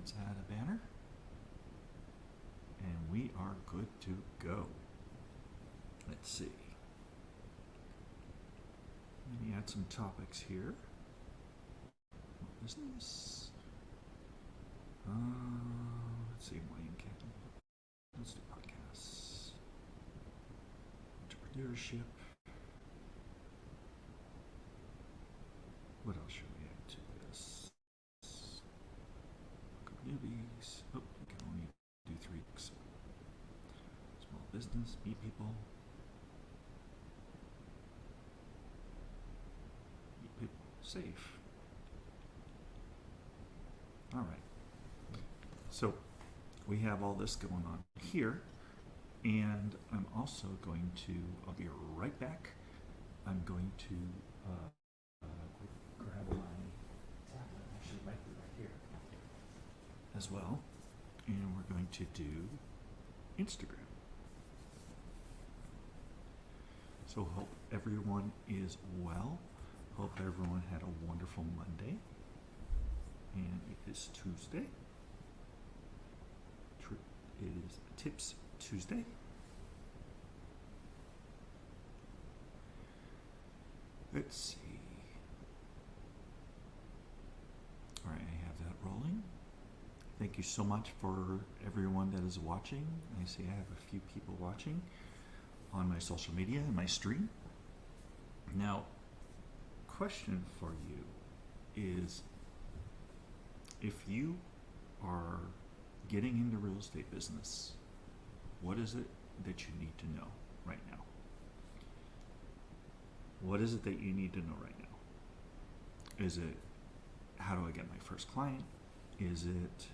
Let's add a banner. And we are good to go. Let's see. Let me add some topics here. Business. Let's see, Wayne Canton. Let's do podcasts. Entrepreneurship. What else should we add to this? Newbies. Oh, we can only do 3 weeks. Small business, meet people. Meet people. Safe. All right. So we have all this going on here, and I'm also going to, I'll be right back. I'm going to grab my tablet, actually might be right here as well, and we're going to do Instagram. So hope everyone is well. Hope everyone had a wonderful Monday. And it is Tuesday. It is Tips Tuesday. Let's see. All right, I have that rolling. Thank you so much for everyone that is watching. I see I have a few people watching on my social media and my stream. Now, question for you is, if you are getting into real estate business, what is it that you need to know right now? What is it that you need to know right now? Is it, how do I get my first client? Is it,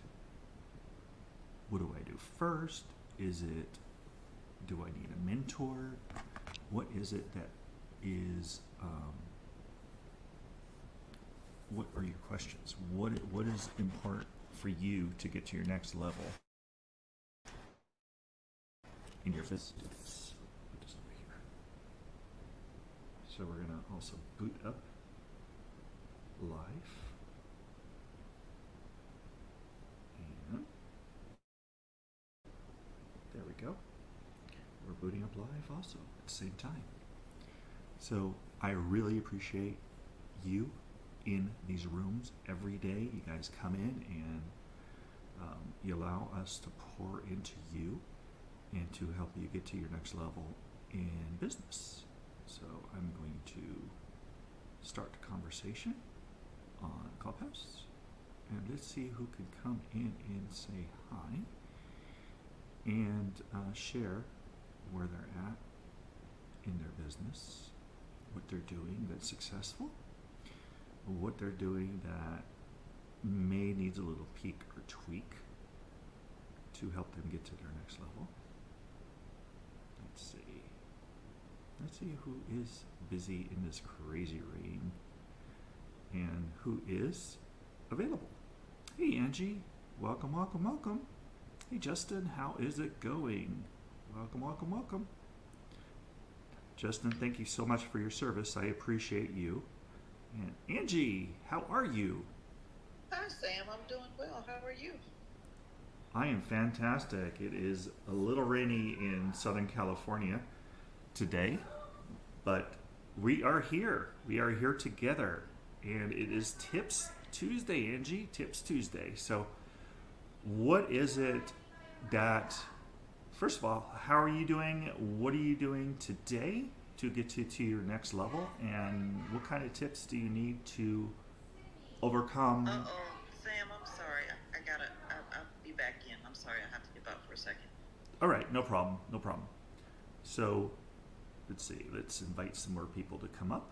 what do I do first? Is it, do I need a mentor? What is it that is, what are your questions? What is important for you to get to your next level in your business? Put this over here. So we're gonna also boot up live. And there we go. We're booting up live also at the same time. So I really appreciate you in these rooms every day. You guys come in and you allow us to pour into you and to help you get to your next level in business. So I'm going to start the conversation on Clubhouse, and let's see who can come in and say hi and share where they're at in their business, what they're doing that's successful, what they're doing that may needs a little peak or tweak to help them get to their next level. Let's see who is busy in this crazy rain and who is available. Hey Angie, welcome, welcome, welcome. Hey Justin, how is it going? Welcome, welcome, welcome. Justin, thank you so much for your service. I appreciate you. And Angie, how are you? Hi Sam, I'm doing well. How are you? I am fantastic. It is a little rainy in Southern California today, but we are here. We are here together, and it is Tips Tuesday, Angie. Tips Tuesday. So what is it that, first of all, how are you doing? What are you doing today to get to your next level? And what kind of tips do you need to overcome? Uh-oh, Sam, I'm sorry. I'll be back in. I'm sorry, I have to get out for a second. All right, no problem, no problem. So let's see, let's invite some more people to come up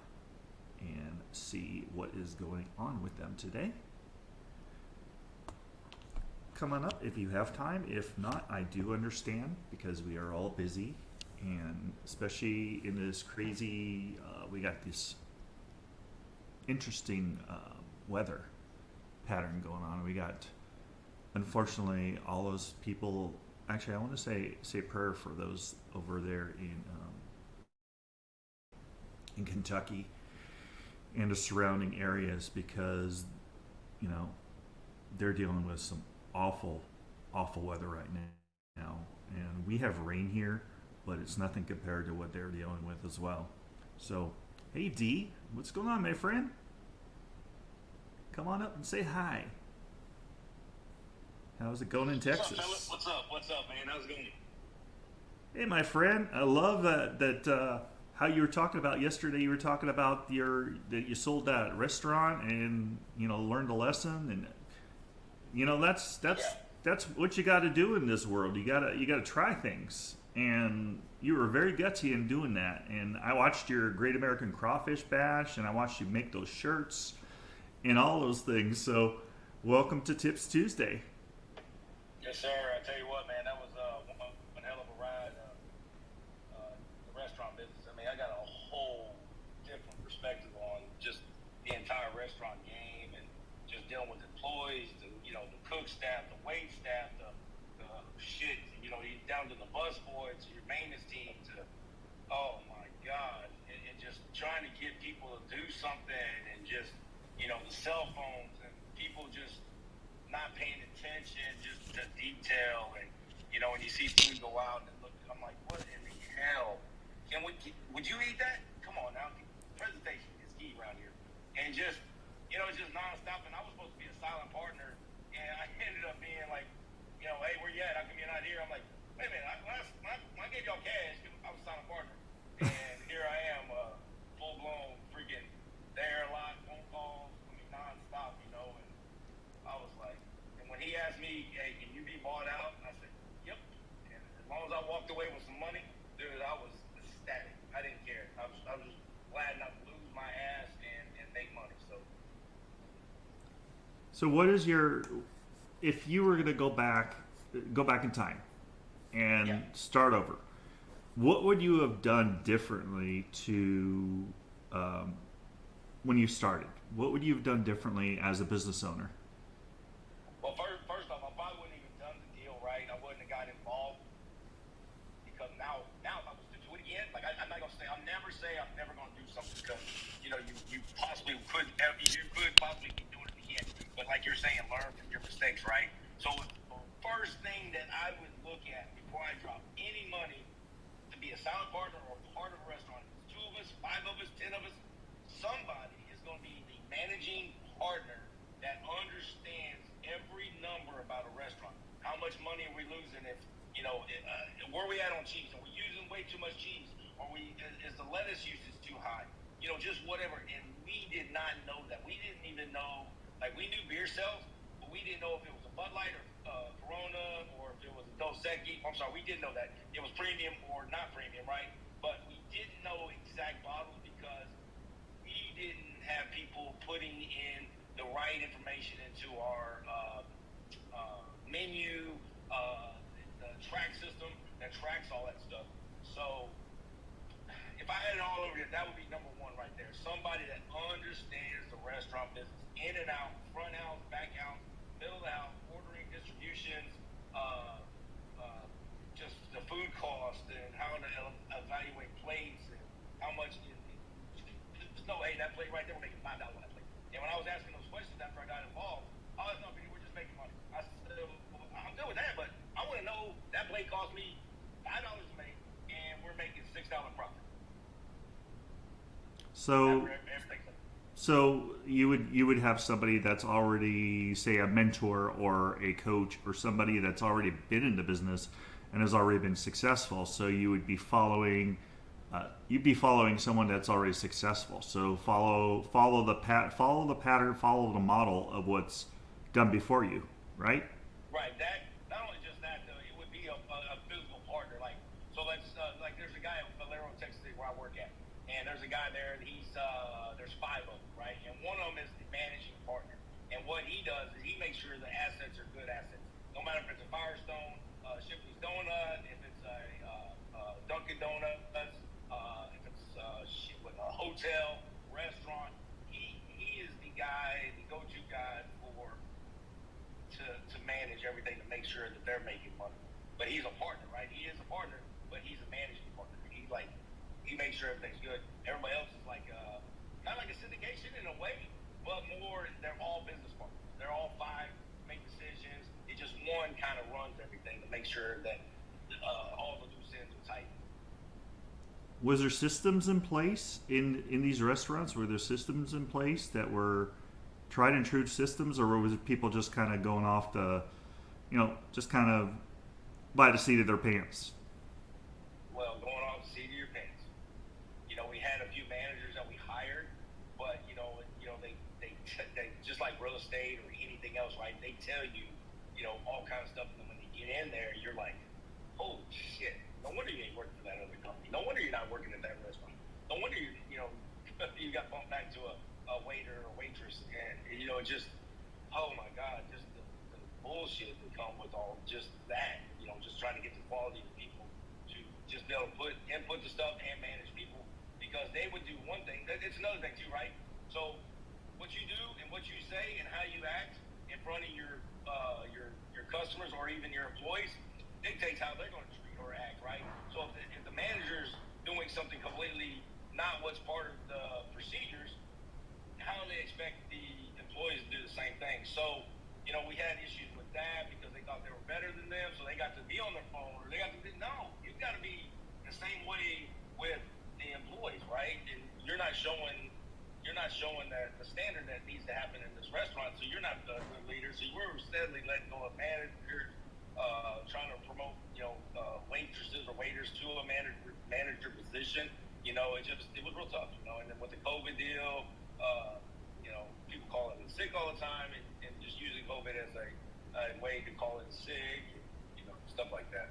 and see what is going on with them today. Come on up if you have time. If not, I do understand, because we are all busy, and especially in this crazy, we got this interesting weather pattern going on. We got, unfortunately, all those people. Actually, I want to say a prayer for those over there in Kentucky and the surrounding areas, because they're dealing with some awful, awful weather right now, and we have rain here, but it's nothing compared to what they're dealing with as well. So, hey D, what's going on, my friend? Come on up and say hi. How's it going in Texas? What's up, fella? What's up? What's up, man? How's it going? Hey, my friend, I love that how you were talking about yesterday. You were talking about that you sold that restaurant and learned a lesson, and that's what you got to do in this world. You gotta try things, and you were very gutsy in doing that. And I watched your Great American Crawfish Bash, and I watched you make those shirts and all those things. So, welcome to Tips Tuesday. Yes, sir. I tell you what, man, that was one hell of a ride. The restaurant business. I mean, I got a whole different perspective on just the entire restaurant game and just dealing with employees, the cook staff, the wait staff, the shit, down to the bus boy, to your maintenance team, to oh my God, and just trying to get people to do something, and just the cell phones and people just not paying attention just to detail, and when you see food go out and look, I'm like, what in the hell? Would you eat that? Come on now, presentation is key around here, and just it's just nonstop. And I was supposed to be a silent partner, and I ended up being like, hey, where you at? How come you're not here? I'm like, wait a minute, I gave y'all cash because I was a silent partner, and here I am, full blown freaking there a lot, phone calls, nonstop, and I was like, and when he asked me, hey, can you be bought out? I said, yep. And as long as I walked away with some money, dude, I was ecstatic. I didn't care. I was just glad not to lose my ass and make money. So what is if you were going to go back in time and start over, what would you have done differently to when you started? What would you have done differently as a business owner? Well, first off, I probably wouldn't even done the deal right. I wouldn't have got involved, because now if I was to do it again, like I'm not gonna say I'm never gonna do something, because you possibly could possibly keep doing it again. But like you're saying, learn from your mistakes, right? So the first thing that I would look at before I drop any money to be a silent partner or part of a restaurant, 2 of us, 5 of us, 10 of us, somebody is going to be the managing partner that understands every number about a restaurant. How much money are we losing if, where are we at on cheese? Are we using way too much cheese? Is the lettuce usage too high? Just whatever. And we did not know that. We didn't even know, like, we knew beer sales, but we didn't know if it was a Bud Light or Corona, or if it was a Dos Equis. I'm sorry, we didn't know that. It was premium or not premium, right? But we didn't know exact bottles, because we didn't have people putting in the right information into our menu, the track system that tracks all that stuff. So if I had it all over here, that would be number one right there. Somebody that understands the restaurant business in and out, front house, back house, middle of the house, ordering, distributions, just the food cost, and how to evaluate plates, and how much. Just know, hey, that plate right there, we're making $5 on that plate. And when I was asking those questions after I got involved, I was thinking we're just making money. I said, well, I'm good with that, but I want to know that plate cost me $5 to make, and we're making $6 profit. So you would have somebody that's already, say, a mentor or a coach, or somebody that's already been in the business and has already been successful. So you would be following someone that's already successful. So follow the pattern, follow the model of what's done before you, right? Right. That, not only just that, though, it would be a physical partner. Like, so let's like, there's a guy in Valero, Texas, where I work at, and there's a guy there, and there's 5 of them, right? And one of them is the managing partner. And what he does is he makes sure the assets are good assets. No matter if it's a Firestone, Shipley's Donut, if it's a Dunkin' Donuts, if it's a hotel, restaurant, he is the guy, the go-to guy to manage everything, to make sure that they're making money. But he's a partner, right? He is a partner, but he's a managing partner. He makes sure everything's good. Everybody else is like kind of like a syndication in a way, but more, they're all business partners. They're all 5 make decisions. It just kind of runs everything to make sure that all the loose ends are tight. Was there systems in place in these restaurants? Were there systems in place that were tried and true systems, or was it people just kind of going off the, just kind of by the seat of their pants? Well, going off the seat of your pants. We had a few managers that we hired, but they just like real estate or anything else, right? They tell you, all kind of stuff, and then when you get in there, you're like, holy shit! No wonder you ain't working for that other company. No wonder you're not working at that restaurant. No wonder you got bumped back to a waiter or waitress, and just, oh my God, just the bullshit that come with all just that. Just trying to get the quality of people to just be able to input the stuff and manage people, because they would do one thing. It's another thing too, right? So what you do and what you say and how you act in front of your customers or even your employees dictates how they're going to treat or act, right? So if the manager's doing something completely not what's part of the procedures, how do they expect the employees to do the same thing? So, we had issues with that because they thought they were better than them, so they got to be on their phone, or they got to be, no, you've got to be the same way with the employees, right? And you're not showing that the standard that needs to happen in this restaurant, so you're not a good leader. So we're steadily letting go of managers, trying to promote, waitresses or waiters to a manager position. It was real tough, and then with the COVID deal, people calling in sick all the time and just using COVID as a way to call in sick, stuff like that.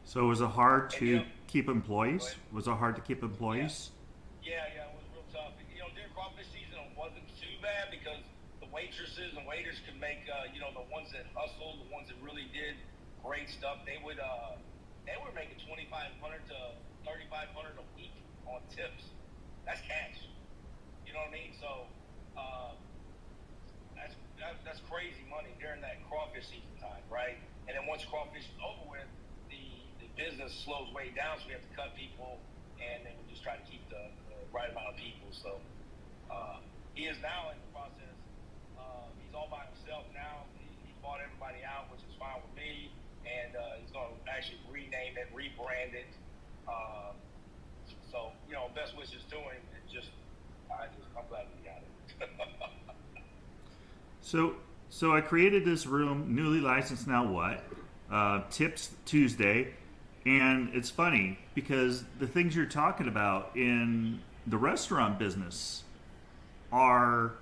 So was it hard to keep employees? Was it hard to keep employees? Yeah, it was real tough. During crawfish season, it wasn't too bad because the waitresses and waiters could make, the ones that hustled, the ones that really did great stuff, they were making $2,500 to $3,500 a week on tips. That's cash. You know what I mean? So that's crazy money during that crawfish season time, right? And then once crawfish is over with, the business slows way down, so we have to cut people, and then we just try to keep the right amount of people. So he is now in the process. He's all by himself now. He bought everybody out, which is fine with me, and he's going to actually rename it, rebrand it. So best wishes to him. I'm glad we got it. So I created this room, newly licensed now what? Tips Tuesday. And it's funny because the things you're talking about in the restaurant business are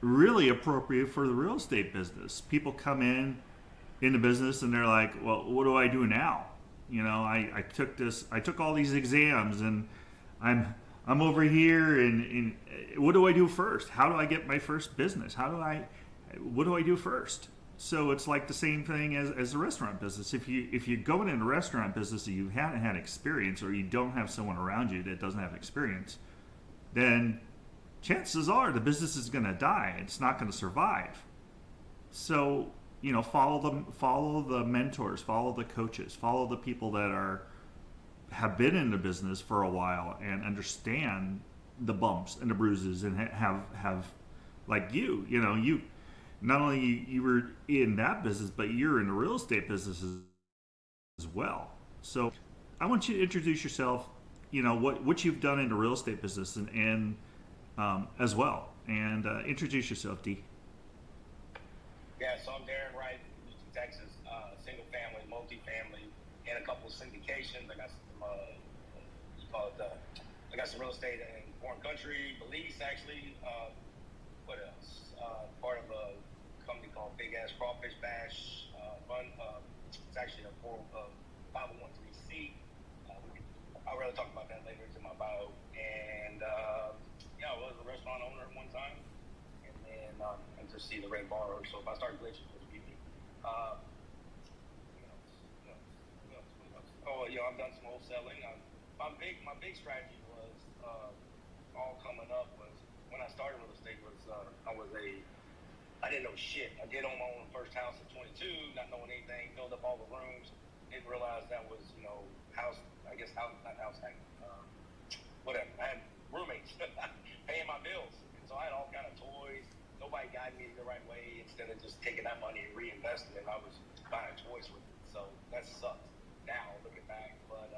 really appropriate for the real estate business. People come in the business and they're like, well, what do I do now? I took all these exams and I'm over here and what do I do first? How do I get my first business? What do I do first? So it's like the same thing as the restaurant business. If you go in a restaurant business and you haven't had experience, or you don't have someone around you that doesn't have experience, then chances are the business is going to die. It's not going to survive. So follow the mentors, follow the coaches, follow the people that have been in the business for a while and understand the bumps and the bruises and have like you not only you were in that business, but you're in the real estate business as well. So I want you to introduce yourself, what you've done in the real estate business and as well. And introduce yourself, D. Yeah, so I'm Darren Wright, Houston, Texas, single family, multifamily, and a couple of syndications. I got some, I got some real estate in foreign country, Belize actually. What else? Part of a company called Big Ass Crawfish Bash Fund. It's actually a 501(c). I'll rather talk about that later. It's in my bio. And I was a restaurant owner at one time, and then and just see the red bar. So if I start glitching, forgive me. I've done some wholesaling. My big strategy was all coming up was when I started real estate was I didn't know shit. I did own my own first house at 22, not knowing anything, filled up all the rooms, didn't realize that was, house hacking. Whatever. I had roommates paying my bills. And so I had all kind of toys. Nobody guided me the right way. Instead of just taking that money and reinvesting it, I was find toys with it. So that sucks now looking back. But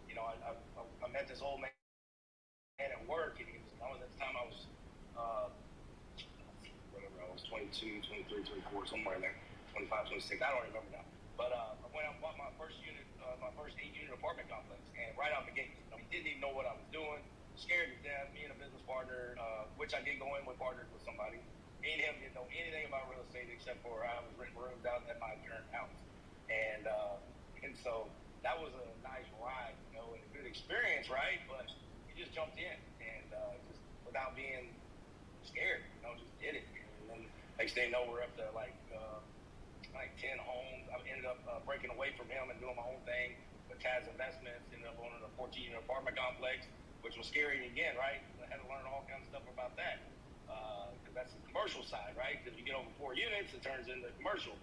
you know, I met this old man at work, and at the time I was whatever, I was 22, 23, 24, somewhere in there, 25, 26. I don't remember now. But I went out and bought my first unit, my first 8-unit apartment complex, and right out the gate, he didn't even know what I was doing. Scared to death. Me and a business partner, which I did go in with, partnered with somebody. Me and him didn't know anything about real estate except for I was renting rooms out at my current house, and so that was a nice ride, you know, and a good experience, right? But we just jumped in and just without being scared, you know, just did it. And then next thing you know, we're up to like 10 homes. I ended up breaking away from him and doing my own thing with Taz Investments. Ended up owning a 14-unit apartment complex, which was scary again, right? I had to learn all kinds of stuff about that. Because that's the commercial side, right? Because you get over 4 units, it turns into commercial.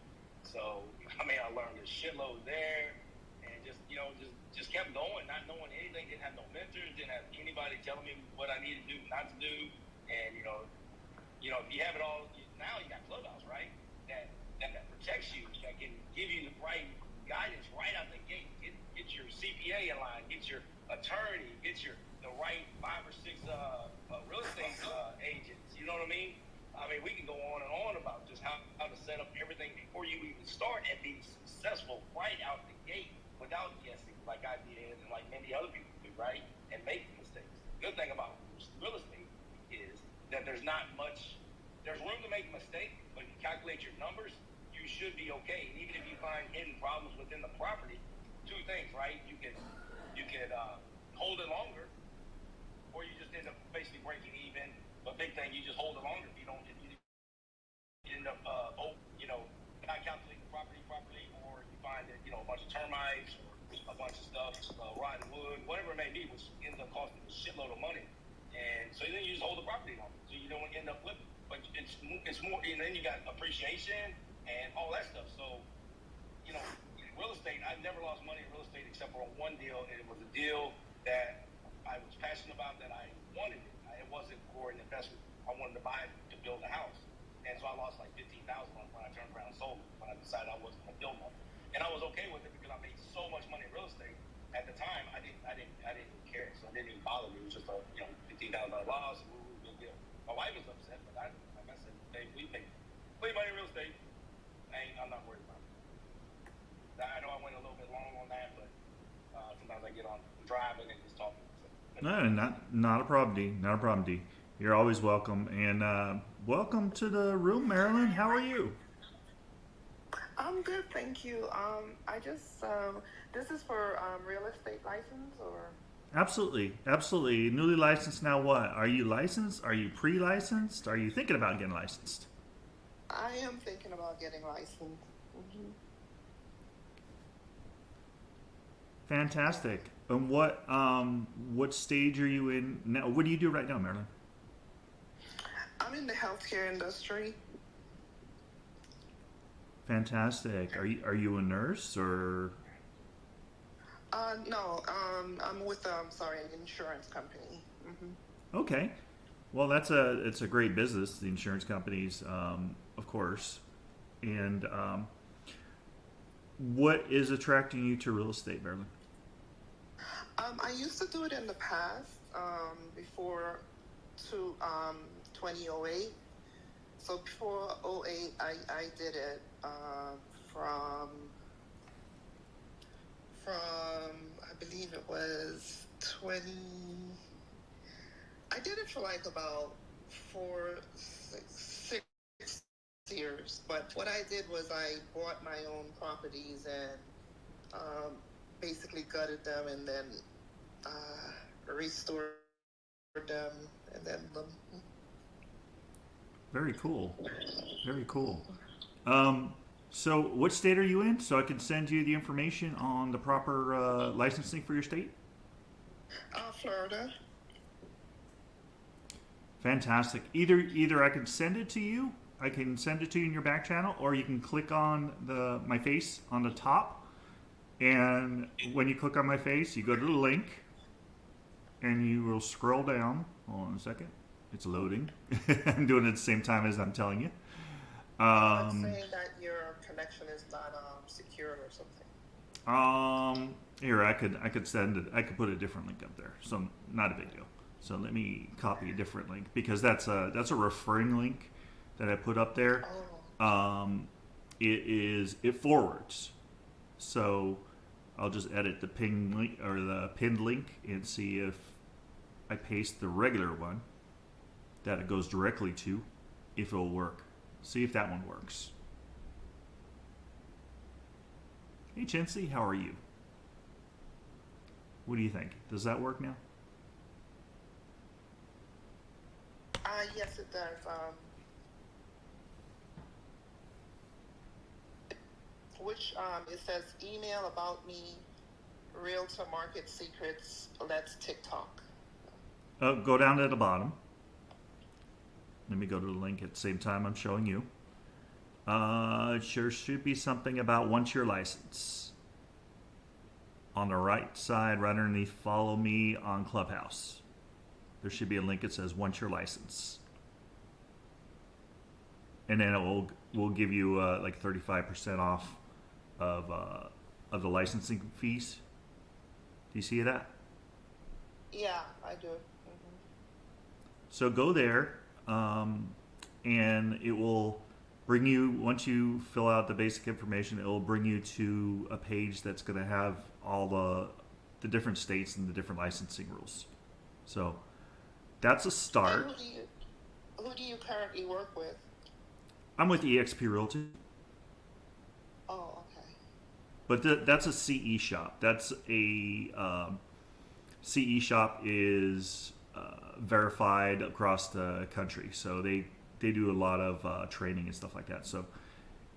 So, I mean, I learned a shitload there, and just kept going, not knowing anything. Didn't have no mentors, didn't have anybody telling me what I needed to do, not to do. And if you have it all, now you got Clubhouse, right? That protects you, that can give you the right guidance right out the gate. Get your CPA in line, get your attorney, get the right 5 or 6 real estate agents. You know what I mean? I mean, we can go on and on about just how to set up everything before you even start and be successful right out the gate without guessing like I did and like many other people do, right? And make mistakes. The good thing about real estate is that there's room to make a mistake, but if you calculate your numbers, you should be okay. And even if you find hidden problems within the property, 2 things, right? You could hold it longer, or you just end up basically breaking even. But big thing, you just hold it longer. If you end up, not calculating the property properly, or you find that, a bunch of termites or a bunch of stuff, rotten wood, whatever it may be, which ends up costing a shitload of money. And so then you just hold the property longer, so you don't end up flipping. But it's more, and then you got appreciation and all that stuff. So, real estate, I've never lost money in real estate except for on one deal, and it was a deal that I was passionate about, that I wanted it. It wasn't for an investment. I wanted to buy it to build a house. And so I lost like $15,000 when I turned around and sold it, when I decided I wasn't going to build one. And I was okay with it because I made so much money in real estate. At the time, I didn't even care. So it didn't even bother me. It was just a $15,000 loss. Big deal. My wife was upset, but like I said, hey, we make plenty of money in real estate. I'm not worried about it. I know I went a little bit long on that, but sometimes I get on driving and just talking. So. No, not a problem, D. Not a problem, D. You're always welcome. And welcome to the room, Marilyn. How are you? I'm good, thank you. I just, this is for real estate license, or? Absolutely. Newly licensed now what? Are you licensed? Are you pre-licensed? Are you thinking about getting licensed? I am thinking about getting licensed. Mm-hmm. Fantastic. And what stage are you in now? What do you do right now, Marilyn? I'm in the healthcare industry. Fantastic. Are you a nurse or? No. I'm with an insurance company. Mm-hmm. Okay. Well, it's a great business. The insurance companies, of course. And what is attracting you to real estate, Marilyn? I used to do it in the past, before 2008. So before 2008, I did it from I believe it was 20. I did it for like about 6 years. But what I did was I bought my own properties and basically gutted them and then restored them and then them. Very cool. So what state are you in so I can send you the information on the proper licensing for your state? Florida. Fantastic. Either I can send it to you, in your back channel, or you can click on my face on the top, and when you click on my face, you go to the link, and you will scroll down. Hold on a second. It's loading. I'm doing it at the same time as I'm telling you. I'm saying that your connection is not here or something? Here I could send it. I could put a different link up there. So not a big deal. So let me copy a different link because that's a referring link that I put up there. Oh. It forwards. So I'll just edit the pin link or the pinned link and see if I paste the regular one that it goes directly to, if it'll work. See if that one works. Hey Chelsea, how are you? What do you think? Does that work now? Yes, it does. It says email about me, realtor market secrets, let's TikTok. Go down to the bottom. Let me go to the link at the same time I'm showing you. It sure should be something about once your license. On the right side, right underneath follow me on Clubhouse. There should be a link that says once your license. And then it will give you like 35% off of the licensing fees. Do you see that? Yeah, I do. Mm-hmm. So go there, and it will bring you, once you fill out the basic information, it will bring you to a page that's going to have all the different states and the different licensing rules. So that's a start. And who do you currently work with? I'm with eXp Realty. Oh, okay. But that's a CE shop. That's a CE shop is verified across the country. So they do a lot of training and stuff like that. So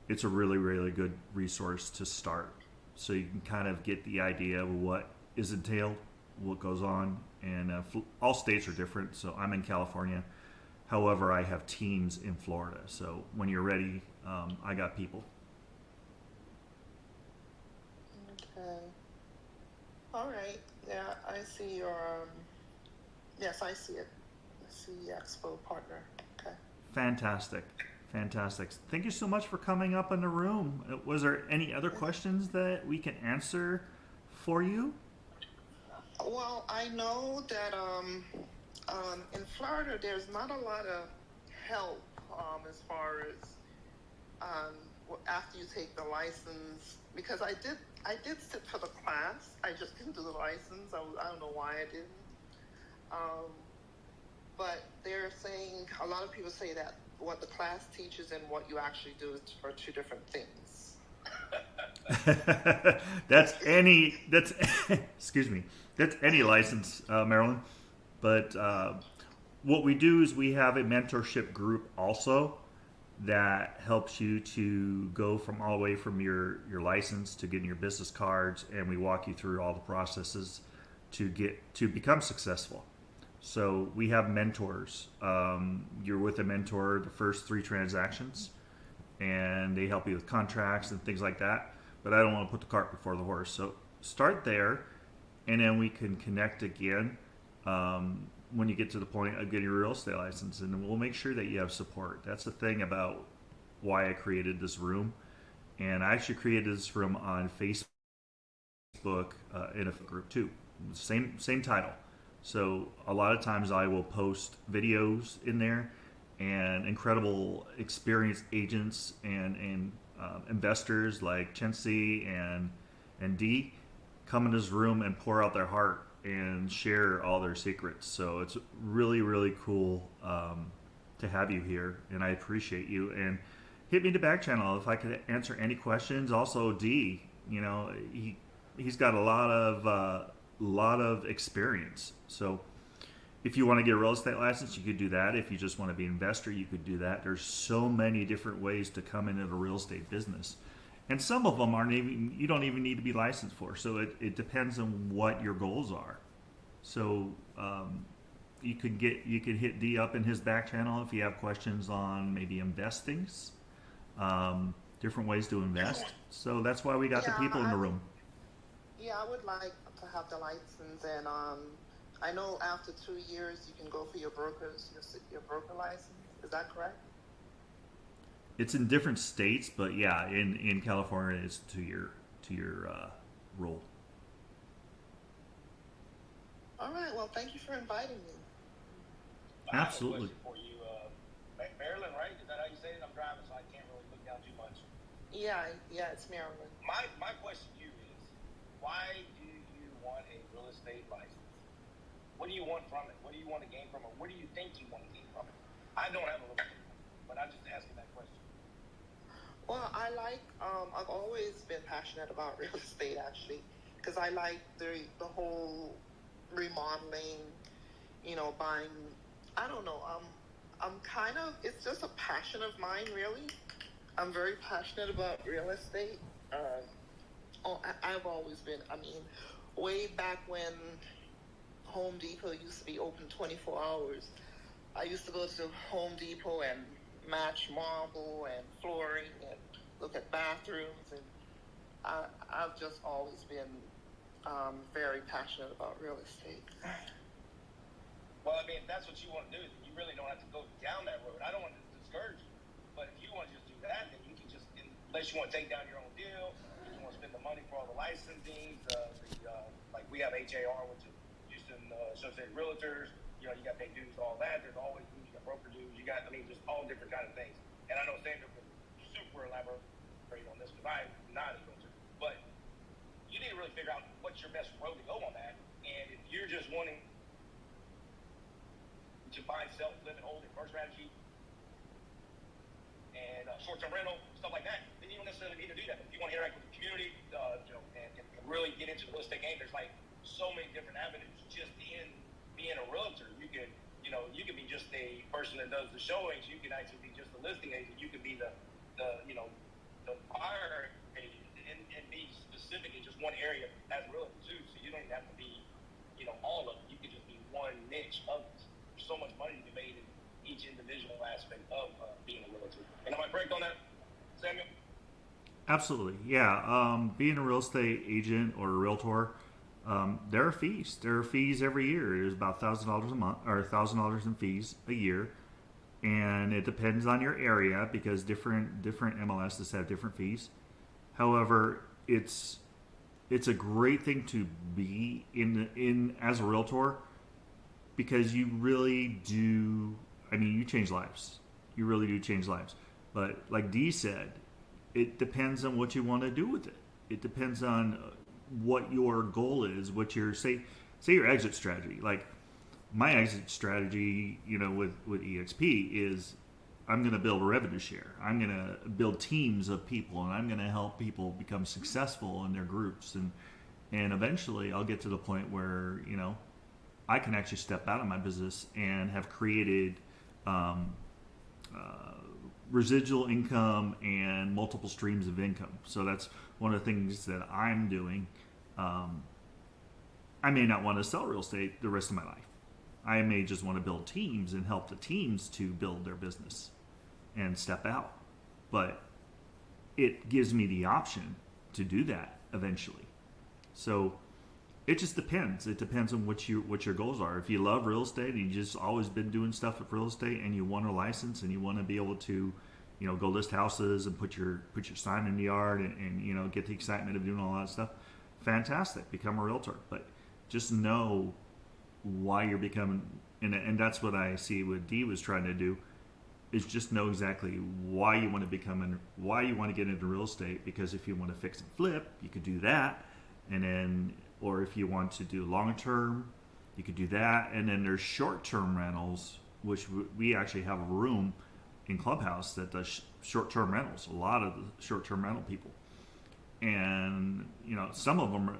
it's a really, really good resource to start. So you can kind of get the idea of what is entailed, what goes on. And all states are different. So I'm in California. However, I have teams in Florida. So when you're ready, I got people. Okay. All right. Yeah, I see your. Yes, I see it. I see Expo partner. Okay. Fantastic. Fantastic. Thank you so much for coming up in the room. Was there any other questions that we can answer for you? Well, I know that in Florida there's not a lot of help as far as after you take the license, because I did sit for the class. I just didn't do the license. I don't know why I didn't. But they're saying, a lot of people say that what the class teaches and what you actually do are two different things. that's excuse me, that's any license, Marilyn. But what we do is we have a mentorship group also that helps you to go from all the way from your license to getting your business cards, and we walk you through all the processes to become successful. So we have mentors. You're with a mentor the first 3 transactions, and they help you with contracts and things like that. But I don't want to put the cart before the horse. So start there, and then we can connect again when you get to the point of getting your real estate license, and we'll make sure that you have support. That's the thing about why I created this room. And I actually created this room on Facebook in a group too. Same title. So a lot of times I will post videos in there, and incredible experienced agents and investors like Chelsea and Dee come in this room and pour out their heart and share all their secrets. So it's really, really cool to have you here, and I appreciate you. And hit me the back channel if I could answer any questions. Also, Dee, he's got a lot of experience. So if you want to get a real estate license, you could do that. If you just want to be an investor, you could do that. There's so many different ways to come into the real estate business. And some of them you don't even need to be licensed for. So it depends on what your goals are. So you could hit D up in his back channel if you have questions on maybe investings, different ways to invest. So that's why we got the people in the room. Yeah, I would like to have the license, and I know after 2 years you can go for your broker license. Is that correct? It's in different states, but yeah, in California, it's to your role. All right. Well, thank you for inviting me. Absolutely. I have a question for you. Maryland, right? Is that how you say it? I'm driving, so I can't really look down too much. Yeah, it's Maryland. My question to you is, why do you want a real estate license? What do you want from it? What do you want to gain from it? What do you think you want to gain from it? I don't have a real estate license, but I'm just asking that question. Well, I've always been passionate about real estate actually, because I like the whole remodeling, buying. I don't know. I'm kind of. It's just a passion of mine, really. I'm very passionate about real estate. I've always been. I mean, way back when Home Depot used to be open 24 hours, I used to go to Home Depot and match marble and flooring and look at bathrooms, and I've just always been very passionate about real estate. Well, I mean, if that's what you want to do, then you really don't have to go down that road. I don't want to discourage you, but if you want to just do that, then you can just, unless you want to take down your own deal, if you want to spend the money for all the licensings, like we have HAR, which is Houston Associated Realtors, you got to pay dues, all that. There's always dues, you got broker dues, just all different kind of things. And I know Sandra would super elaborate on this because I'm not a realtor, but you need to really figure out what's your best road to go on that. And if you're just wanting to buy, sell, flip, and hold, inverse strategy, and short-term rental, stuff like that, then you don't necessarily need to do that. But if you want to interact with the community, and really get into the real estate game, there's like so many different avenues. Just in being a realtor, you could be just a person that does the showings. You can actually be just a listing agent. You could be the buyer agent, and be specific in just one area as a realtor too. So you don't even have to be, all of it. You could just be one niche of it. There's so much money to be made in each individual aspect of being a realtor. And am I correct on that, Samuel? Absolutely, yeah. Being a real estate agent or a realtor, there are fees. There are fees every year. There's about $1,000 a month, or $1,000 in fees a year, and it depends on your area because different MLSs have different fees. However, it's a great thing to be in as a realtor because you really do. I mean, you change lives. You really do change lives. But like Dee said, it depends on what you want to do with it. It depends on what your goal is, what your say your exit strategy. Like my exit strategy, with eXp is I'm going to build a revenue share. I'm going to build teams of people, and I'm going to help people become successful in their groups, and eventually I'll get to the point where I can actually step out of my business and have created residual income and multiple streams of income. So that's one of the things that I'm doing. I may not want to sell real estate the rest of my life. I may just want to build teams and help the teams to build their business and step out. But it gives me the option to do that eventually. So it just depends. It depends on what your goals are. If you love real estate and you just always been doing stuff with real estate and you want a license and you want to be able to, go list houses and put your sign in the yard and get the excitement of doing all that stuff, fantastic. Become a realtor. But just know why you're becoming, and that's what I see what Dee was trying to do, is just know exactly why you want to get into real estate. Because if you want to fix and flip, you could do that, and then, or if you want to do long term, you could do that. And then there's short term rentals, which we actually have a room in Clubhouse that does short term rentals. A lot of the short term rental people, and some of them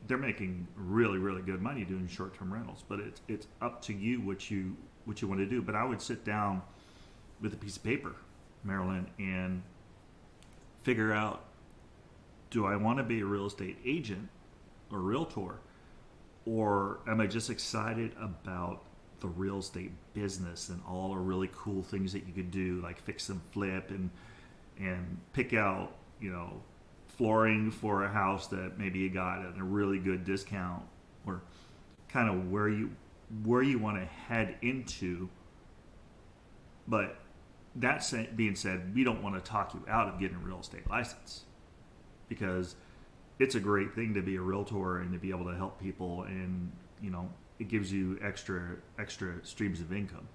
they're making really, really good money doing short term rentals. But it's up to you what you want to do. But I would sit down with a piece of paper, Marilyn, and figure out, do I want to be a real estate agent or realtor, or am I just excited about the real estate business and all the really cool things that you could do, like fix and flip and pick out, flooring for a house that maybe you got at a really good discount, or kind of where you want to head into. But being said, we don't want to talk you out of getting a real estate license, because it's a great thing to be a realtor and to be able to help people, and it gives you extra streams of income.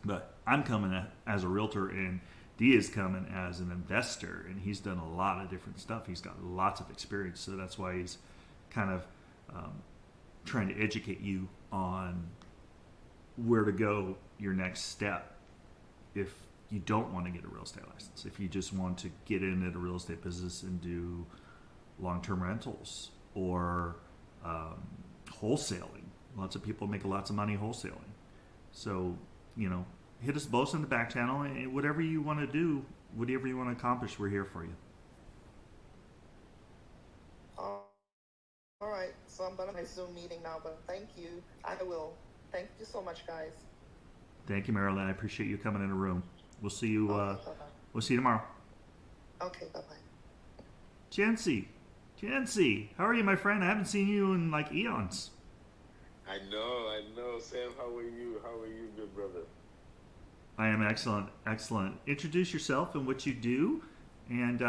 But I'm coming as a realtor, and Dee is coming as an investor, and he's done a lot of different stuff. He's got lots of experience, so that's why he's kind of trying to educate you on where to go your next step if you don't want to get a real estate license. If you just want to get into the real estate business and do long-term rentals or wholesaling. Lots of people make lots of money wholesaling. So, hit us both in the back channel, and whatever you want to do, whatever you want to accomplish, we're here for you. All right, so I'm going to my Zoom meeting now, but thank you. I will. Thank you so much, guys. Thank you, Marilyn. I appreciate you coming in the room. We'll see you. Okay, We'll see you tomorrow. okay, bye-bye. Jancy, how are you, my friend? I haven't seen you in like eons. I know. Sam, how are you? How are you, good brother? I am excellent. Introduce yourself and what you do. And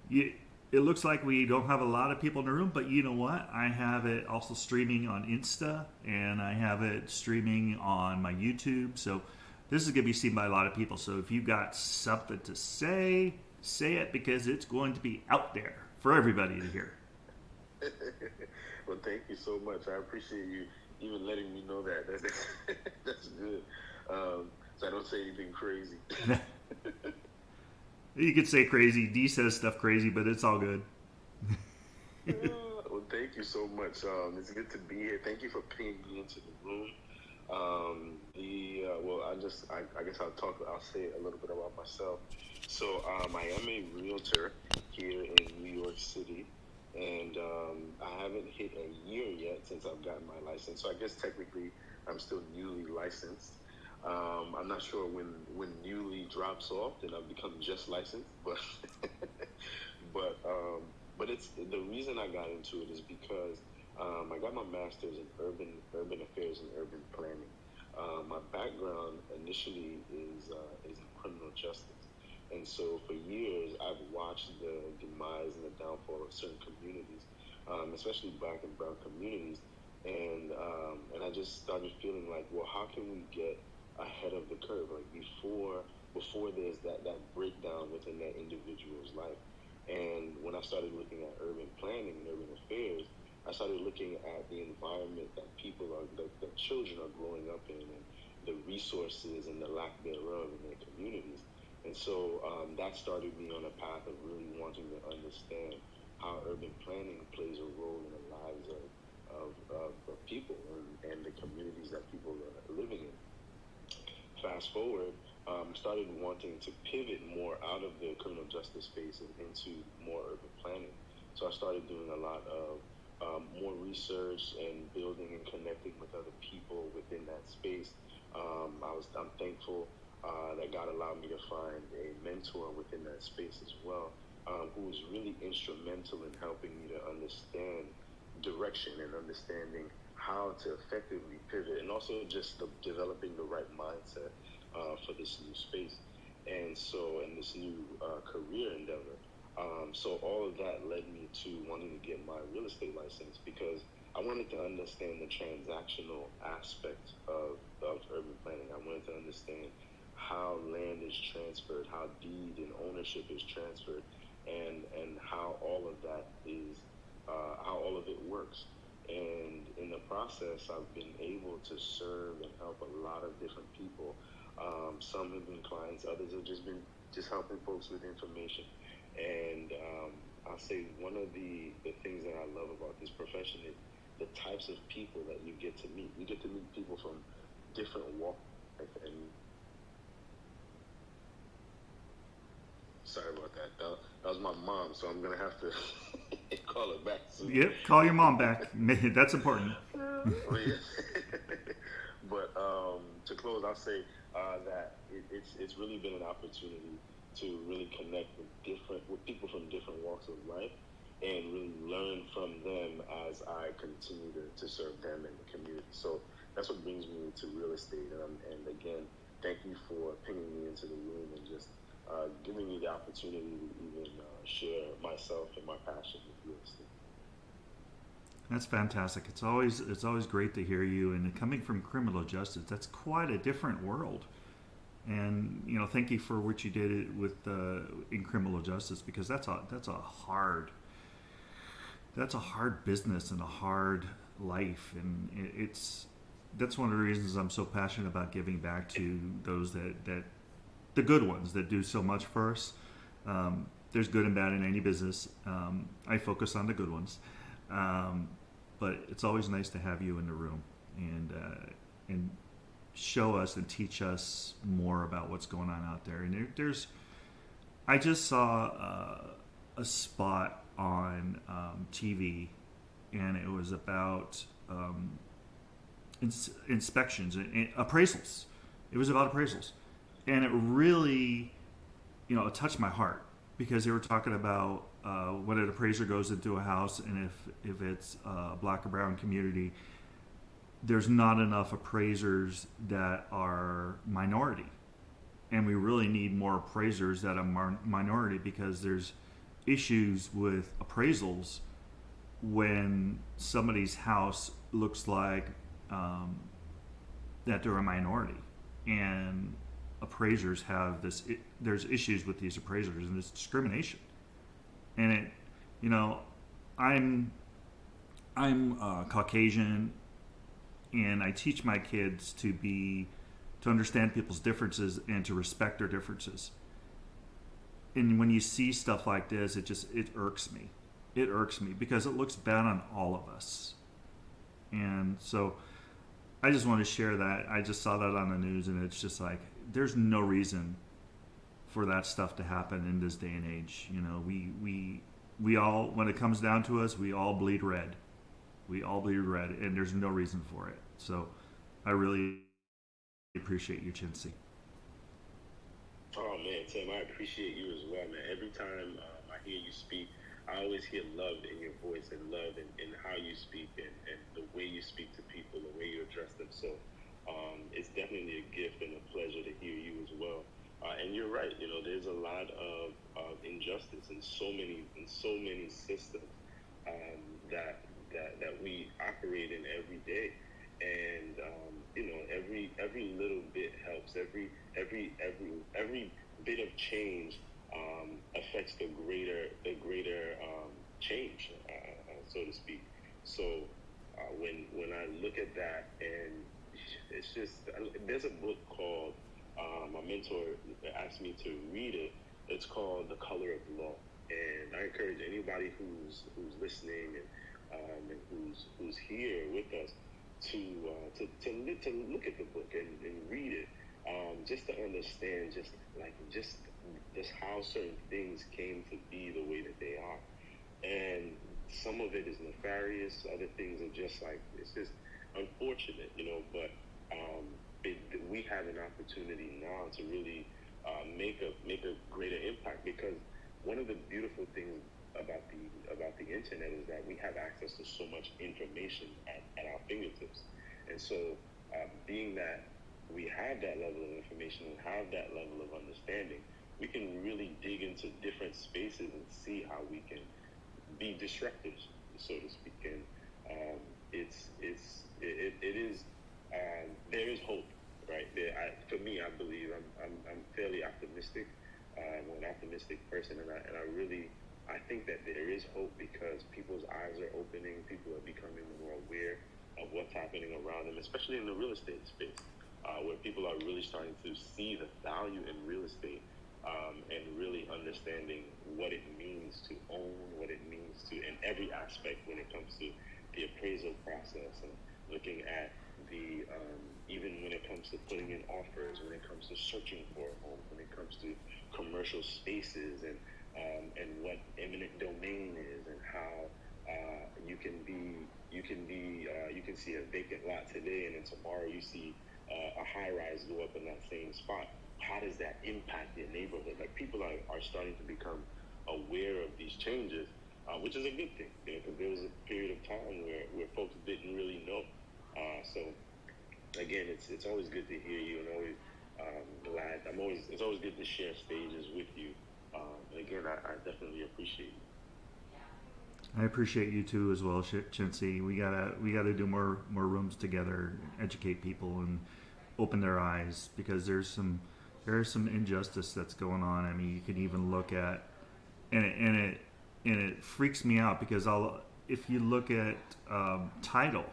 it looks like we don't have a lot of people in the room, but you know what? I have it also streaming on Insta, and I have it streaming on my YouTube. So this is going to be seen by a lot of people. So if you got something to say it, because it's going to be out there for everybody to hear. Well, thank you so much. I appreciate you even letting me know that. That's good. So I don't say anything crazy. You could say crazy. Dee says stuff crazy, but it's all good. Well, thank you so much. It's good to be here. Thank you for pinging me into the room. I guess I'll say a little bit about myself. So I am a realtor here in New York City, and I haven't hit a year yet since I've gotten my license. So I guess technically I'm still newly licensed. I'm not sure when newly drops off, then I've become just licensed, but it's the reason I got into it is because I got my master's in urban affairs and urban planning. My background initially is in criminal justice, and so for years I've watched the demise and the downfall of certain communities, especially Black and brown communities, and I just started feeling like, well, how can we get ahead of the curve, like before there's that breakdown within that individual's life. And when I started looking at urban planning and urban affairs, I started looking at the environment that that children are growing up in, and the resources and the lack thereof in their communities. And so that started me on a path of really wanting to understand how urban planning plays a role in the lives of people and the communities that people are living in. Fast forward, started wanting to pivot more out of the criminal justice space and into more urban planning. So I started doing a lot of more research and building and connecting with other people within that space. I'm thankful that God allowed me to find a mentor within that space as well, who was really instrumental in helping me to understand direction and understanding how to effectively pivot, and also just developing the right mindset for this new space, and so in this new career endeavor. So all of that led me to wanting to get my real estate license, because I wanted to understand the transactional aspect of urban planning. I wanted to understand how land is transferred, how deed and ownership is transferred, and how all of that is, how all of it works. And in the process, I've been able to serve and help a lot of different people. Some have been clients, others have just been helping folks with information. And I'll say one of the things that I love about this profession is the types of people that you get to meet. You get to meet people from different walks of life. And sorry about that. That was my mom, so I'm going to have to call her back soon. Yep, call your mom back. That's important. But to close, I'll say that it's really been an opportunity to really connect with people from different walks of life, and really learn from them as I continue to serve them in the community. So that's what brings me to real estate. And again, thank you for pinging me into the room giving me the opportunity to even share myself and my passion with real estate. That's fantastic. It's always great to hear you. And coming from criminal justice, that's quite a different world. And thank you for what you did with in criminal justice, because that's a hard business and a hard life, and that's one of the reasons I'm so passionate about giving back to those that the good ones that do so much for us. There's good and bad in any business. I focus on the good ones. But it's always nice to have you in the room and show us and teach us more about what's going on out there. And I just saw a spot on TV, and it was about inspections and appraisals. It was about appraisals, and it really, it touched my heart, because they were talking about when an appraiser goes into a house, and if it's a black or brown community, there's not enough appraisers that are minority, and we really need more appraisers that are minority, because there's issues with appraisals when somebody's house looks like that they're a minority, and appraisers have there's issues with these appraisers, and it's discrimination. And I'm Caucasian, and I teach my kids to understand people's differences and to respect their differences. And when you see stuff like this, it irks me. It irks me because it looks bad on all of us. And so I just want to share that. I just saw that on the news, and it's just like, there's no reason for that stuff to happen in this day and age. We all, when it comes down to us, we all bleed red. We all bleed red, and there's no reason for it. So I really appreciate you, Chincy. Oh man, Tim, I appreciate you as well, man. Every time I hear you speak, I always hear love in your voice, and love in how you speak, and the way you speak to people, the way you address them. So it's definitely a gift and a pleasure to hear you as well. And you're right. There's a lot of injustice in so many systems that we operate in every day. And every little bit helps. Every bit of change affects the greater change, so to speak. So when I look at that, and it's just, there's a book called, my mentor asked me to read it. It's called The Color of Law, and I encourage anybody who's listening and who's here with us to look at the book and read it, just to understand just how certain things came to be the way that they are. And some of it is nefarious, other things are just like, it's just unfortunate, but we have an opportunity now to really make a greater impact, because one of the beautiful things about the internet is that we have access to so much information at our fingertips. And so being that we have that level of information and have that level of understanding, we can really dig into different spaces and see how we can be disruptors, so to speak. And there is hope, right? For me, I believe I'm fairly optimistic. I'm an optimistic person, and I think that there is hope, because people's eyes are opening. People are becoming more aware of what's happening around them, especially in the real estate space, where people are really starting to see the value in real estate, and really understanding what it means to own, what it means to, in every aspect, when it comes to the appraisal process, and looking at the, even when it comes to putting in offers, when it comes to searching for a home, when it comes to commercial spaces, and what eminent domain is, and how you can see a vacant lot today, and then tomorrow you see a high rise go up in that same spot. How does that impact your neighborhood? Like, people are starting to become aware of these changes, which is a good thing, because there was a period of time where folks didn't really know. So again, it's always good to hear you, and always Glad. It's always good to share stages with you. And again, I definitely appreciate you. I appreciate you too as well, Chintzy. We gotta do more rooms together, educate people, and open their eyes, because there is some injustice that's going on. I mean, you can even look at, and it freaks me out, because if you look at title,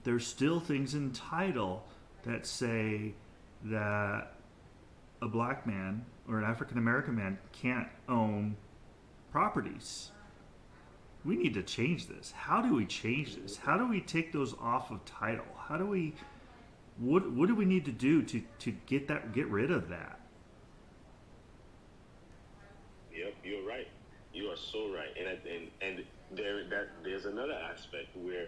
there's still things in title that say that a black man or an African American man can't own properties. We need to change this. How do we change this? How do we take those off of title? How do we what do we need to do to get rid of that? Yep, you're right. You are so right. And there's another aspect where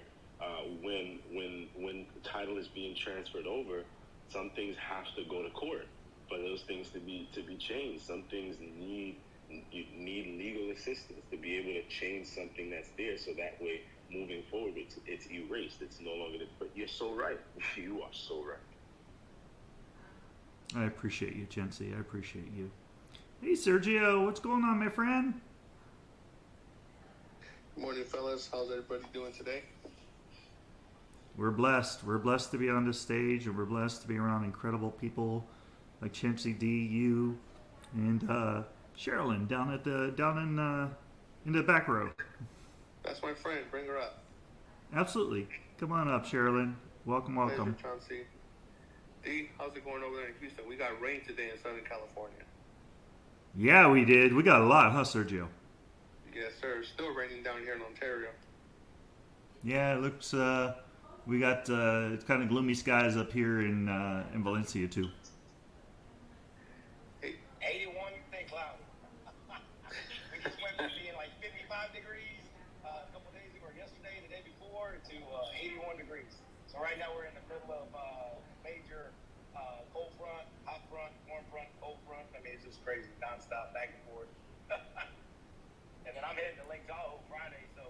when title is being transferred over, some things have to go to court for those things to be changed. Some things need legal assistance to be able to change something that's there, so that way moving forward it's erased. It's no longer there. But you're so right. You are so right. I appreciate you, Chintzy. I appreciate you. Hey, Sergio, what's going on, my friend? Good morning, fellas. How's everybody doing today? We're blessed. We're blessed to be on this stage, and we're blessed to be around incredible people like Chintzy D, you, and Sherilyn down in the back row. That's my friend. Bring her up. Absolutely. Come on up, Sherilyn. Welcome. Pleasure, Chauncey. D, how's it going over there in Houston? We got rain today in Southern California. Yeah, we did. We got a lot, huh, Sergio? Yes, sir. It's still raining down here in Ontario. Yeah, it looks. We got it's kind of gloomy skies up here in Valencia too. 81 and cloudy. We just went from being like 55 degrees a couple days ago, or yesterday, the day before, to 81 degrees. So right now we're in the middle of major cold front, hot front, warm front, cold front. I mean, it's just crazy, nonstop, back and forth. And then I'm heading to Lake Tahoe Friday, so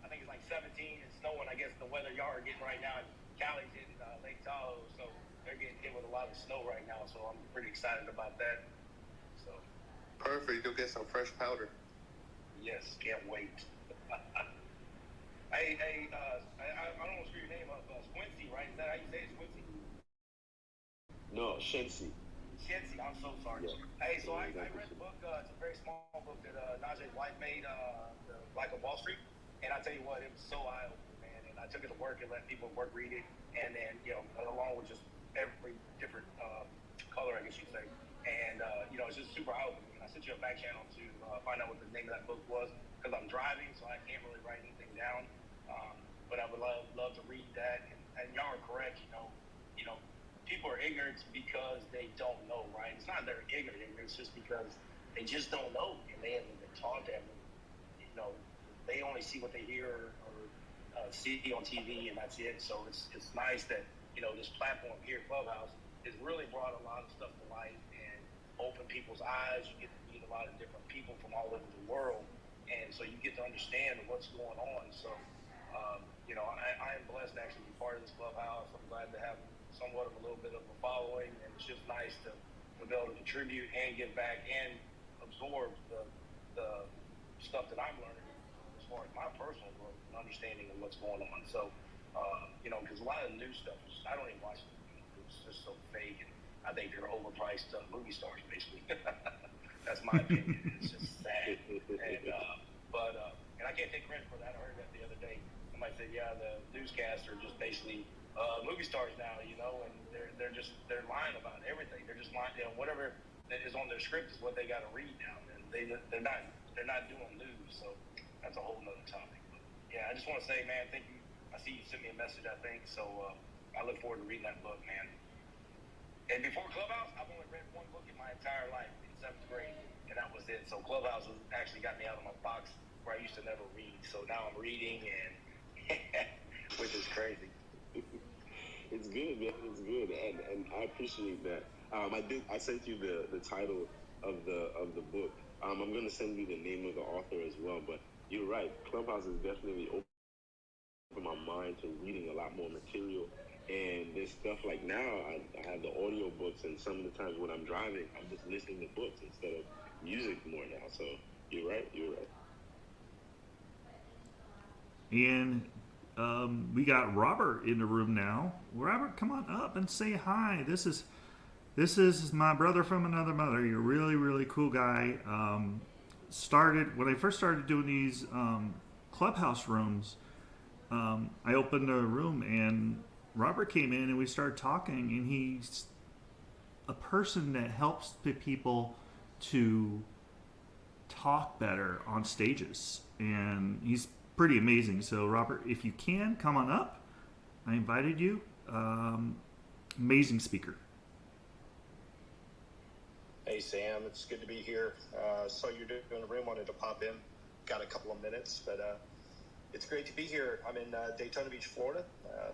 I think it's like 17 and snowing. I guess the weather y'all are getting right now. Cali's in Lake Tahoe, so they're getting hit with a lot of snow right now. So I'm pretty excited about that. So Perfect. You'll get some fresh powder. yes, can't wait. Hey, I don't want to screw your name up. Squincy, right? Is that how you say it, Squincy? No, Shensi. Shensi, I'm so sorry. Yeah. Hey, so I read the book. It's a very small book that Najee's wife made, The Black of Wall Street. And I tell you what, it was so eye-opening, man. And I took it to work and let people at work read it. And then, along with just every different color, I guess you'd say. And, it's just super eye-opening. And I sent you a back channel to find out what the name of that book was, because I'm driving, so I can't really write anything down. But I would love to read that. And y'all are correct, people are ignorant because they don't know, right? It's not they're ignorant, it's just because they just don't know, and they haven't been taught that. They only see what they hear or see on TV, and that's it. So it's nice that this platform here, Clubhouse, has really brought a lot of stuff to light and opened people's eyes. You get to meet a lot of different people from all over the world, and so you get to understand what's going on. So I am blessed to actually be part of this Clubhouse. I'm glad to have somewhat of a little bit of a following, and it's just nice to be able to contribute and give back and absorb the stuff that I'm learning as far as my personal growth and understanding of what's going on. So, because a lot of the new stuff, I don't even watch it. It's just so fake, and I think they're overpriced movie stars, basically. That's my opinion. It's just sad. And I can't take credit for that. I heard that the other day. Somebody said, yeah, the newscasts are just basically movie stars now, and they're lying about everything. They're just lying, whatever that is on their script is what they got to read now, and they're not doing news. So that's a whole nother topic. But yeah, I just want to say, man, thank you. I see you sent me a message, I think. So I look forward to reading that book, man. And before Clubhouse, I've only read one book in my entire life in 7th grade, and that was it. So Clubhouse has actually got me out of my box where I used to never read. So now I'm reading, and which is crazy. It's good, man. It's good, and I appreciate that. I sent you the title of the book. I'm going to send you the name of the author as well. But you're right. Clubhouse has definitely opened my mind to reading a lot more material And there's stuff like now I have the audio books, and some of the times when I'm driving, I'm just listening to books instead of music more now. So you're right. And we got Robert in the room now. Robert, come on up and say hi. This is my brother from another mother. You're a really, really cool guy. Started when I first started doing these clubhouse rooms. I opened a room and Robert came in and we started talking, and he's a person that helps the people to talk better on stages, and he's pretty amazing. So Robert, if you can, come on up. I invited you. Amazing speaker. Hey Sam, it's good to be here. Saw you're doing a room, wanted to pop in. Got a couple of minutes, but it's great to be here. I'm in Daytona Beach, Florida.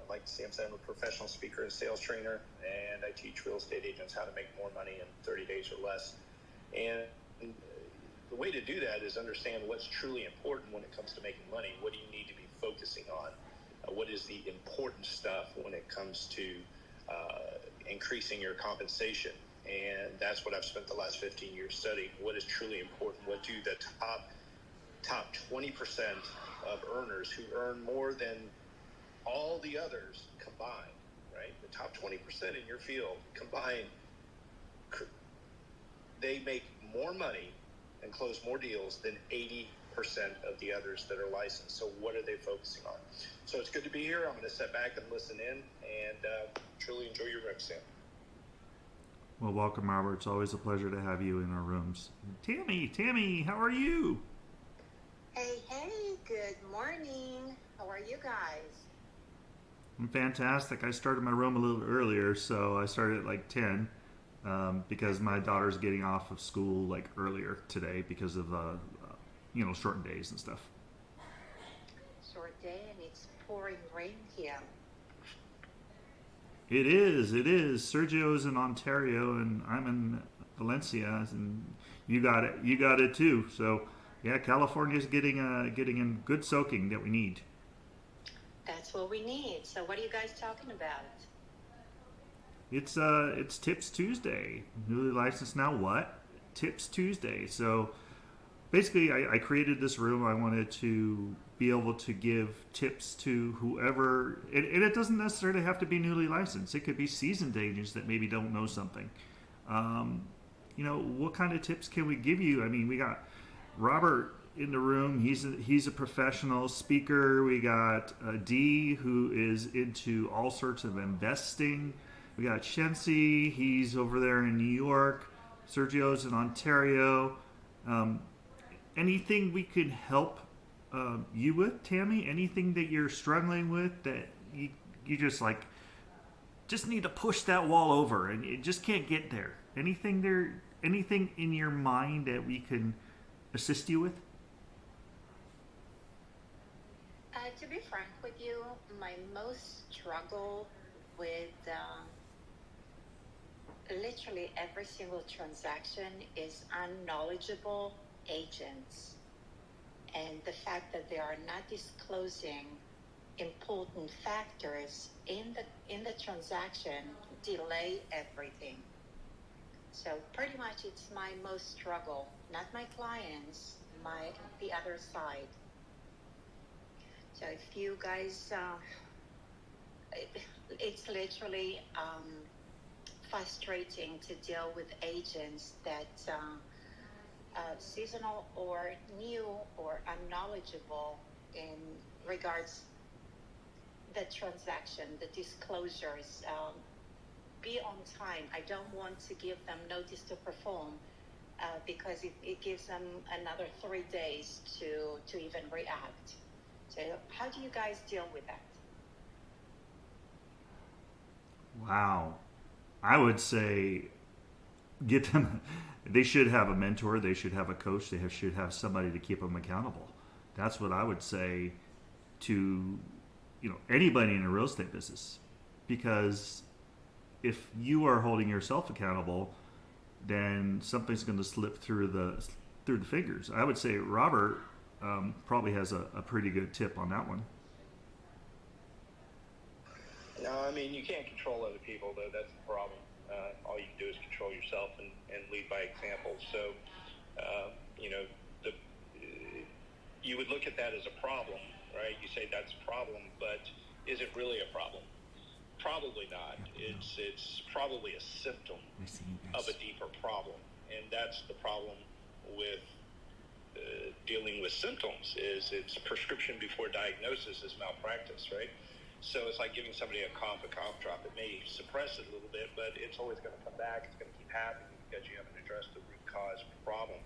Like Sam said, I'm a professional speaker and sales trainer, and I teach real estate agents how to make more money in 30 days or less. And the way to do that is understand what's truly important when it comes to making money. What do you need to be focusing on? What is the important stuff when it comes to increasing your compensation? And that's what I've spent the last 15 years studying. What is truly important? What do the top 20% of earners who earn more than all the others combined, right? The top 20% in your field combined, they make more money and close more deals than 80% of the others that are licensed. So what are they focusing on? So it's good to be here. I'm going to sit back and listen in, and truly enjoy your room, Sam. Well, welcome, Robert. It's always a pleasure to have you in our rooms. Tammy, how are you? Hey, good morning. How are you guys? I'm fantastic. I started my room a little earlier, so I started at like 10 because my daughter's getting off of school like earlier today because of shortened days and stuff. Short day, and it's pouring rain here. It is. Sergio's in Ontario, and I'm in Valencia, and you got it too. So. Yeah, California's getting in good soaking that we need. That's what we need. So what are you guys talking about? It's Tips Tuesday. Newly licensed now what? Tips Tuesday. So basically I created this room. I wanted to be able to give tips to whoever, and it doesn't necessarily have to be newly licensed. It could be seasoned agents that maybe don't know something. What kind of tips can we give you? I mean, we got Robert in the room. He's a professional speaker. We got Dee, who is into all sorts of investing. We got Shensi. He's over there in New York. Sergio's in Ontario. Anything we could help you with, Tammy? Anything that you're struggling with that you just need to push that wall over and you just can't get there? Anything in your mind that we can assist you with? To be frank with you, my most struggle with literally every single transaction is unknowledgeable agents, and the fact that they are not disclosing important factors in the transaction delay everything. So pretty much it's my most struggle, not my clients, the other side. So if you guys, it's literally frustrating to deal with agents that seasonal or new or unknowledgeable in regards the transaction, the disclosures. Be on time. I don't want to give them notice to perform because it gives them another 3 days to even react. So how do you guys deal with that? Wow. I would say get them, they should have a mentor, they should have a coach, they should have somebody to keep them accountable. That's what I would say to anybody in a real estate business, because if you are holding yourself accountable, then something's going to slip through the fingers. I would say Robert probably has a pretty good tip on that one. No, I mean, you can't control other people, though. That's the problem. All you can do is control yourself and lead by example. So, you know, you would look at that as a problem, right? You say that's a problem, but is it really a problem? Probably not. It's probably a symptom of a deeper problem, and that's the problem with dealing with symptoms. Is it's prescription before diagnosis is malpractice, right? So it's like giving somebody a cough drop. It may suppress it a little bit, but it's always going to come back. It's going to keep happening because you haven't addressed the root cause of the problem.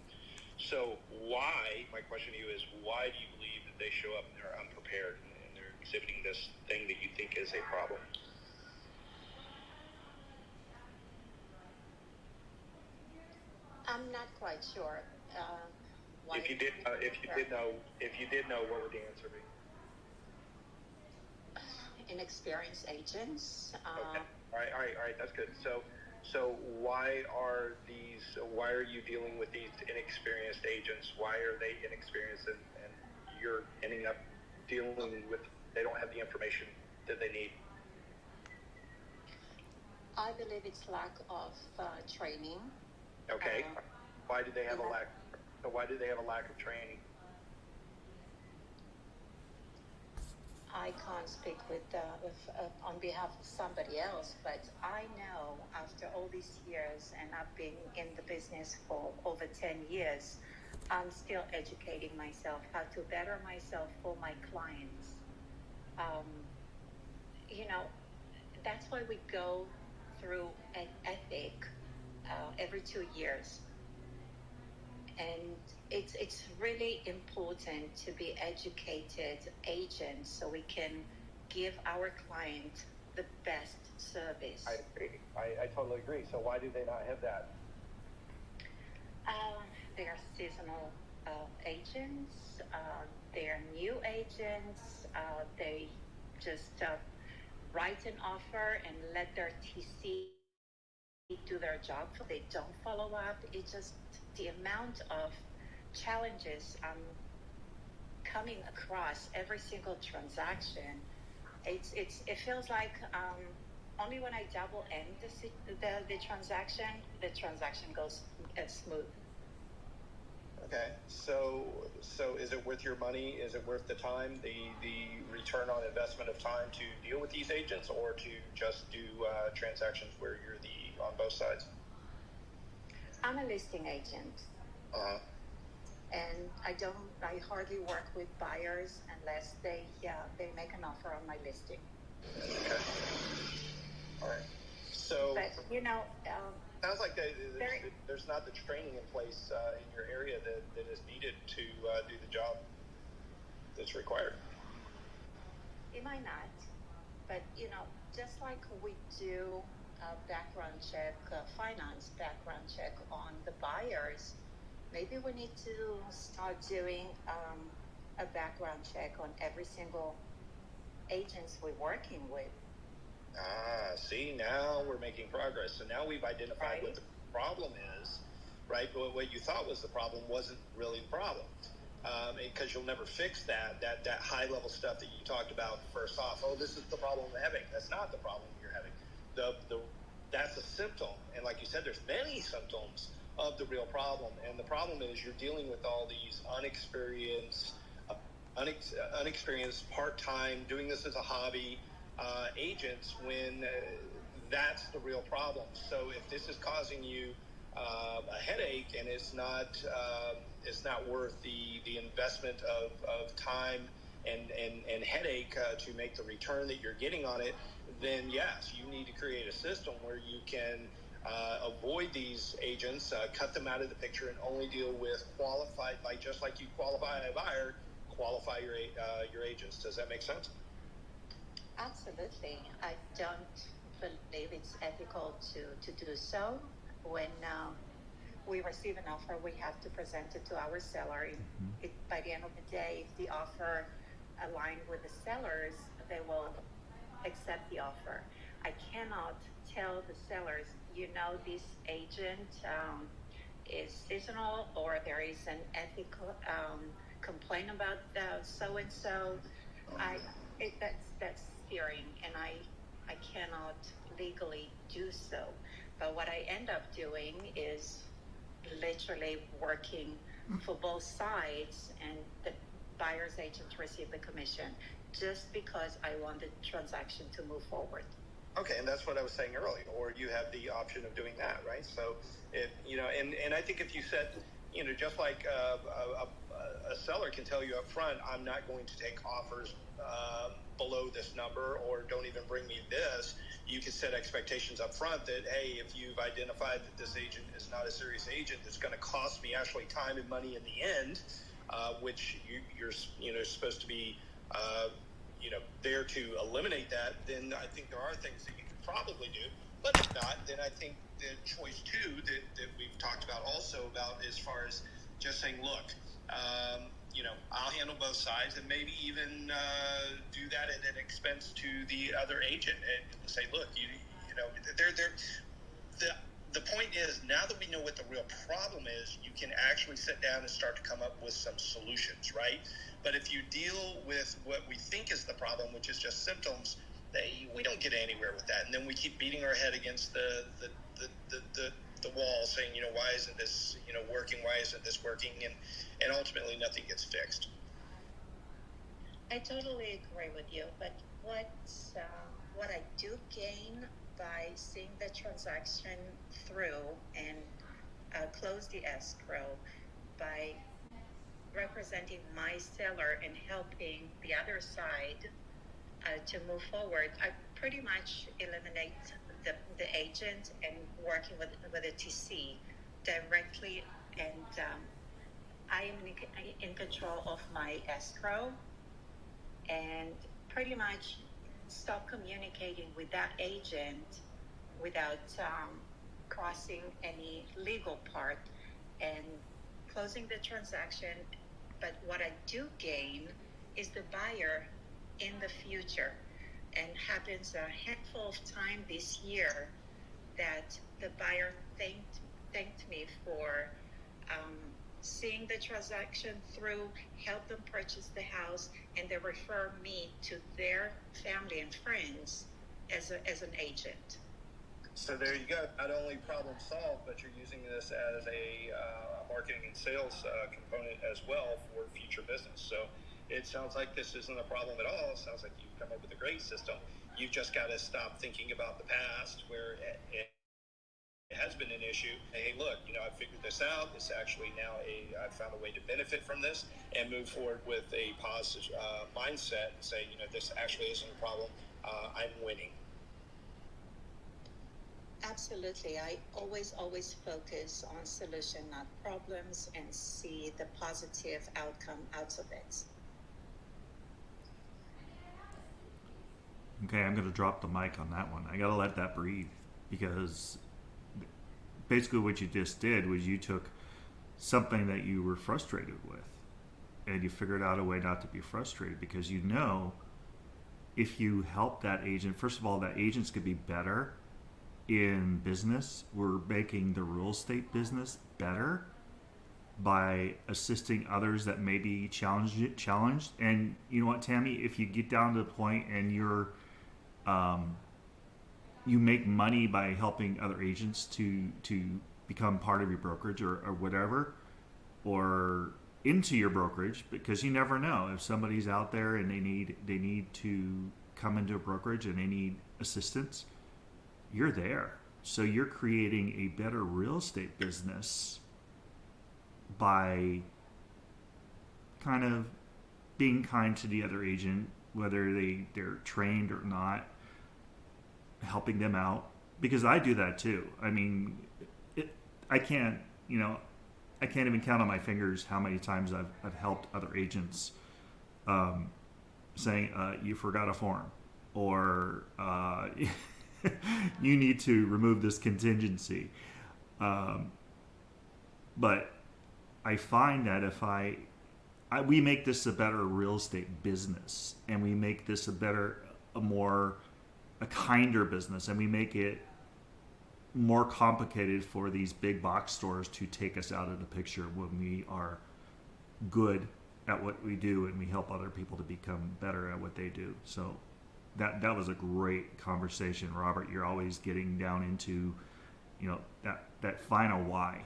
So why, my question to you is, why do you believe that they show up and they're unprepared and they're exhibiting this thing that you think is a problem? I'm not quite sure. If you did know, what would the answer be? Inexperienced agents. Okay. All right. That's good. So why are you dealing with these inexperienced agents? Why are they inexperienced and you're ending up dealing with, they don't have the information that they need? I believe it's lack of training. Okay. Why do they have a lack? So why do they have a lack of training? I can't speak with on behalf of somebody else, but I know after all these years, and I've been in the business for over 10 years, I'm still educating myself how to better myself for my clients. You know, that's why we go through an ethic every 2 years. And it's really important to be educated agents so we can give our client the best service. I agree. I totally agree. So why do they not have that? They are seasonal agents. They are new agents. They just write an offer and let their TC do their job. They don't follow up. It's just the amount of challenges I'm coming across every single transaction. It feels like only when I double end the transaction goes smooth. Okay, so is it worth your money? Is it worth the time, the return on investment of time to deal with these agents, or to just do transactions where you're on both sides? I'm a listing agent. And I hardly work with buyers unless they make an offer on my listing. Okay. All right. So, but you know, sounds like there's not the training in place in your area that is needed to do the job that's required. It might not, but you know, just like we do a background check, finance background check on the buyers, maybe we need to start doing a background check on every single agents we're working with. See, now we're making progress. So now we've identified what the problem is, right? But what you thought was the problem wasn't really the problem, because you'll never fix that high level stuff that you talked about first off. Oh, this is the problem I'm having. That's not the problem you're having. That's a symptom, and like you said, there's many symptoms of the real problem. And the problem is you're dealing with all these unexperienced part-time, doing this as a hobby agents when that's the real problem. So if this is causing you a headache and it's not worth the investment of time and headache to make the return that you're getting on it, then yes, you need to create a system where you can avoid these agents, cut them out of the picture, and only deal with qualified, just like you qualify a buyer, qualify your agents. Does that make sense? Absolutely. I don't believe it's ethical to do so. When we receive an offer, we have to present it to our seller. By the end of the day, if the offer aligned with the sellers, they will accept the offer. I cannot tell the sellers, you know, this agent is seasonal, or there is an ethical complaint about so and so. That's steering, and I cannot legally do so. But what I end up doing is literally working for both sides, and the buyer's agent receive the commission just because I want the transaction to move forward. Okay, and that's what I was saying earlier. Or you have the option of doing that, right? So, if you know, and I think if you said, you know, just like a seller can tell you up front, I'm not going to take offers below this number, or don't even bring me this. You can set expectations up front that, hey, if you've identified that this agent is not a serious agent, it's going to cost me actually time and money in the end, which you're supposed to be there to eliminate that. Then I think there are things that you could probably do. But if not, then I think the choice two that we've talked about also about as far as just saying, look, I'll handle both sides, and maybe even do that at an expense to the other agent, and say, look, the point is, now that we know what the real problem is, you can actually sit down and start to come up with some solutions, right? But if you deal with what we think is the problem, which is just symptoms, we don't get anywhere with that. And then we keep beating our head against the wall, saying, why isn't this, working? Why isn't this working? And ultimately nothing gets fixed. I totally agree with you. But what I do gain by seeing the transaction through and close the escrow, by representing my seller and helping the other side to move forward, I pretty much eliminate the agent and working with a TC directly, and I am in control of my escrow, and pretty much stop communicating with that agent without crossing any legal part and closing the transaction. But what I do gain is the buyer in the future, and happens a handful of time this year that the buyer thanked me for seeing the transaction through, help them purchase the house, and they refer me to their family and friends as an agent. So there you go. Not only problem solved, but you're using this as a marketing and sales component as well for future business. So it sounds like this isn't a problem at all. It sounds like you've come up with a great system. You've just got to stop thinking about the past where it has been an issue. Hey, look, I figured this out. It's actually now I've found a way to benefit from this, and move forward with a positive mindset and say, this actually isn't a problem. I'm winning. Absolutely. I always focus on solution, not problems, and see the positive outcome out of it. Okay, I'm going to drop the mic on that one. I got to let that breathe, because basically what you just did was you took something that you were frustrated with and you figured out a way not to be frustrated, because if you help that agent, first of all, that agent's going to be better in business. We're making the real estate business better by assisting others that may be challenged. And you know what, Tammy, if you get down to the point and you make money by helping other agents to become part of your brokerage or whatever, or into your brokerage, because you never know if somebody's out there and they need to come into a brokerage and they need assistance, you're there. So you're creating a better real estate business by kind of being kind to the other agent, whether they're trained or not, helping them out. Because I do that too. I mean, I can't even count on my fingers how many times I've helped other agents saying, you forgot a form, or you need to remove this contingency. But I find that if we make this a better real estate business, and we make this a kinder business, and we make it more complicated for these big box stores to take us out of the picture when we are good at what we do and we help other people to become better at what they do. So that was a great conversation, Robert. You're always getting down into, that final why.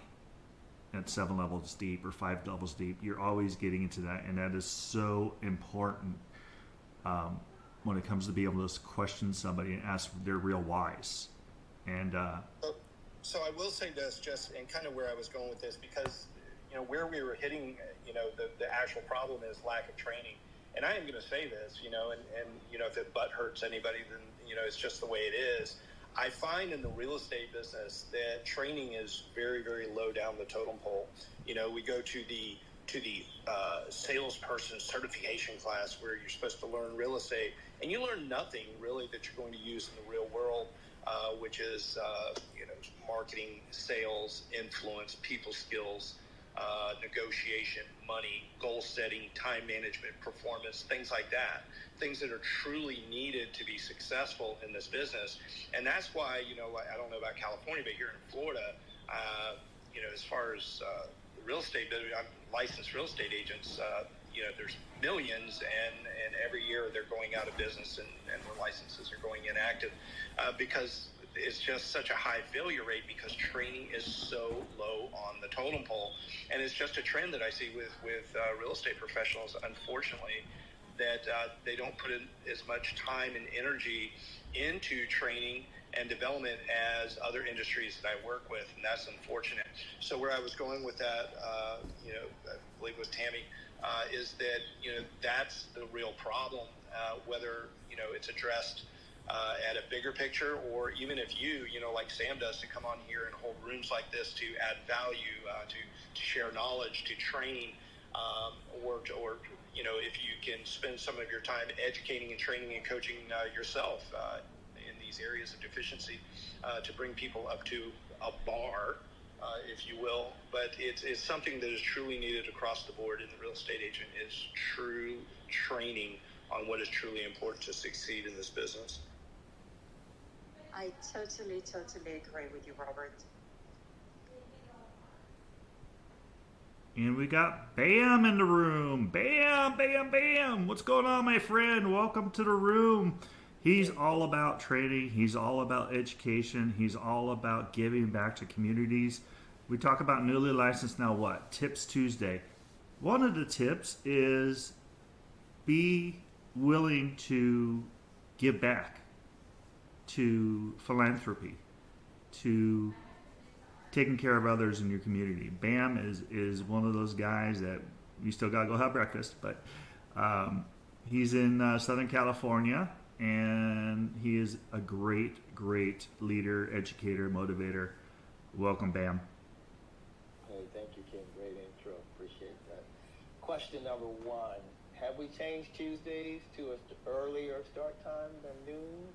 At 7 levels deep or 5 levels deep, you're always getting into that, and that is so important when it comes to be able to question somebody and ask their real whys. And so I will say this, just and kind of where I was going with this, because where we were hitting, the actual problem is lack of training. And I am going to say this, and if it butt hurts anybody, then it's just the way it is. I find in the real estate business that training is very, very low down the totem pole. We go to the salesperson certification class where you're supposed to learn real estate, and you learn nothing really that you're going to use in the real world, which is marketing, sales, influence, people skills, negotiation, money, goal setting, time management, performance, things like that. Things that are truly needed to be successful in this business. And that's why, I don't know about California, but here in Florida, as far as the real estate, I'm licensed real estate agents, there's millions, and every year they're going out of business and their licenses are going inactive because it's just such a high failure rate because training is so low on the totem pole. And it's just a trend that I see with real estate professionals, unfortunately, that they don't put in as much time and energy into training and development as other industries that I work with, and that's unfortunate. So where I was going with that, I believe with Tammy, is that, that's the real problem, whether, it's addressed at a bigger picture, or even if you, like Sam does, to come on here and hold rooms like this to add value, to share knowledge, to train, or if you can spend some of your time educating and training and coaching yourself in these areas of deficiency to bring people up to a bar, if you will. But it's something that is truly needed across the board in the real estate agent, is true training on what is truly important to succeed in this business. I totally agree with you, Robert. And we got Bam in the room. Bam, Bam, Bam. What's going on, my friend? Welcome to the room. He's all about training. He's all about education. He's all about giving back to communities. We talk about newly licensed now what? Tips Tuesday. One of the tips is be willing to give back to philanthropy, to taking care of others in your community. Bam is one of those guys that you still got to go have breakfast, but he's in Southern California, and he is a great leader, educator, motivator. Welcome, Bam. Hey, thank you, Ken. Great intro. Appreciate that. Question number 1. Have we changed Tuesdays to an earlier start time than noon?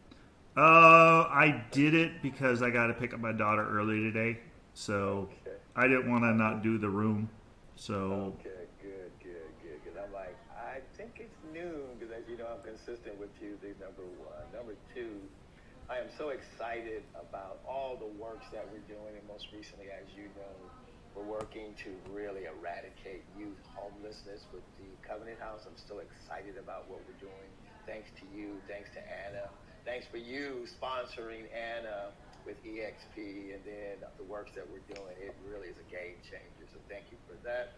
I did it because I got to pick up my daughter early today, so okay. I didn't want to not do the room. So okay, good. Because I'm like, I think it's noon because, as you know, I'm consistent with Tuesdays. Number 1. Number 2, I am so excited about all the works that we're doing, and most recently, as you know, we're working to really eradicate youth homelessness with the Covenant House. I'm so excited about what we're doing. Thanks to you. Thanks to Anna. Thanks for you sponsoring Anna with eXp, and then the works that we're doing. It really is a game changer. So thank you for that.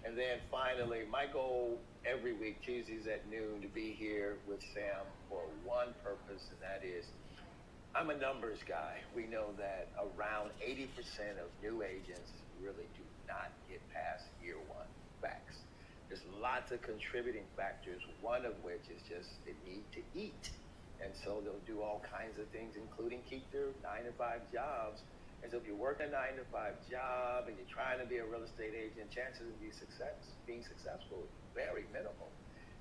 And then finally, my goal every week, Tuesdays at noon, to be here with Sam for one purpose, and that is I'm a numbers guy. We know that around 80% of new agents really do not get past year 1. Facts. There's lots of contributing factors, one of which is just the need to eat. And so they'll do all kinds of things, including keep their 9-to-5 jobs. And so if you work a 9-to-5 job and you're trying to be a real estate agent, chances of being successful is very minimal.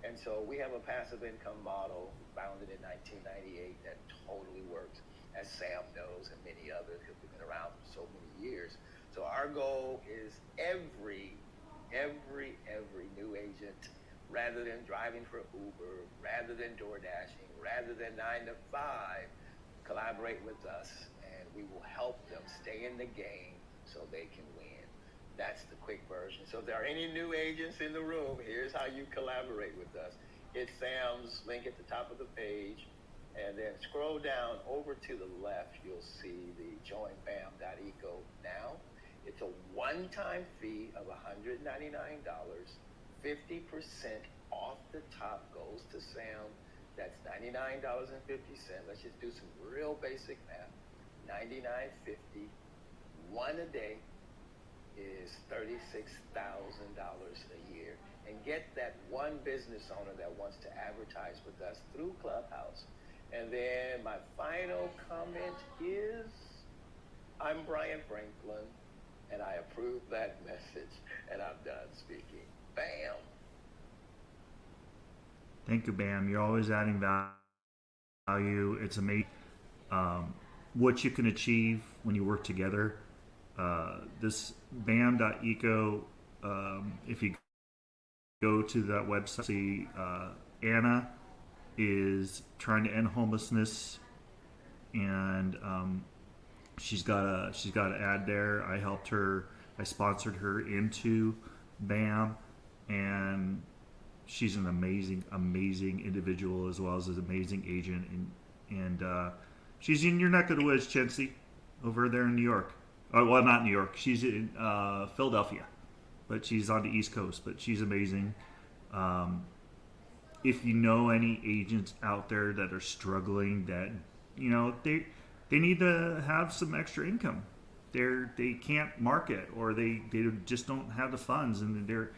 And so we have a passive income model founded in 1998 that totally works, as Sam knows and many others, because we've been around for so many years. So our goal is every new agent, rather than driving for Uber, rather than door dashing, rather than 9-to-5, collaborate with us, and we will help them stay in the game so they can win. That's the quick version. So if there are any new agents in the room, here's how you collaborate with us. Hit Sam's link at the top of the page. And then scroll down over to the left, you'll see the joinbam.eco now. It's a one-time fee of $199. 50% off the top goes to Sam. That's $99.50. Let's just do some real basic math. $99.50. One a day is $36,000 a year. And get that one business owner that wants to advertise with us through Clubhouse. And then my final comment is, I'm Brian Franklin, and I approve that message, and I'm done speaking. Bam! Thank you, Bam. You're always adding value. It's amazing what you can achieve when you work together. This bam.eco, if you go to that website, see Anna is trying to end homelessness, and she's got an ad there. I helped her. I sponsored her into BAM, and she's an amazing individual as well as an amazing agent, and she's in your neck of the woods, Chelsea, over there in New York. Well, not New York. She's in Philadelphia, but she's on the East Coast. But she's amazing. If you know any agents out there that are struggling, that they need to have some extra income. They can't market, or they just don't have the funds, and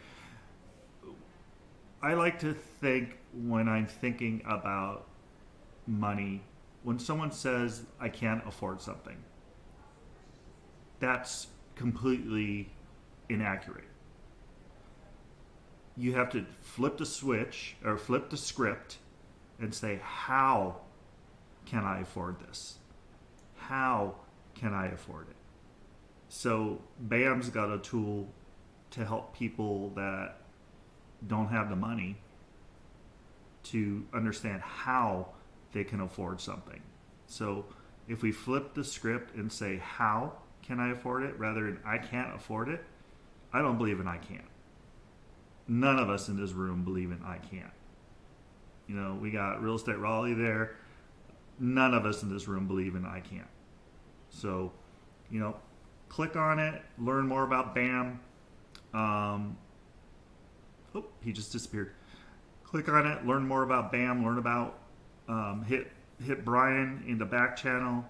I like to think, when I'm thinking about money, when someone says I can't afford something, that's completely inaccurate. You have to flip the switch or flip the script and say, how can I afford this? How can I afford it? So BAM's got a tool to help people that don't have the money to understand how they can afford something. So if we flip the script and say, how can I afford it, rather than I can't afford it, I don't believe in I can't. None of us in this room believe in I can't. We got Real Estate Raleigh there. None of us in this room believe in I can't. So, click on it, learn more about BAM. He just disappeared. Click on it, learn more about BAM, learn about, hit Brian in the back channel.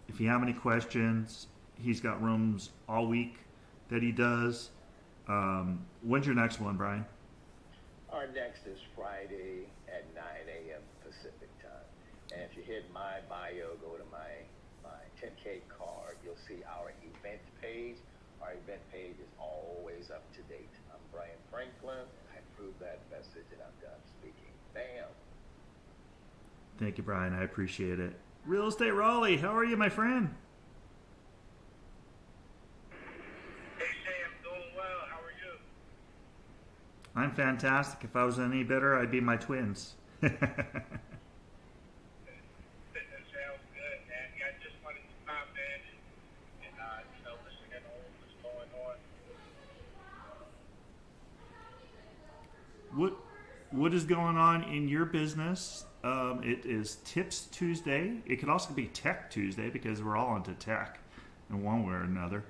If you have any questions, he's got rooms all week that he does. When's your next one, Brian? Our next is Friday at 9 a.m. Pacific time. And if you hit my bio, go to my 10K card, you'll see our event page. Our event page is always up to date. I'm Brian Franklin. I approve that message, and I'm done speaking. Bam. Thank you, Brian. I appreciate it. Real Estate Raleigh, how are you, my friend? Hey, Shay, I'm doing well. How are you? I'm fantastic. If I was any better, I'd be my twins. That sounds good, man. Yeah, I just wanted to pop in and listen in on what's going on. What is going on in your business? It is Tips Tuesday. It could also be Tech Tuesday, because we're all into tech in one way or another.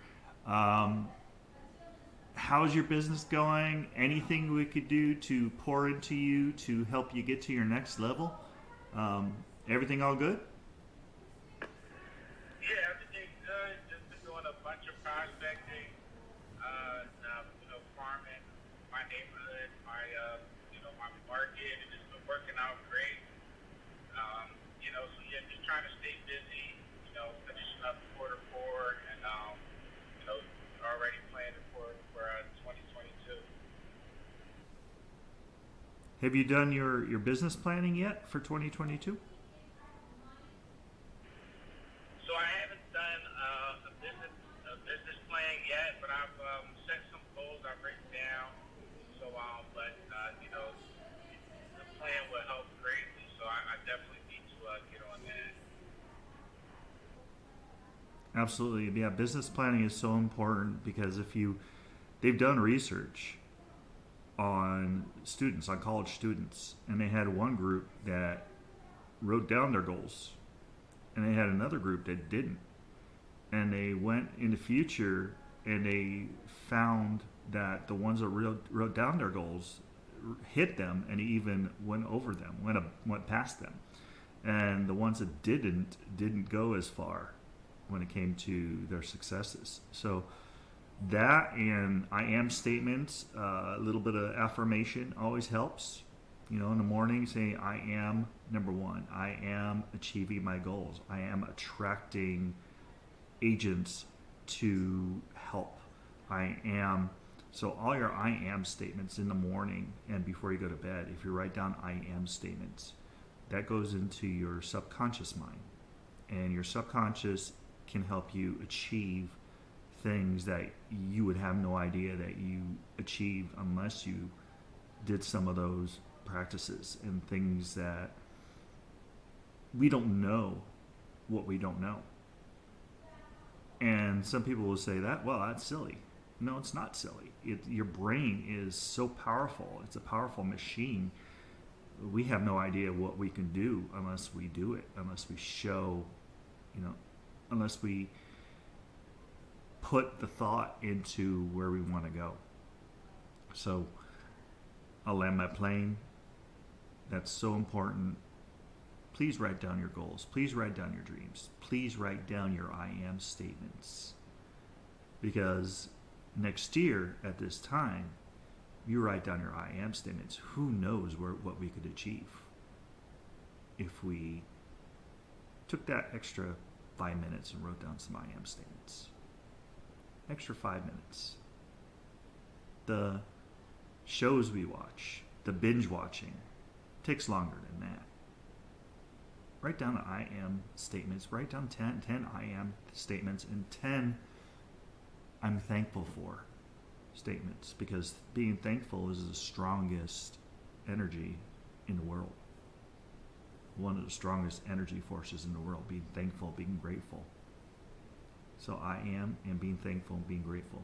How's your business going? Anything we could do to pour into you to help you get to your next level? Everything all good? Yeah, everything's good. Just been doing a bunch of prospecting, farming my neighborhood, my market, and it's been working out great. So yeah, just trying to stay busy, finishing up quarter four, and already planning for 2022. Have you done your business planning yet for 2022? So I haven't done a business plan yet, but I've set some goals. I've written down. So, the plan will help greatly. So I definitely need to get on that. Absolutely. Yeah, business planning is so important, because they've done research on college students, and they had one group that wrote down their goals, and they had another group that didn't. And they went in the future and they found that the ones that wrote down their goals hit them and even went over them, went past them. And the ones that didn't go as far when it came to their successes. So that and I am statements, a little bit of affirmation always helps. You know, in the morning saying I am number one, I am achieving my goals, I am attracting agents to help, I am. So all your I am statements in the morning and before you go to bed, if you write down I am statements, that goes into your subconscious mind, and your subconscious can help you achieve things that you would have no idea that you achieve unless you did some of those practices and things that we don't know what we don't know. And some people will say that, well, that's silly. No, it's not silly. Your brain is so powerful. It's a powerful machine. We have no idea what we can do unless we do it, unless we show, unless we put the thought into where we want to go. So I'll land my plane. That's so important. Please write down your goals. Please write down your dreams. Please write down your I am statements. Because next year at this time, you write down your I am statements. Who knows what we could achieve if we took that extra 5 minutes and wrote down some I am statements. Extra 5 minutes. The shows we watch, the binge watching, takes longer than that. Write down the I am statements. Write down 10 I am statements and 10 I'm thankful for statements, because being thankful is the strongest energy in the world. One of the strongest energy forces in the world, being thankful, being grateful. So I am, and being thankful and being grateful.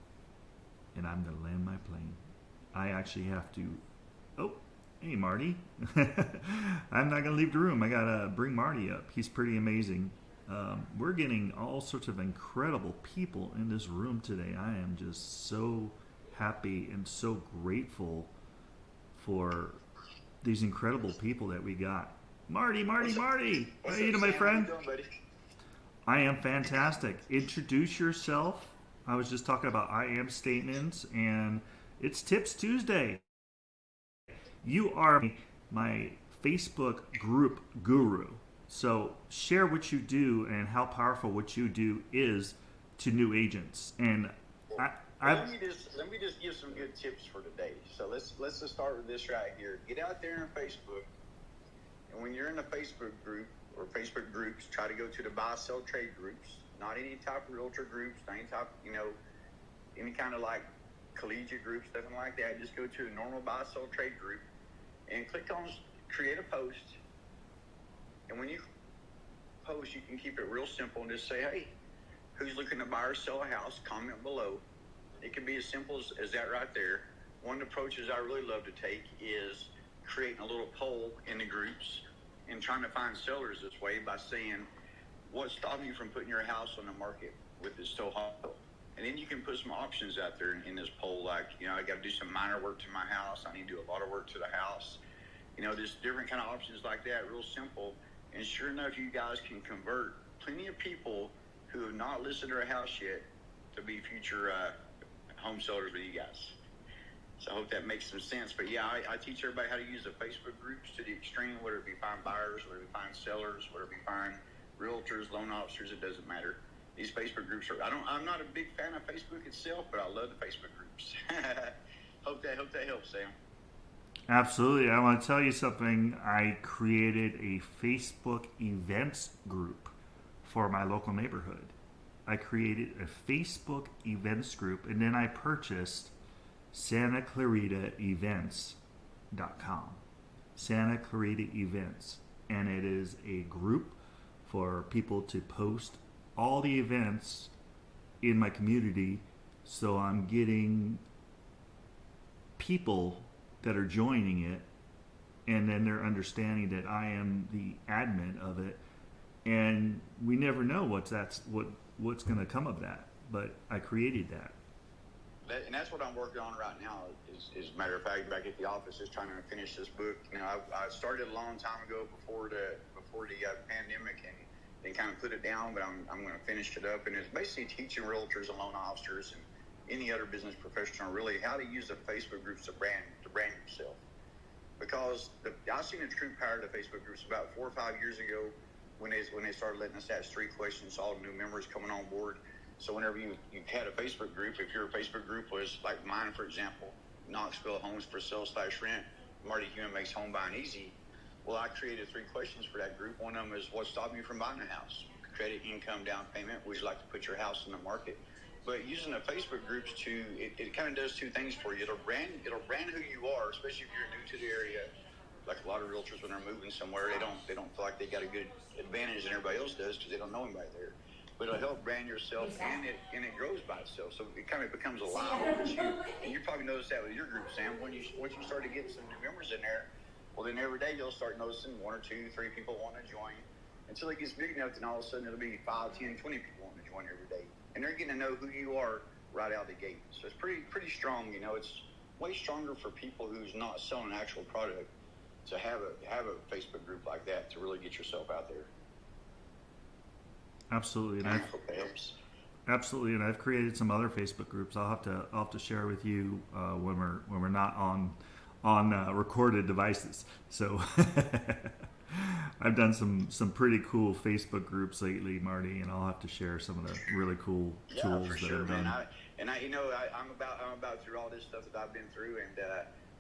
And I'm going to land my plane. I actually have to, hey Marty. I'm not going to leave the room. I got to bring Marty up. He's pretty amazing. We're getting all sorts of incredible people in this room today. I am just so happy and so grateful for these incredible people that we got. Marty. How you doing, my friend? How you doing, buddy? I am fantastic. Introduce yourself. I was just talking about I am statements, and it's Tips Tuesday. You are my Facebook group guru. So share what you do and how powerful what you do is to new agents. And let me just give some good tips for today. So let's just start with this right here. Get out there on Facebook, and when you're in a Facebook group or Facebook groups, try to go to the buy, sell, trade groups. Not any type of realtor groups, not any type, any kind of like collegiate groups, nothing like that. Just go to a normal buy, sell, trade group and click on create a post. And when you post, you can keep it real simple and just say, hey, who's looking to buy or sell a house? Comment below. It can be as simple as that right there. One of the approaches I really love to take is creating a little poll in the groups and trying to find sellers this way by saying, what's stopping you from putting your house on the market with this so hot? And then you can put some options out there in this poll, like, I got to do some minor work to my house. I need to do a lot of work to the house. Just different kind of options like that, real simple. And sure enough, you guys can convert plenty of people who have not listed their house yet to be future home sellers with you guys. So I hope that makes some sense. But yeah, I teach everybody how to use the Facebook groups to the extreme, whether it be find buyers, whether it be find sellers, whether it be find realtors, loan officers, it doesn't matter. These Facebook groups I'm not a big fan of Facebook itself, but I love the Facebook groups. hope that helps, Sam. Absolutely. I want to tell you something. I created a Facebook events group for my local neighborhood. I created a Facebook events group, and then I purchased SantaClaritaEvents.com. Santa Clarita Events. And it is a group for people to post all the events in my community. So I'm getting people that are joining it and then they're understanding that I am the admin of it, and we never know what's going to come of that. But I created that. And that's what I'm working on right now. Is a matter of fact, back at the office, just trying to finish this book. You know, I started a long time ago before the pandemic, and then kind of put it down. But I'm going to finish it up, and it's basically teaching realtors and loan officers and any other business professional really how to use the Facebook groups to brand yourself. Because I've seen the true power of the Facebook groups about 4 or 5 years ago when they started letting us ask 3 questions, all the new members coming on board. So whenever you had a Facebook group, if your Facebook group was like mine, for example, Knoxville Homes for Sale/Rent, Marty Hewitt makes home buying easy. Well, I created 3 questions for that group. One of them is, what's stopping you from buying a house? Credit, income, down payment. Would you like to put your house in the market? But using the Facebook groups it kind of does 2 things for you. It'll brand who you are, especially if you're new to the area. Like a lot of realtors, when they're moving somewhere, they don't feel like they got a good advantage than everybody else does because they don't know anybody there. But it'll help brand yourself, and it grows by itself. So it kind of becomes alive with you. And you probably noticed that with your group, Sam. Once you start to get some new members in there, well, then every day you'll start noticing 1 or 2, 3 people want to join. Until it gets big enough, then all of a sudden it'll be 5, 10, 20 people want to join every day. And they're getting to know who you are right out the gate. So it's pretty strong. You know, it's way stronger for people who's not selling an actual product to have a Facebook group like that to really get yourself out there. Absolutely, and I hope that helps. Absolutely, and I've created some other Facebook groups. I'll have to share with you when we're not on recorded devices. So I've done some pretty cool Facebook groups lately, Marty, and I'll have to share some of the really cool tools for that sure, I've done. I'm about through all this stuff that I've been through, and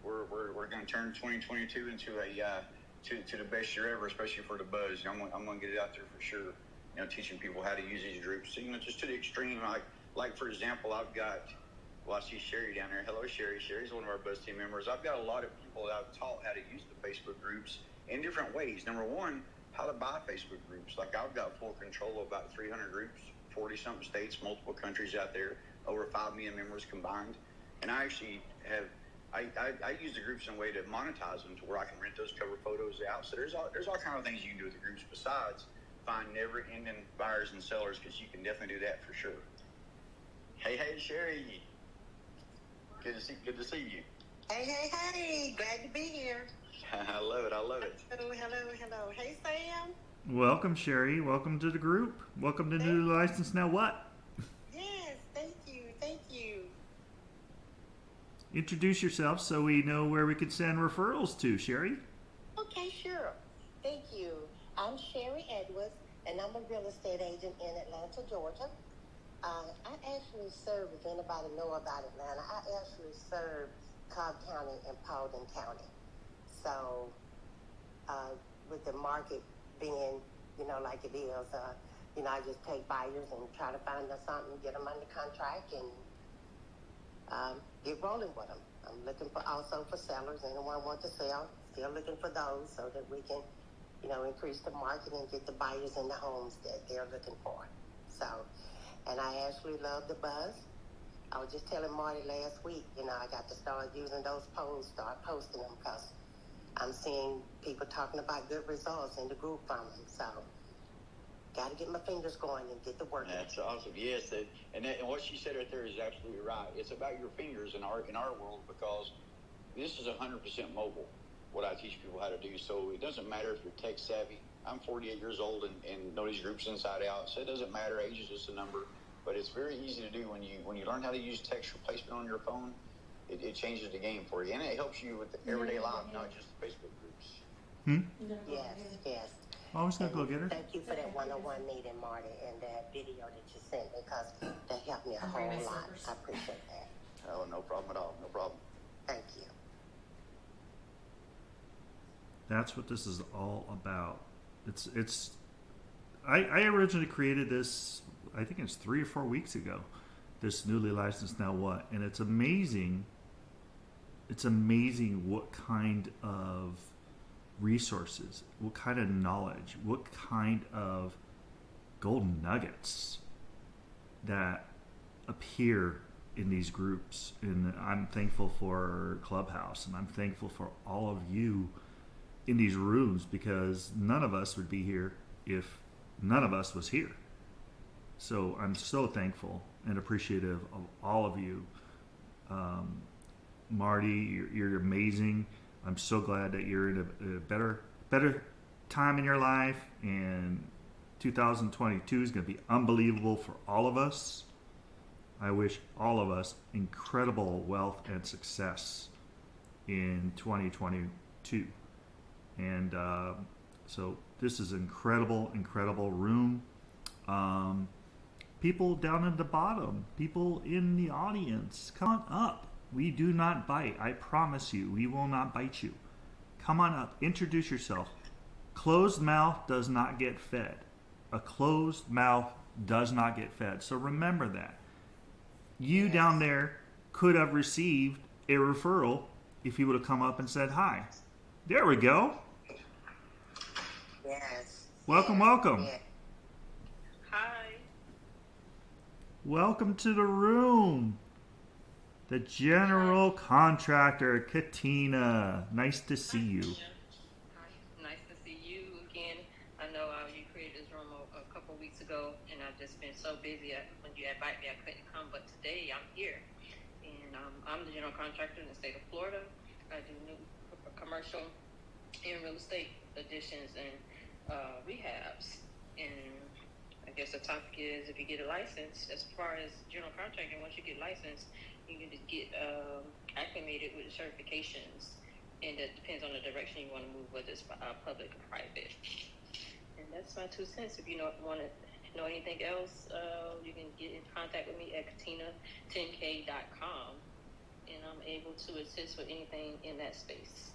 we're going to turn 2022 into to the best year ever, especially for the buzz. I'm going to get it out there for sure. You know, teaching people how to use these groups. So, you know, just to the extreme, like for example, I see Sherry down there. Hello, Sherry. Sherry's one of our Buzz team members. I've got a lot of people that I've taught how to use the Facebook groups in different ways. Number one, how to buy Facebook groups. Like I've got full control of about 300 groups, 40-something states, multiple countries out there, over 5 million members combined. And I actually have, I use the groups in a way to monetize them to where I can rent those cover photos out. So there's all kind of things you can do with the groups besides find never-ending buyers and sellers, because you can definitely do that for sure. Hey, Sherry. Good to see you. Hey, glad to be here. I love it. Hello. Hey, Sam. Welcome, Sherry. Welcome to the group. Welcome to New License Now What? Yes, thank you. Introduce yourself so we know where we could send referrals to, Sherry. Okay, sure. Thank you. I'm Sherry Edwards, and I'm a real estate agent in Atlanta, Georgia. I actually serve, if anybody know about Atlanta, I actually serve Cobb County and Paulding County. So, with the market being, like it is, I just take buyers and try to find them something, get them under contract, and get rolling with them. I'm looking also for sellers. Anyone want to sell, still looking for those so that we can increase the market and get the buyers in the homes that they're looking for. So, and I actually love the buzz. I was just telling Marty last week, I got to start using those polls, start posting them, because I'm seeing people talking about good results in the group from them. So, got to get my fingers going and get the work. That's awesome. Yes, and what she said right there is absolutely right. It's about your fingers in our world, because this is 100% mobile, what I teach people how to do. So it doesn't matter if you're tech savvy. I'm 48 years old and know these groups inside out. So it doesn't matter. Age is just a number. But it's very easy to do when you learn how to use text replacement on your phone. It changes the game for you, and it helps you with the everyday life, not just the Facebook groups. Yes. I was gonna go get her. Thank you for that one-on-one meeting, Marty, and that video that you sent me, because that helped me a whole lot. I appreciate that. Oh, no problem at all. No problem. Thank you. That's what this is all about. I originally created this, I think it's 3 or 4 weeks ago, this Newly Licensed Now What, and it's amazing what kind of resources, what kind of knowledge, what kind of golden nuggets that appear in these groups. And I'm thankful for Clubhouse, and I'm thankful for all of you in these rooms, because none of us would be here if none of us was here. So I'm so thankful and appreciative of all of you. Marty, you're amazing. I'm so glad that you're in a better time in your life, and 2022 is going to be unbelievable for all of us. I wish all of us incredible wealth and success in 2022. And so this is incredible room. People down at the bottom, people in the audience, come on up. We do not bite. I promise you, we will not bite you. Come on up. Introduce yourself. Closed mouth does not get fed. A closed mouth does not get fed. So remember that. You down there could have received a referral if you would have come up and said hi. There we go. Yes. Welcome, welcome. Yes. Hi. Welcome to the room. The general contractor, Katina. Nice to see you. Hi. Nice to see you again. I know you created this room a couple weeks ago, and I've just been so busy. When you invite me, I couldn't come, but today I'm here. And I'm the general contractor in the state of Florida. I do new commercial and real estate additions and rehabs. And I guess the topic is, if you get a license, as far as general contracting, once you get licensed, you can just get acclimated with the certifications, and that depends on the direction you want to move, whether it's public or private. And that's my 2 cents. If you want to know anything else, you can get in contact with me at katina10k.com, and I'm able to assist with anything in that space.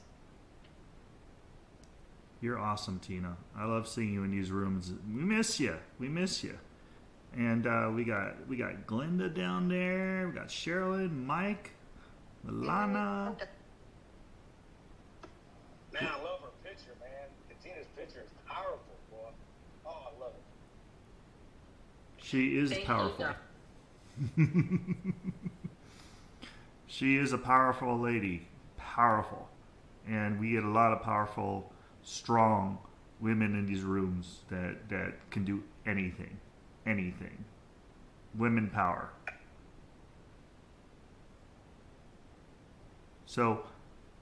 You're awesome, Tina. I love seeing you in these rooms. We miss you. And we got Glenda down there. We got Sherilyn, Mike, Milana. Man, I love her picture, man. Katina's picture is powerful, boy. Oh, I love it. She is Thank powerful. you. She is a powerful lady. Powerful. And we get a lot of powerful, strong women in these rooms that can do anything. Anything. Women power. So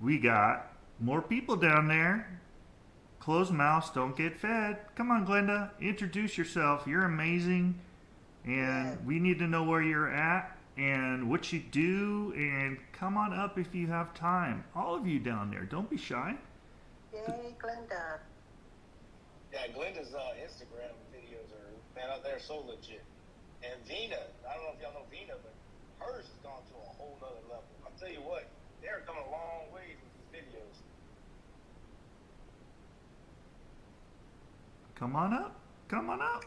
we got more people down there. Closed mouths don't get fed. Come on, Glenda. Introduce yourself. You're amazing. And we need to know where you're at and what you do. And come on up if you have time. All of you down there. Don't be shy. Yay, Glenda. Yeah, Glenda's Instagram videos are, man, they're so legit. And Vina, I don't know if y'all know Vina, but hers has gone to a whole nother level. I'll tell you what, they're coming a long way with these videos. Come on up. Come on up.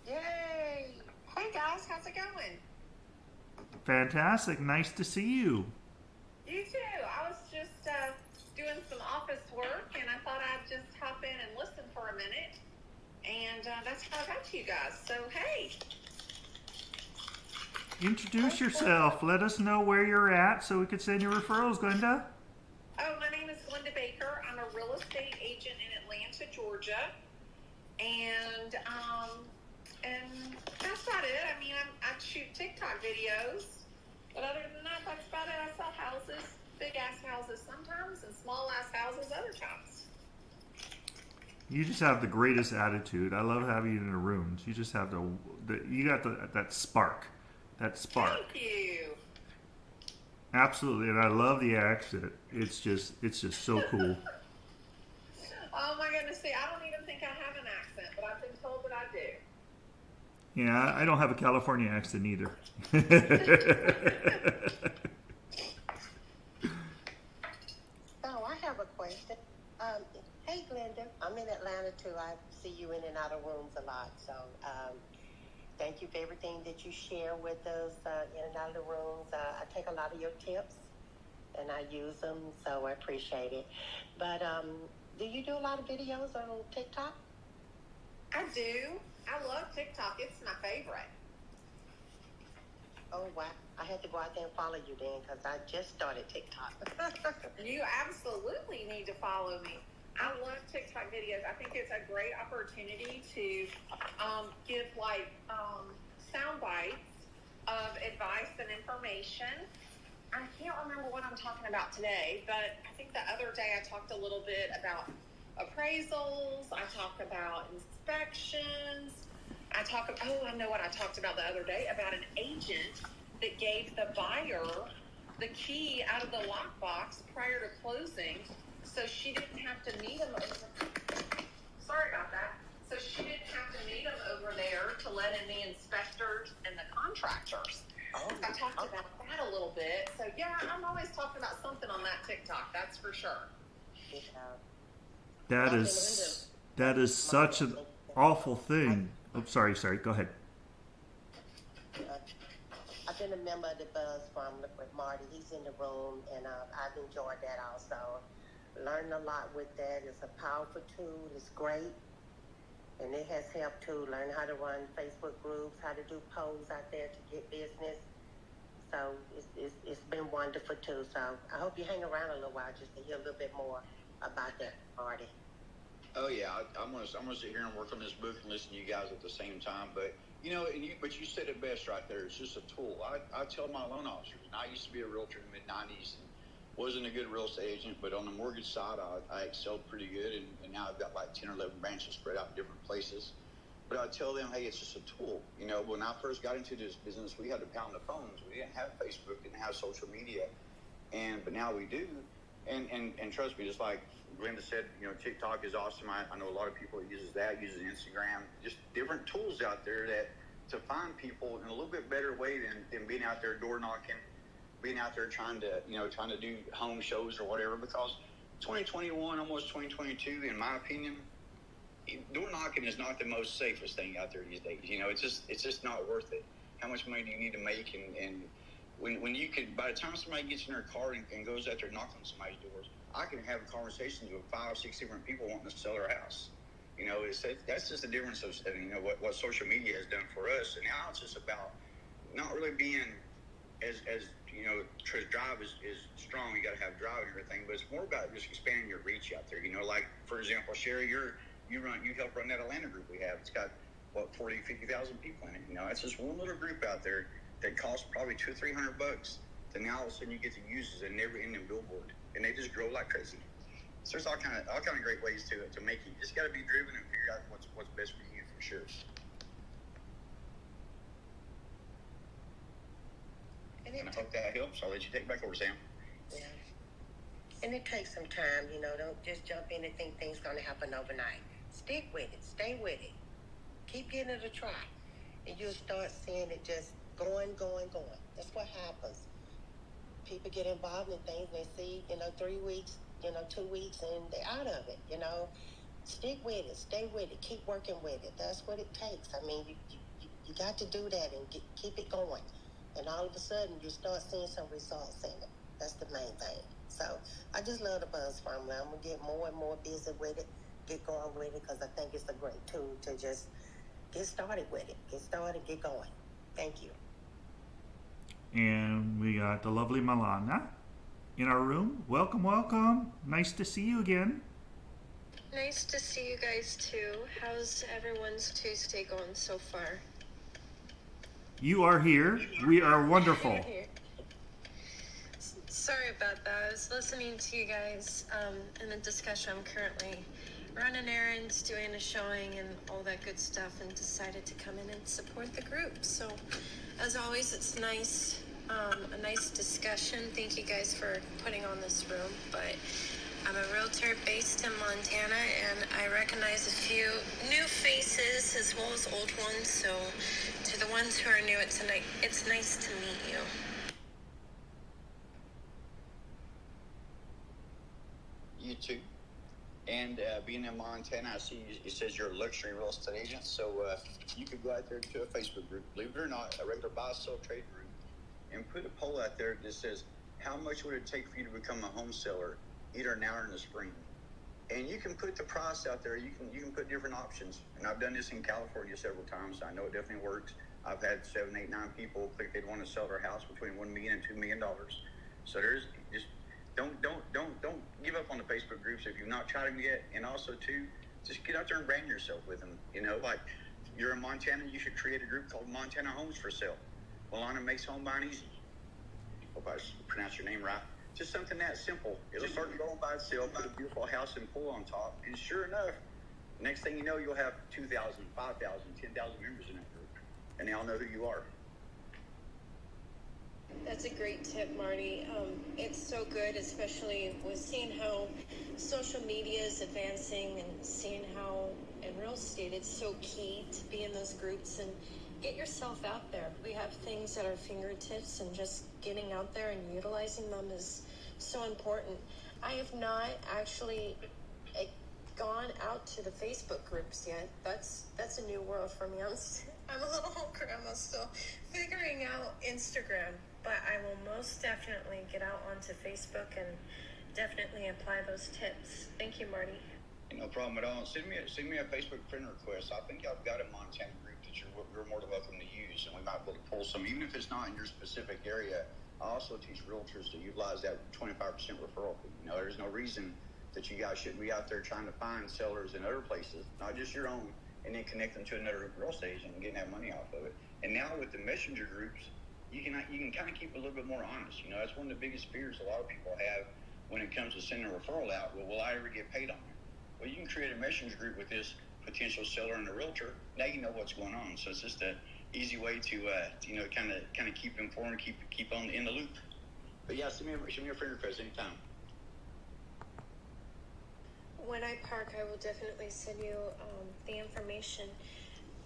Yay! Hey guys, how's it going? Fantastic. Nice to see you. You too. I was just doing some office work, and I thought I'd just hop in and listen for a minute. And that's how I got to you guys. So, hey. Introduce yourself. Let us know where you're at so we could send you referrals, Glenda. Oh, my name is Glenda Baker. I'm a real estate agent in Atlanta, Georgia. And that's about it. I mean, I shoot TikTok videos. But other than that, that's about it. I sell houses, big-ass houses sometimes, and small-ass houses other times. You just have the greatest attitude. I love having you in the rooms. You just have you got that spark. That spark. Thank you. Absolutely, and I love the accent. It's just so cool. Oh my goodness, see, I don't even think I have an accent, but I've been told that I do. Yeah, I don't have a California accent either. So I have a question. Hey, Glenda, I'm in Atlanta too. I see you in and out of rooms a lot. So thank you for everything that you share with us in and out of the rooms. I take a lot of your tips and I use them, so I appreciate it. But do you do a lot of videos on TikTok? I do. I love TikTok. It's my favorite. Oh, wow. I had to go out there and follow you then because I just started TikTok. You absolutely need to follow me. I love TikTok videos. I think it's a great opportunity to give sound bites of advice and information. I can't remember what I'm talking about today, but I think the other day I talked a little bit about appraisals. I talked about inspections. I know what I talked about the other day, about an agent that gave the buyer the key out of the lockbox prior to closing, so she didn't have to meet him over. Sorry about that. So she didn't have to meet him over there to let in the inspectors and the contractors. I talked about that a little bit. So yeah, I'm always talking about something on that TikTok. That's for sure. That is such an awful thing. Oh, sorry. Go ahead. I've been a member of the Buzz Farm with Marty. He's in the room, and I've enjoyed that also. Learned a lot with that. It's a powerful tool. It's great. And it has helped to learn how to run Facebook groups, how to do polls out there to get business. So it's been wonderful too. So I hope you hang around a little while just to hear a little bit more about that, Marty. Oh yeah, I'm gonna sit here and work on this book and listen to you guys at the same time. But you you said it best right there. It's just a tool. I tell my loan officers, and I used to be a realtor in the mid '90s and wasn't a good real estate agent, but on the mortgage side, I excelled pretty good, and now I've got like 10 or 11 branches spread out in different places. But I tell them, hey, it's just a tool. When I first got into this business, we had to pound the phones. We didn't have Facebook, didn't have social media, but now we do. And trust me, just like Glenda said, TikTok is awesome. I know a lot of people that uses Instagram, just different tools out there to find people in a little bit better way than being out there door knocking, being out there trying to do home shows or whatever. Because 2021, almost 2022, in my opinion, door knocking is not the most safest thing out there these days. It's just not worth it. How much money do you need to make? And when you could, by the time somebody gets in their car and goes out there knocking on somebody's doors, I can have conversations with 5 or 6 different people wanting to sell their house. That's just the difference of what social media has done for us. And now it's just about not really being as drive is strong. You got to have drive and everything, but it's more about just expanding your reach out there. Like for example, Sherry, you help run that Atlanta group we have. It's got 40,000-50,000 people in it. It's just one little group out there that costs probably $200 or $300. Then now all of a sudden you get to use as a never-ending billboard, and they just grow like crazy. So there's all kind of great ways to make it. You just got to be driven and figure out what's best for you for sure. And I hope that helps. I'll let you take it back over, Sam. Yeah. And it takes some time, don't just jump in and think things going to happen overnight. Stick with it. Stay with it. Keep giving it a try. And you'll start seeing it just going. That's what happens. People get involved in things, they see, 3 weeks, 2 weeks, and they're out of it, Stick with it. Stay with it. Keep working with it. That's what it takes. I mean, you got to do that and keep it going. And all of a sudden, you start seeing some results in it. That's the main thing. So I just love the Buzz Family. I'm going to get more and more busy with it, get going with it, because I think it's a great tool to just get started with it. Get started, get going. Thank you. And we got the lovely Milana in our room. Welcome. Nice to see you again. Nice to see you guys too. How's everyone's Tuesday going so far? You are here. We are wonderful. Sorry about that. I was listening to you guys in the discussion. I'm currently running errands, doing a showing, and all that good stuff, and decided to come in and support the group. So, as always, it's nice, a nice discussion. Thank you guys for putting on this room. But I'm a realtor based in Montana, and I recognize a few new faces as well as old ones. So, to the ones who are new, it's nice to meet you. You too. And being in Montana, I see it says you're a luxury real estate agent, so you could go out there to a Facebook group, believe it or not, a regular buy-sell trade group, and put a poll out there that says, how much would it take for you to become a home seller, either now or in the spring? And you can put the price out there. You can put different options. And I've done this in California several times. I know it definitely works. I've had 7, 8, 9 people click they'd want to sell their house between $1 million and $2 million. So there's just don't give up on the Facebook groups if you've not tried them yet. And also, too, just get out there and brand yourself with them. You know, like you're in Montana, you should create a group called Montana Homes for Sale. Milana makes home buying easy. Hope I pronounced your name right. Just something that simple. It'll start going by itself, put a beautiful house and pool on top. And sure enough, next thing you know, you'll have 2,000, 5,000, 10,000 members in that group. And they all know who you are. That's a great tip, Marty. It's so good, especially with seeing how social media is advancing and seeing how in real estate it's so key to be in those groups and get yourself out there. We have things at our fingertips, and just getting out there and utilizing them is so important. I have not actually gone out to the Facebook groups yet. That's a new world for me. I'm a little homegirl. I'm still figuring out Instagram, but I will most definitely get out onto Facebook and definitely apply those tips. Thank you, Marty. No problem at all. Send me a Facebook friend request. I think I've got a Montana group that you're more than welcome to use, and we might be able to pull some, even if it's not in your specific area. I also teach realtors to utilize that 25% referral fee. You know, there's no reason that you guys shouldn't be out there trying to find sellers in other places, not just your own, and then connect them to another real estate agent and getting that money off of it. And now with the messenger groups, you can kind of keep a little bit more honest. You know, that's one of the biggest fears a lot of people have when it comes to sending a referral out. Well, will I ever get paid on it? Well, you can create a messenger group with this potential seller and a realtor. Now you know what's going on. So it's just an easy way to kind of keep informed, keep on in the loop. But yeah, send me a friend request anytime. When I park, I will definitely send you the information.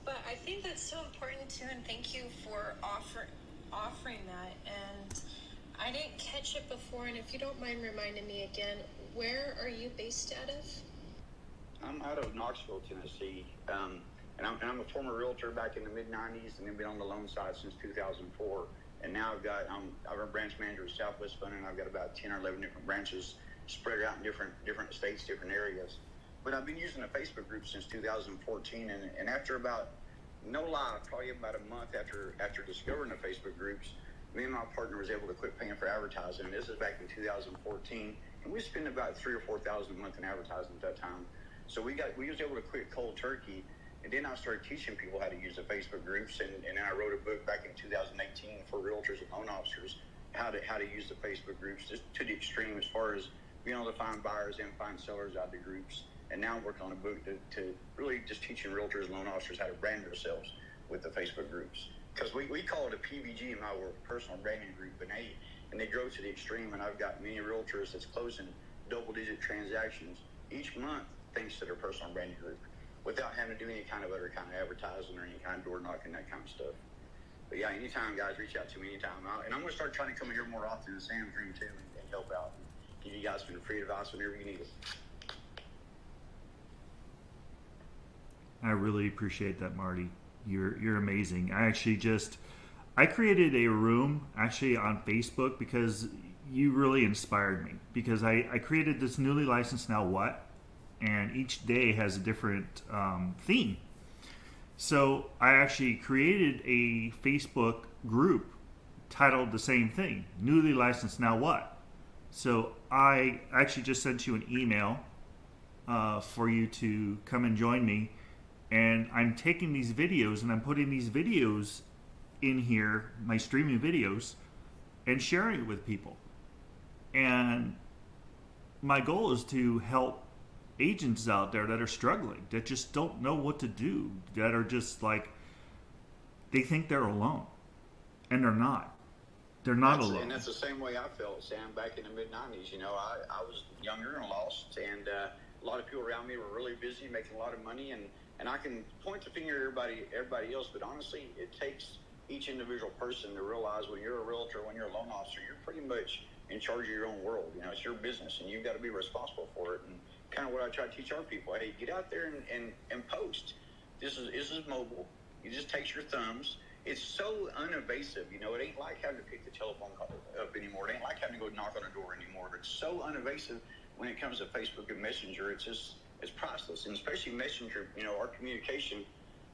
But I think that's so important too, and thank you for offering that. And I didn't catch it before, and if you don't mind reminding me again, where are you based out of? I'm out of Knoxville, Tennessee, and I'm a former realtor back in the mid-'90s, and then been on the loan side since 2004. And now I'm a branch manager at Southwest Funding. I've got about 10 or 11 different branches spread out in different states, different areas. But I've been using a Facebook group since 2014, and after about, no lie, probably about a month after discovering the Facebook groups, me and my partner was able to quit paying for advertising. This is back in 2014, and we spent about $3,000 or $4,000 a month in advertising at that time. So we was able to quit cold turkey, and then I started teaching people how to use the Facebook groups, and then I wrote a book back in 2018 for realtors and loan officers, how to use the Facebook groups just to the extreme as far as being able to find buyers and find sellers out of the groups. And now I'm working on a book to really just teaching realtors and loan officers how to brand themselves with the Facebook groups. Because we call it a PBG in my world, personal branding group, and they grow to the extreme, and I've got many realtors that's closing double-digit transactions each month thanks to their personal branding group, without having to do any kind of other kind of advertising or any kind of door knocking, that kind of stuff. But yeah, anytime, guys, reach out to me anytime. And I'm going to start trying to come here more often in Sam's room too, and help out, and give you guys some free advice whenever you need it. I really appreciate that, Marty. You're amazing. I created a room actually on Facebook because you really inspired me. Because I created this newly licensed now what, and each day has a different theme. So I actually created a Facebook group titled the same thing, newly licensed now what. So I actually just sent you an email for you to come and join me. And I'm taking these videos and I'm putting these videos in here, my streaming videos, and sharing it with people. And my goal is to help agents out there that are struggling, that just don't know what to do, that are just like, they think they're alone. And they're not. They're not alone. And that's the same way I felt, Sam, back in the mid-'90s. You know, I was younger and lost, and a lot of people around me were really busy, making a lot of money, and I can point the finger at everybody else, but honestly, it takes each individual person to realize when you're a realtor, when you're a loan officer, you're pretty much in charge of your own world. You know, it's your business, and you've got to be responsible for it. And kind of what I try to teach our people: hey, get out there and post. This is mobile. You just take your thumbs. It's so uninvasive. You know, it ain't like having to pick the telephone call up anymore. It ain't like having to go knock on a door anymore. It's so uninvasive when it comes to Facebook and Messenger. It's priceless, and especially Messenger. You know, our communication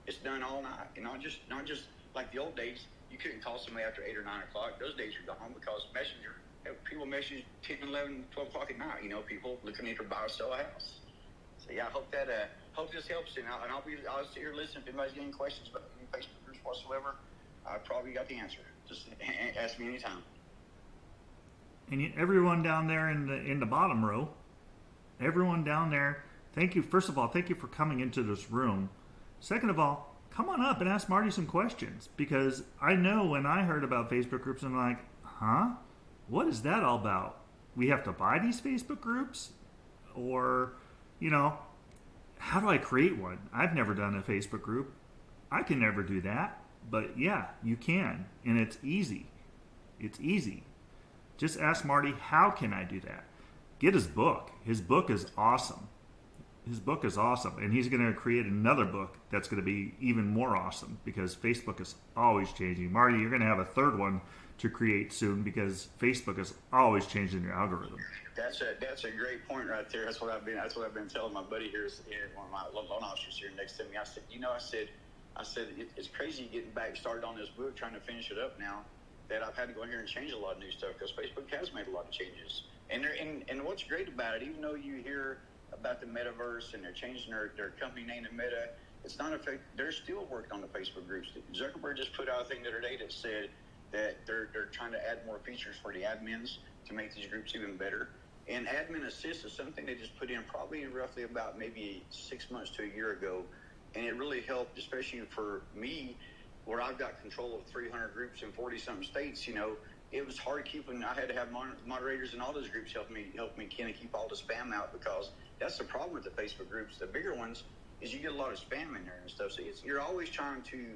is done all night, and not just like the old days. You couldn't call somebody after 8 or 9 o'clock. Those days are gone because Messenger. people message 10, 11, 12 o'clock at night. People looking to buy or sell a house. So yeah, I hope this helps, and I'll sit here listening. If anybody's got any questions about any Facebook groups whatsoever, I probably got the answer. Just ask me anytime. And everyone down there in the bottom row, everyone down there, thank you. First of all, thank you for coming into this room. Second of all, come on up and ask Marty some questions, because I know when I heard about Facebook groups, I'm like, huh? What is that all about? We have to buy these Facebook groups? Or, how do I create one? I've never done a Facebook group. I can never do that. But yeah, you can. And it's easy. It's easy. Just ask Marty, how can I do that? Get his book. His book is awesome. His book is awesome. And he's going to create another book that's going to be even more awesome, because Facebook is always changing. Marty, you're going to have a third one to create soon, because Facebook is always changing their algorithm. That's a great point right there. That's what I've been telling my buddy here, one of my loan officers here next to me. I said, I said it's crazy getting back started on this book, trying to finish it up now, that I've had to go in here and change a lot of new stuff, because Facebook has made a lot of changes. And what's great about it, even though you hear about the metaverse and they're changing their company name to Meta, it's not effective. They're still working on the Facebook groups. Zuckerberg just put out a thing the other day that said that they're trying to add more features for the admins to make these groups even better. And Admin Assist is something they just put in probably roughly about maybe 6 months to a year ago. And it really helped, especially for me, where I've got control of 300 groups in 40-something states. It was hard keeping. I had to have moderators in all those groups help me kind of keep all the spam out, because that's the problem with the Facebook groups. The bigger ones is you get a lot of spam in there and stuff. So you're always trying to,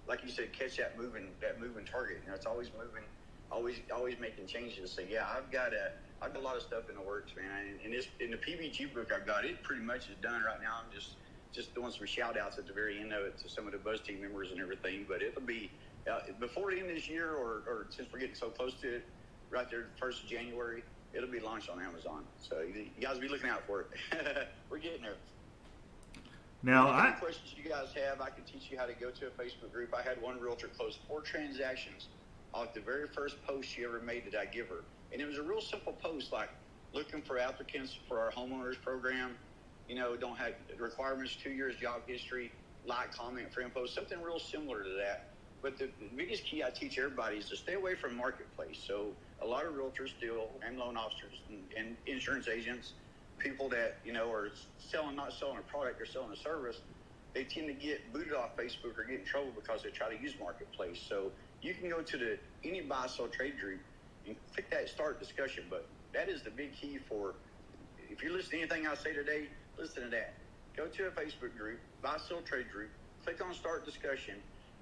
like you said, catch that moving target. It's always moving, always making changes. So yeah, I've got a lot of stuff in the works, man. And in the PBG book I've got, it pretty much is done right now. I'm just doing some shout outs at the very end of it to some of the Buzz team members and everything. But it'll be before the end of this year, or since we're getting so close to it, right there, 1st of January, it'll be launched on Amazon. So you guys be looking out for it. We're getting there. Now, any questions you guys have, I can teach you how to go to a Facebook group. I had one realtor close 4 transactions off the very first post she ever made that I give her. And it was a real simple post, like looking for applicants for our homeowners program. Don't have requirements, 2 years job history, like, comment, friend post, something real similar to that. But the biggest key I teach everybody is to stay away from marketplace. So a lot of realtors still, and loan officers and insurance agents, people that, are not selling a product, they're selling a service, they tend to get booted off Facebook or get in trouble because they try to use marketplace. So you can go to any buy, sell, trade group and click that start discussion button. That is the big key for, if you're listening to anything I say today, listen to that. Go to a Facebook group, buy, sell, trade group, click on start discussion.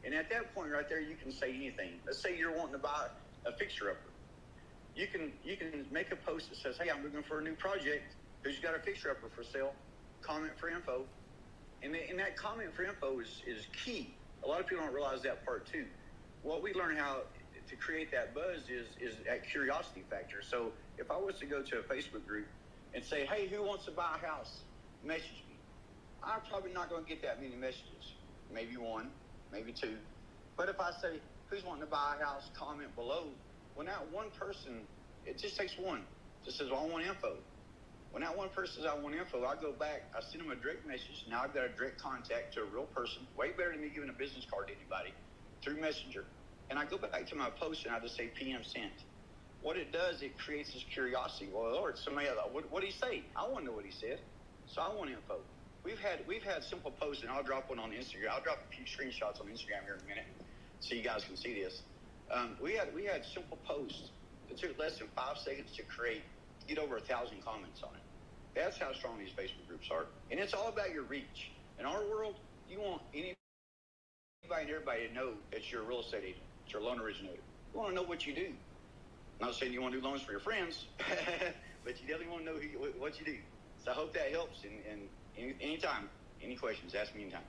And at that point right there, you can say anything. Let's say you're wanting to buy a fixer-upper. You can make a post that says, hey, I'm looking for a new project. Who's got a fixer-upper for sale? Comment for info. And that comment for info is key. A lot of people don't realize that part too. What we learn how to create that buzz is that curiosity factor. So if I was to go to a Facebook group and say, hey, who wants to buy a house? Message me. I'm probably not going to get that many messages. Maybe 1. Maybe 2. But if I say, who's wanting to buy a house, comment below, when that one person, it just takes one, just says, well, I want info. When that one person says, I want info, I go back, I send them a direct message. Now I've got a direct contact to a real person, way better than me giving a business card to anybody, through Messenger. And I go back to my post and I just say PM sent. What it does, it creates this curiosity. Well, Lord, somebody else, what did he say? I want to know what he said. So I want info. We've had simple posts, and I'll drop one on Instagram. I'll drop a few screenshots on Instagram here in a minute, so you guys can see this. We had simple posts that took less than 5 seconds to create, get over 1,000 comments on it. That's how strong these Facebook groups are, and it's all about your reach. In our world, you want anybody and everybody to know that you're a real estate agent, that you're a loan originator. You want to know what you do. I'm not saying you want to do loans for your friends, but you definitely want to know what you do. So I hope that helps. And anytime, any questions, ask me anytime.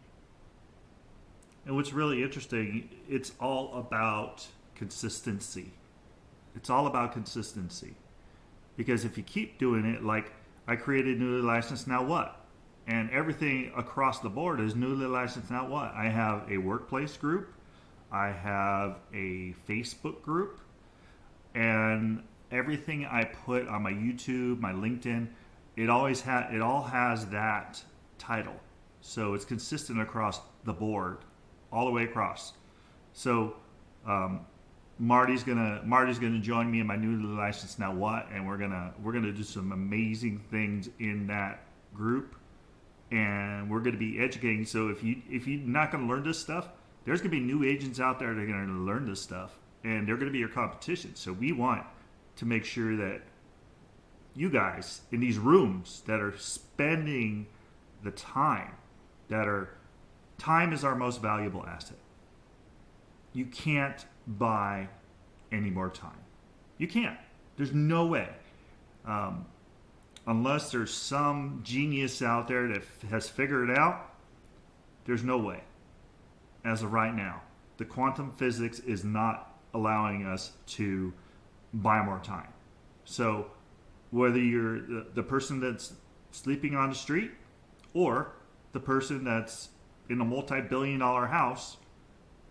And what's really interesting, it's all about consistency. It's all about consistency. Because if you keep doing it, like I created newly licensed, now what? And everything across the board is newly licensed, now what? I have a workplace group. I have a Facebook group. And everything I put on my YouTube, my LinkedIn, it all has that title. So it's consistent across the board, all the way across. So Marty's gonna join me in my newly licensed Now What, and we're gonna do some amazing things in that group, and we're gonna be educating. So if you're not gonna learn this stuff, there's gonna be new agents out there that are gonna learn this stuff, and they're gonna be your competition. So we want to make sure that you guys in these rooms that are spending the time, time is our most valuable asset. You can't buy any more time. You can't. There's no way. Unless there's some genius out there that has figured it out, there's no way. As of right now, the quantum physics is not allowing us to buy more time. So whether you're the person that's sleeping on the street or the person that's in a multi-billion-dollar house,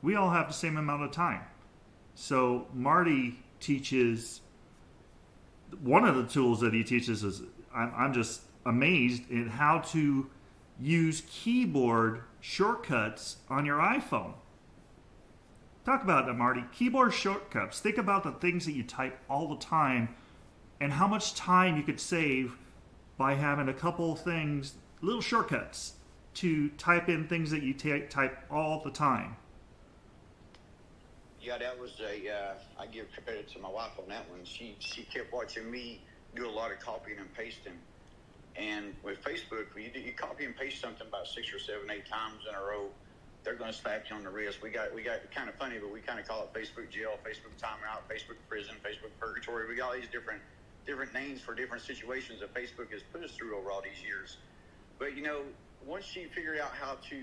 we all have the same amount of time. So Marty teaches, one of the tools that he teaches is, I'm just amazed at how to use keyboard shortcuts on your iPhone. Talk about that, Marty. Keyboard shortcuts. Think about the things that you type all the time and how much time you could save by having a couple things, little shortcuts, to type in things that you type all the time. Yeah, that was I give credit to my wife on that one. She kept watching me do a lot of copying and pasting. And with Facebook, you copy and paste something about 6 or 7, 8 times in a row, they're going to slap you on the wrist. We got kind of funny, but we kind of call it Facebook jail, Facebook timeout, Facebook prison, Facebook purgatory. We got all these different names for different situations that Facebook has put us through over all these years. But once you figure out how to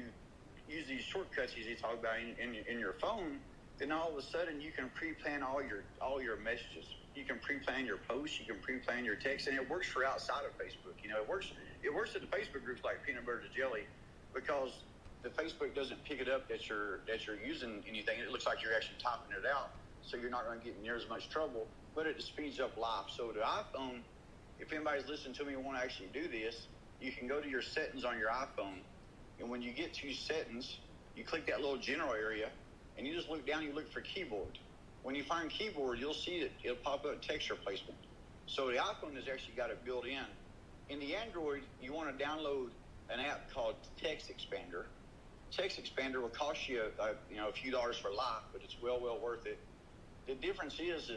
use these shortcuts as you talk about in your phone, then all of a sudden you can pre-plan all your messages. You can pre-plan your posts. You can pre-plan your text, and it works for outside of Facebook. It works at the Facebook groups like peanut butter to jelly, because the Facebook doesn't pick it up that you're using anything. It looks like you're actually typing it out, so you're not going to get near as much trouble. But it speeds up life. So the iPhone, if anybody's listening to me and want to actually do this, you can go to your settings on your iPhone, and when you get to settings, you click that little general area, and you just look down. You look for keyboard. When you find keyboard, you'll see that it'll pop up text replacement. So the iPhone has actually got it built in. In the Android, you want to download an app called Text Expander. Text Expander will cost you a few dollars for life, but it's well worth it. The difference is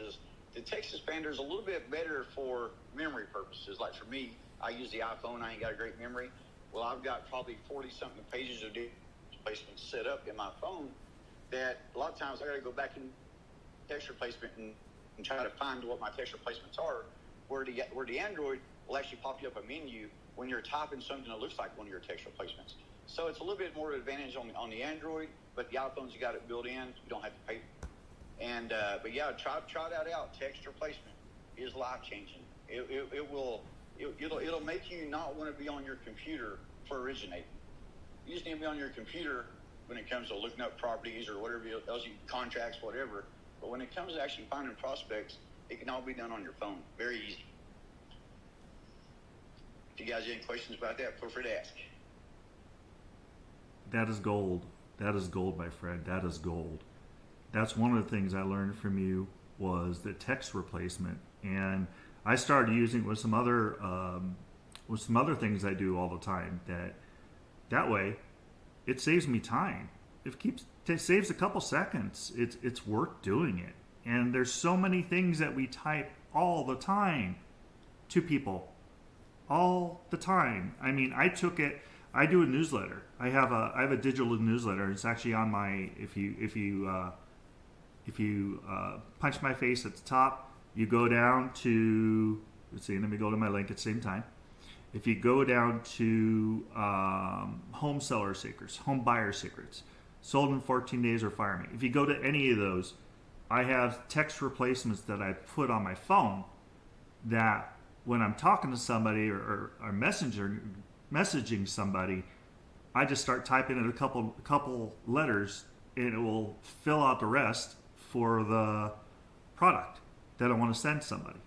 the Text Expander is a little bit better for memory purposes. Like for me, I use the iPhone. I ain't got a great memory. Well, I've got probably 40-something pages of replacements set up in my phone that a lot of times I got to go back in text replacement and try to find what my text replacements are, where the Android will actually pop you up a menu when you're typing something that looks like one of your text replacements. So it's a little bit more advantage on the Android, but the iPhones, you got it built in. You don't have to pay. And but yeah, try that out. Text replacement is life changing. It'll make you not want to be on your computer for originating. You just need to be on your computer when it comes to looking up properties or whatever else, contracts, whatever. But when it comes to actually finding prospects, it can all be done on your phone. Very easy. If you guys have any questions about that, feel free to ask. That is gold. That is gold, my friend. That is gold. That's one of the things I learned from you was the text replacement, and I started using it with some other things I do all the time. That way, it saves me time. It saves a couple seconds. It's worth doing it. And there's so many things that we type all the time to people, all the time. I mean, I do a newsletter. I have a digital newsletter. It's actually on my, if you punch my face at the top, you go down to, let's see, let me go to my link at the same time. If you go down to home seller secrets, home buyer secrets, sold in 14 days or fire me. If you go to any of those, I have text replacements that I put on my phone that when I'm talking to somebody or messaging somebody, I just start typing in a couple letters, and it will fill out the rest for the product that I want to send somebody.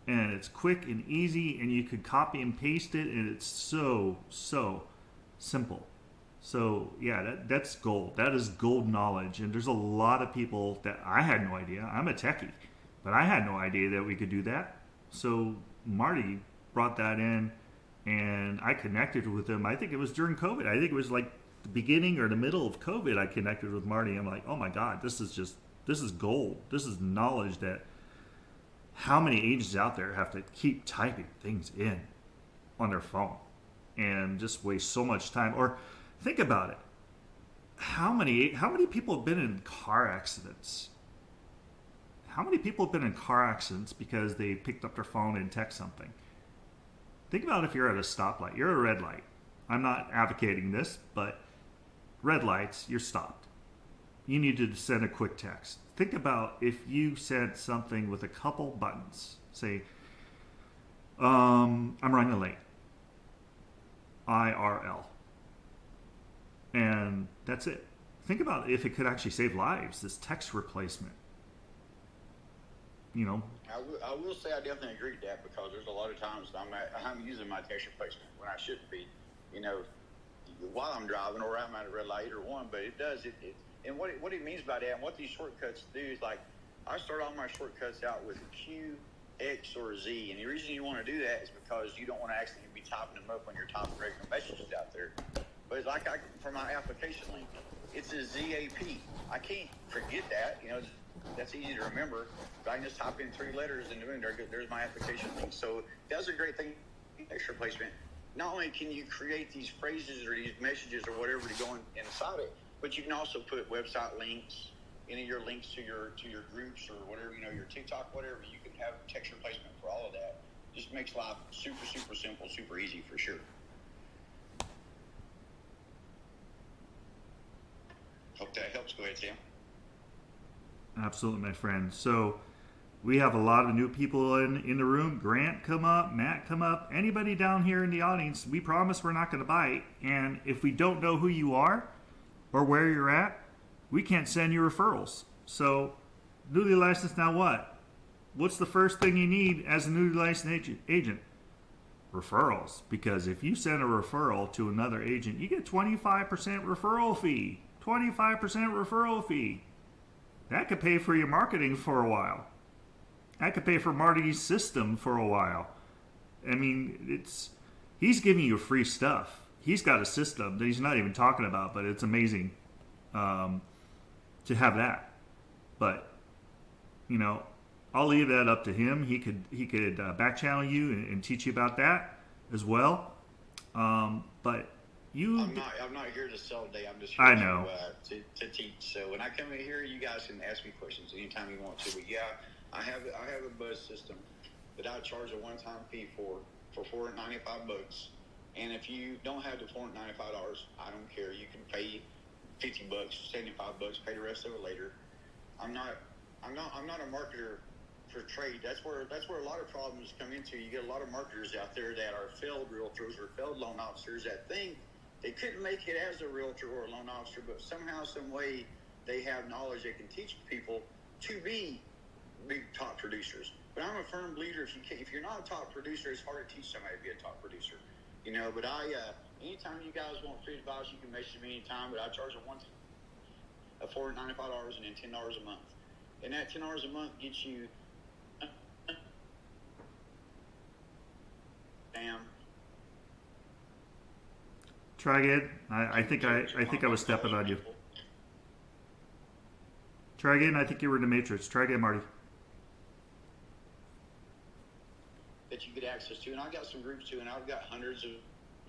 and it's quick and easy, and you could copy and paste it, and it's so simple. So yeah, that's gold. That is gold knowledge. And there's a lot of people that I had no idea. I'm a techie, but I had no idea that we could do that. So Marty brought that in, and I connected with him. I think it was during COVID. I think it was like the beginning or the middle of COVID. I connected with Marty. I'm like, oh my God, this is gold. This is knowledge that how many agents out there have to keep typing things in on their phone and just waste so much time. Or think about it. How many people have been in car accidents? How many people have been in car accidents because they picked up their phone and text something? Think about if you're at a stoplight. You're at a red light. I'm not advocating this, but red lights, you're stopped. You need to send a quick text. Think about if you sent something with a couple buttons. Say, I'm running late. IRL. And that's it. Think about if it could actually save lives, this text replacement. You know, I will say I definitely agree with that, because there's a lot of times I'm using my text replacement when I shouldn't be, you know, while I'm driving or I'm at a red light or one. But it does it. And what he means by that, and what these shortcuts do is, like, I start all my shortcuts out with Q, X, or Z. And the reason you want to do that is because you don't want to accidentally be typing them up when you're typing regular messages out there. But it's like for my application link, it's a ZAP. I can't forget that. You know, that's easy to remember. But I can just type in 3 letters and there's my application link. So that's a great thing, text replacement. Not only can you create these phrases or these messages or whatever to go inside it, but you can also put website links, any of your links to your groups or whatever, you know, your TikTok, whatever. You can have text replacement for all of that. Just makes life super simple, super easy for sure. Hope that helps. Go ahead, Sam. Absolutely, my friend. So we have a lot of new people in the room. Grant, come up. Matt, come up. Anybody down here in the audience, we promise we're not going to bite. And if we don't know who you are or where you're at, we can't send you referrals. So newly licensed, now what? What's the first thing you need as a newly licensed agent? Referrals. Because if you send a referral to another agent, you get 25% referral fee. 25% referral fee. That could pay for your marketing for a while. That could pay for Marty's system for a while. I mean, he's giving you free stuff. He's got a system that he's not even talking about, but it's amazing to have that. But, you know, I'll leave that up to him. He could back channel you and teach you about that as well. But I'm not here to sell today. I'm just here to teach. So when I come in here, you guys can ask me questions anytime you want to. But yeah, I have a buzz system that I charge a one-time fee for $495. And if you don't have the $495, I don't care. You can pay $50, $75, pay the rest of it later. I'm not a marketer for trade. That's where a lot of problems come into. You get a lot of marketers out there that are failed realtors or failed loan officers that think they couldn't make it as a realtor or a loan officer, but somehow, some way, they have knowledge they can teach people to be big top producers. But I'm a firm believer if you're not a top producer, it's hard to teach somebody to be a top producer. You know, but anytime you guys want free advice, you can message me anytime. But I charge a $495 and then $10 a month, and that $10 a month gets you. Try again. I think I was stepping on you. Try again. I think you were in the matrix. Try again, Marty. That you get access to, and I've got some groups too, and I've got hundreds of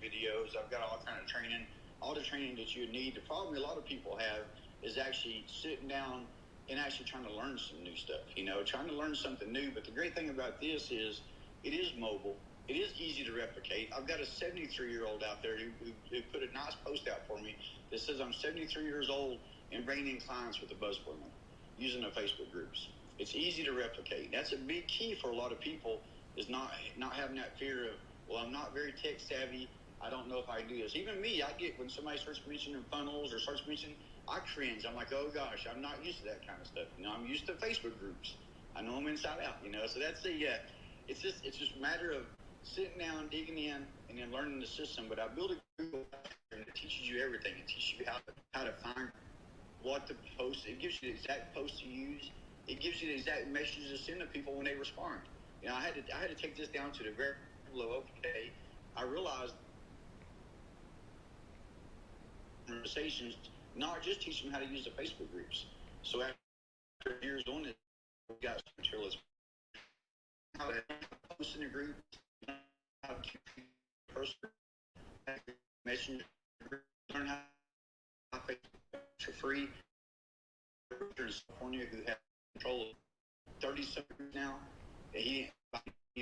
videos. I've got all kind of training, all the training that you need. The problem a lot of people have is actually sitting down and actually trying to learn some new stuff. You know, trying to learn something new. But the great thing about this is it is mobile. It is easy to replicate. I've got a 73-year-old out there who put a nice post out for me that says I'm 73 years old and bringing in clients with the buzz formula using the Facebook groups. It's easy to replicate. That's a big key for a lot of people is not having that fear of, well, I'm not very tech savvy. I don't know if I can do this. Even me, I get when somebody starts mentioning funnels or starts mentioning, I cringe. I'm like, oh gosh, I'm not used to that kind of stuff. You know, I'm used to Facebook groups. I know them inside out. You know, so that's it's just a matter of sitting down, digging in, and then learning the system. But I built a Google and it teaches you everything. It teaches you how to find what to post. It gives you the exact post to use. It gives you the exact message to send to people when they respond. You know, I had to take this down to the very low. Okay, I realized conversations, not just teach them how to use the Facebook groups. So after years on it, we got some materials. How to post in a group, how to keep person message, learn how to Facebook for free. In California, who have control of 30 servers now, he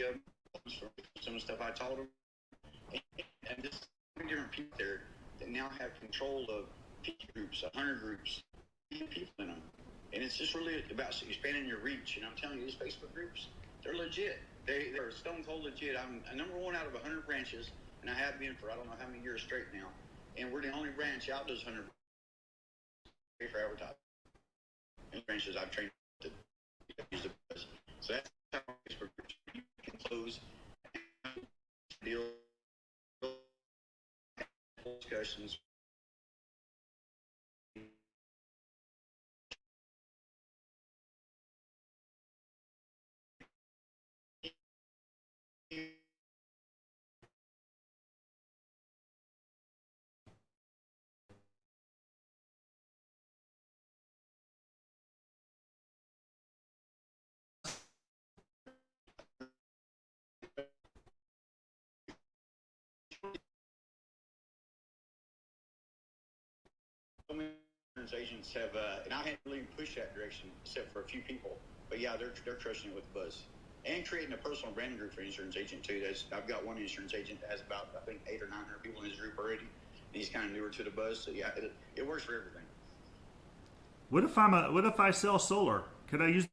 from some of the stuff I taught him, and this different people there that now have control of 50 groups, 100 groups, people in them, and it's just really about expanding your reach. And I'm telling you, these Facebook groups, they're legit. They're stone cold legit. I'm a number one out of 100 branches, and I have been for I don't know how many years straight now. And we're the only branch out those 100 for advertising. And branches I've trained to use the buzz. So that's how Facebook groups can close deal discussions. So many agents have, and I haven't really pushed that direction except for a few people. But yeah, they're crushing it with the buzz and creating a personal branding group for insurance agent too. I've got one insurance agent that has about I think 800 or 900 people in his group already. And he's kind of newer to the buzz, so yeah, it works for everything. What if I sell solar? Could I use?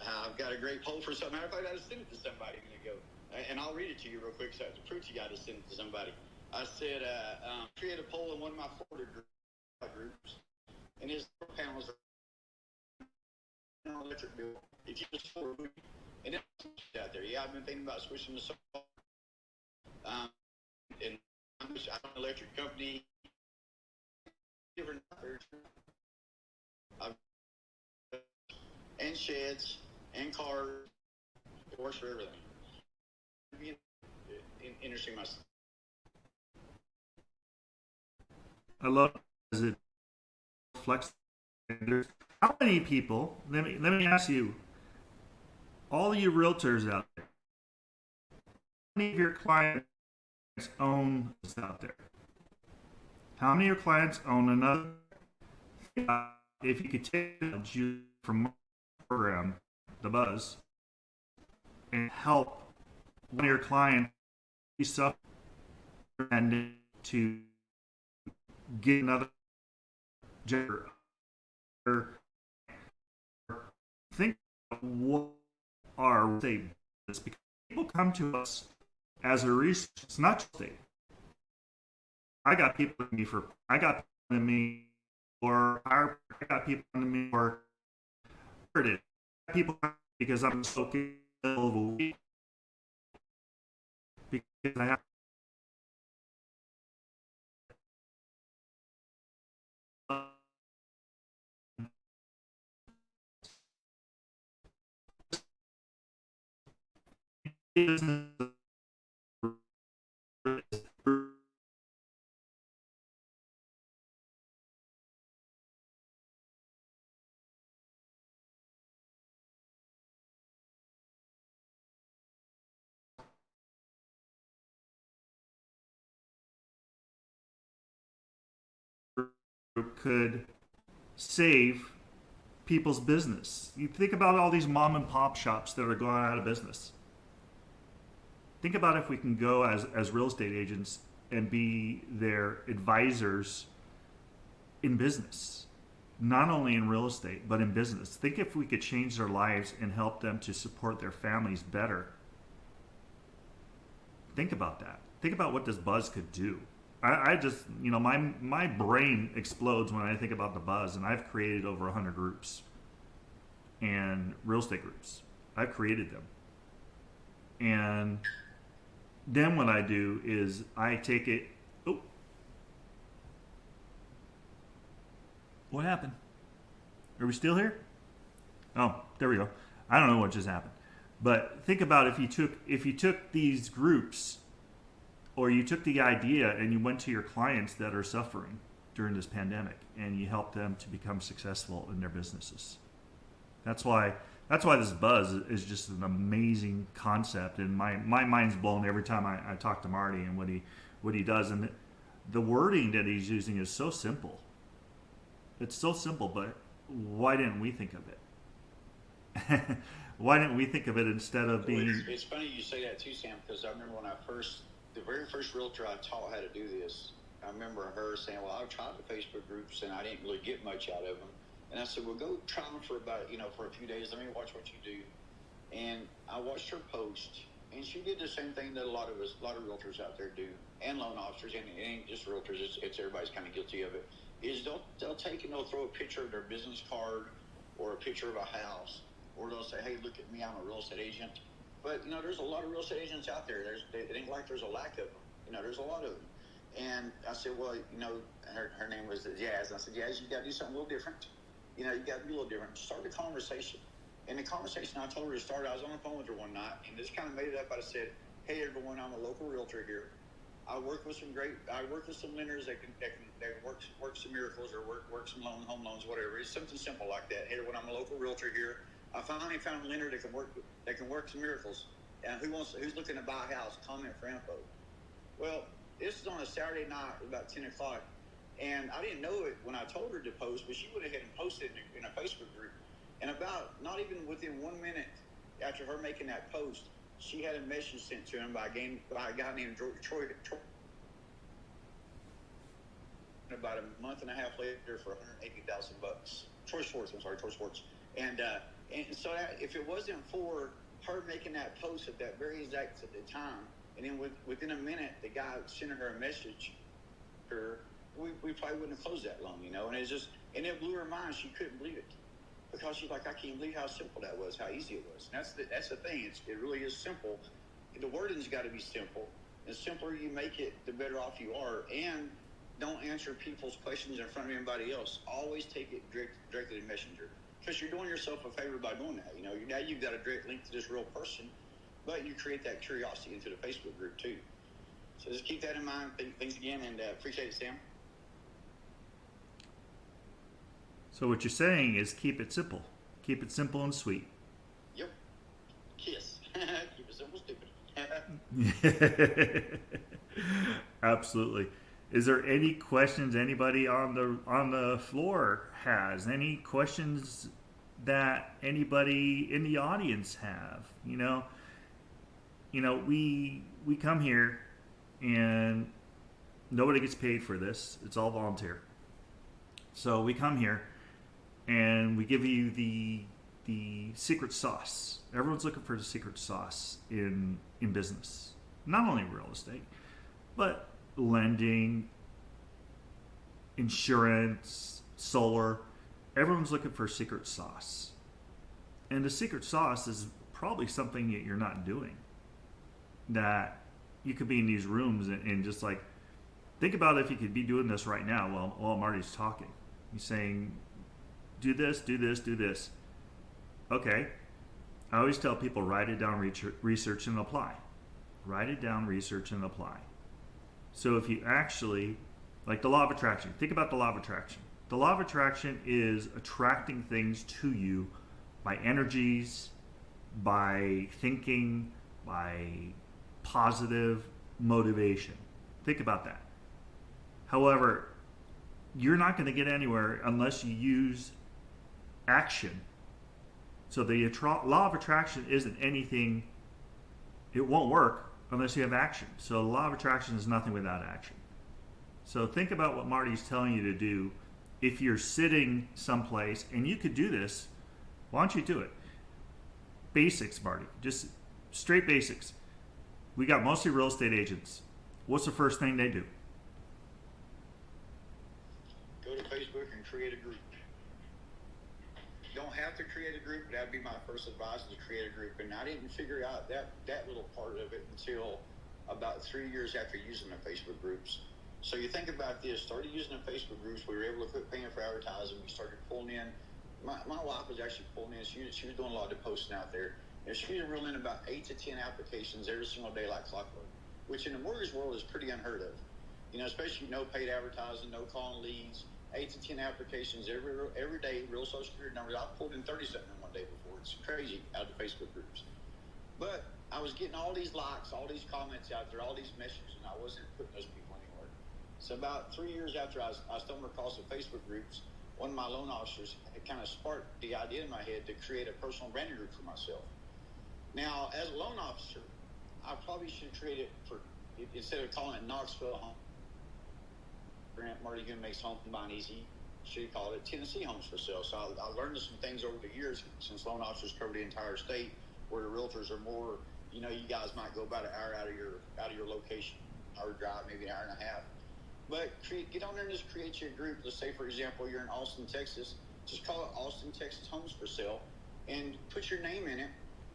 I've got a great poll for something. Matter of fact, I just sent it to somebody a minute ago, and I'll read it to you real quick so I have to prove to you I just sent it to somebody. I said, create a poll in one of my Florida groups, and his panels are electric bill. If you just and it's out there. Yeah, I've been thinking about switching to solar. And I'm an electric company. Different and sheds and cars. It works for everything. Interesting myself. I love it. Flex. How many people? Let me ask you. All you realtors out there. How many of your clients own this out there? How many of your clients own another? If you could take you from the program, the buzz, and help one of your clients be suffer and to get another gender. Think what are statements, because people come to us as a resource. It's not just state. I got people in me for I got people because I'm so capable because I have could save people's business. You think about all these mom and pop shops that are going out of business. Think about if we can go as real estate agents and be their advisors in business, not only in real estate, but in business. Think if we could change their lives and help them to support their families better. Think about that. Think about what this buzz could do. I just, my brain explodes when I think about the buzz, and I've created over 100 groups and real estate groups. I've created them. And then what I do is I take it. Oh, what happened? Are we still here? Oh, there we go. I don't know what just happened. But think about if you took these groups, or you took the idea and you went to your clients that are suffering during this pandemic and you helped them to become successful in their businesses. That's why this buzz is just an amazing concept, and my mind's blown every time I talk to Marty and what he does. And the wording that he's using is so simple. It's so simple, but why didn't we think of it? Why didn't we think of it instead of being... It's funny you say that too, Sam, because I remember when the very first realtor I taught how to do this, I remember her saying, well, I've tried the Facebook groups and I didn't really get much out of them. And I said, well, go try them for about, for a few days. Let me watch what you do. And I watched her post, and she did the same thing that a lot of realtors out there do, and loan officers, and it ain't just realtors, it's everybody's kind of guilty of it, is they'll take and they'll throw a picture of their business card or a picture of a house, or they'll say, hey, look at me, I'm a real estate agent. But, there's a lot of real estate agents out there. It ain't like there's a lack of them. There's a lot of them. And I said, well, her name was Jazz. And I said, Jazz, you got to do something a little different. You got to be a little different. Start a conversation. And the conversation I told her to start, I was on the phone with her one night, and just kind of made it up. I said, hey, everyone, I'm a local realtor here. I work with some lenders that work some miracles, or work some home loans, whatever. It's something simple like that. Hey, everyone, I'm a local realtor here. I finally found a lender that can work some miracles. And who's looking to buy a house? Comment for info. Well, this is on a Saturday night, about 10 o'clock. And I didn't know it when I told her to post, but she went ahead and posted it in a Facebook group. And about, not even within 1 minute after her making that post, she had a message sent to him by a guy named Troy. About a month and a half later for $180,000. Troy Sports. And so if it wasn't for her making that post at that very exact time, and then within a minute, the guy sent her a message, we probably wouldn't have closed that loan, and it blew her mind. She couldn't believe it, because she's like, I can't believe how simple that was, how easy it was. And that's the thing. It really is simple. The wording's got to be simple. The simpler you make it, the better off you are. And don't answer people's questions in front of anybody else. Always take it directly to Messenger, because you're doing yourself a favor by doing that. Now you've got a direct link to this real person, but you create that curiosity into the Facebook group too. So just keep that in mind. Thanks again, and appreciate it, Sam. So what you're saying is keep it simple. Keep it simple and sweet. Yep. Kiss. Keep it simple, stupid. Absolutely. Is there any questions anybody on the floor has? Any questions that anybody in the audience have? We come here and nobody gets paid for this. It's all volunteer. So we come here and we give you the secret sauce. Everyone's looking for the secret sauce in business. Not only real estate, but lending, insurance, solar. Everyone's looking for secret sauce. And the secret sauce is probably something that you're not doing. That you could be in these rooms and just like, think about if you could be doing this right now while Marty's talking. He's saying, do this, do this, do this. Okay. I always tell people, write it down, research, and apply. Write it down, research, and apply. So if you actually, like the law of attraction, think about the law of attraction. The law of attraction is attracting things to you by energies, by thinking, by positive motivation. Think about that. However, you're not going to get anywhere unless you use action. So the law of attraction isn't anything, it won't work unless you have action. So the law of attraction is nothing without action. So think about what Marty's telling you to do. If you're sitting someplace, and you could do this, why don't you do it? Basics, Marty, just straight basics. We got mostly real estate agents. What's the first thing they do? Go to Facebook and create a group. don't have to create a group. That'd be my first advice, is to create a group. And I didn't figure out that little part of it until about 3 years after using the Facebook groups. So you think about this, started using the Facebook groups, we were able to quit paying for advertising. We started pulling in, my wife was actually pulling in, she was doing a lot of posting out there. And she was rolling in about 8 to 10 applications every single day like clockwork, which in the mortgage world is pretty unheard of. You know, especially no paid advertising, no calling leads, 8 to 10 applications every day, real social security numbers. I pulled in 30-something in one day before. It's crazy out of the Facebook groups. But I was getting all these likes, all these comments out there, all these messages, and I wasn't putting those people anywhere. So about 3 years after I stumbled across the Facebook groups, one of my loan officers had kind of sparked the idea in my head to create a personal branding group for myself. Now, as a loan officer, I probably should have created instead of calling it Knoxville Home, Grant Marty Hume Makes Home Buying Easy, should have called it Tennessee Homes for Sale. So I learned some things over the years, since loan officers cover the entire state, where the realtors are more, you know, you guys might go about an hour out of your location, hour drive, maybe an hour and a half. But get on there and just create your group. Let's say, for example, you're in Austin, Texas. Just call it Austin, Texas Homes for Sale, and put your name in it.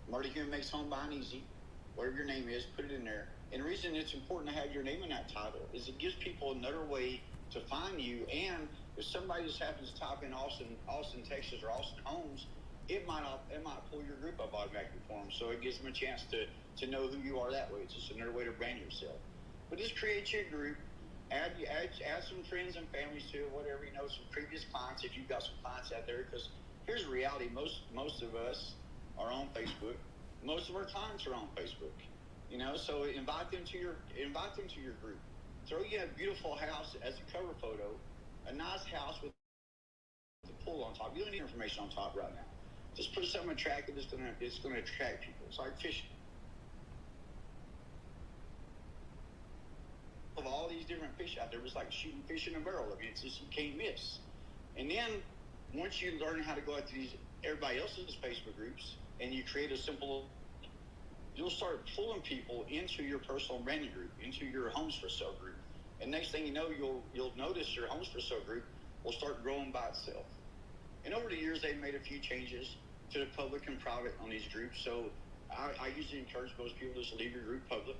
Marty Hume Makes Home Buying Easy. Whatever your name is, put it in there. And the reason it's important to have your name in that title is it gives people another way to find you. And if somebody just happens to type in Austin, Texas, or Austin Homes, it might pull your group up automatically for them. So it gives them a chance to know who you are that way. It's just another way to brand yourself. But just create your group. Add some friends and families to it, whatever, you know, some previous clients if you've got some clients out there. Because here's the reality: most of us are on Facebook. Most of our clients are on Facebook. You know, so invite them to your group. Throw you a beautiful house as a cover photo, a nice house with a pool on top. You don't need information on top right now. Just put something attractive. It's gonna attract people. It's like fishing. Of all these different fish out there, it's like shooting fish in a barrel. I mean, it's just, you can't miss. And then once you learn how to go out to everybody else's Facebook groups, and you create a simple, you'll start pulling people into your personal branding group, into your Homes for Sale group. And next thing you know, you'll notice your Homes for Sale group will start growing by itself. And over the years, they've made a few changes to the public and private on these groups. So I usually encourage most people to just leave your group public.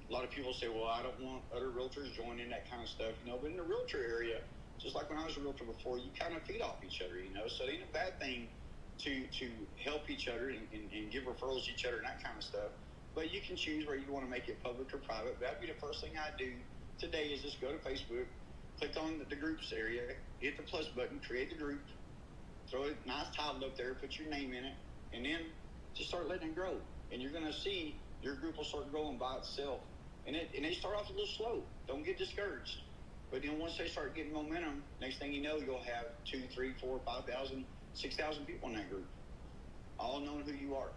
A lot of people say, well, I don't want other realtors joining that kind of stuff, you know. But in the realtor area, just like when I was a realtor before, you kind of feed off each other, you know. So it ain't a bad thing to help each other and give referrals to each other and that kind of stuff. But you can choose where you want to make it public or private. But that'd be the first thing I do today, is just go to Facebook, click on the groups area, hit the plus button, create the group, throw a nice title up there, put your name in it, and then just start letting it grow. And you're going to see your group will start growing by itself. And they start off a little slow. Don't get discouraged. But then once they start getting momentum, next thing you know, you'll have 2, 3, 4, 5,000, 6,000 people in that group, all knowing who you are.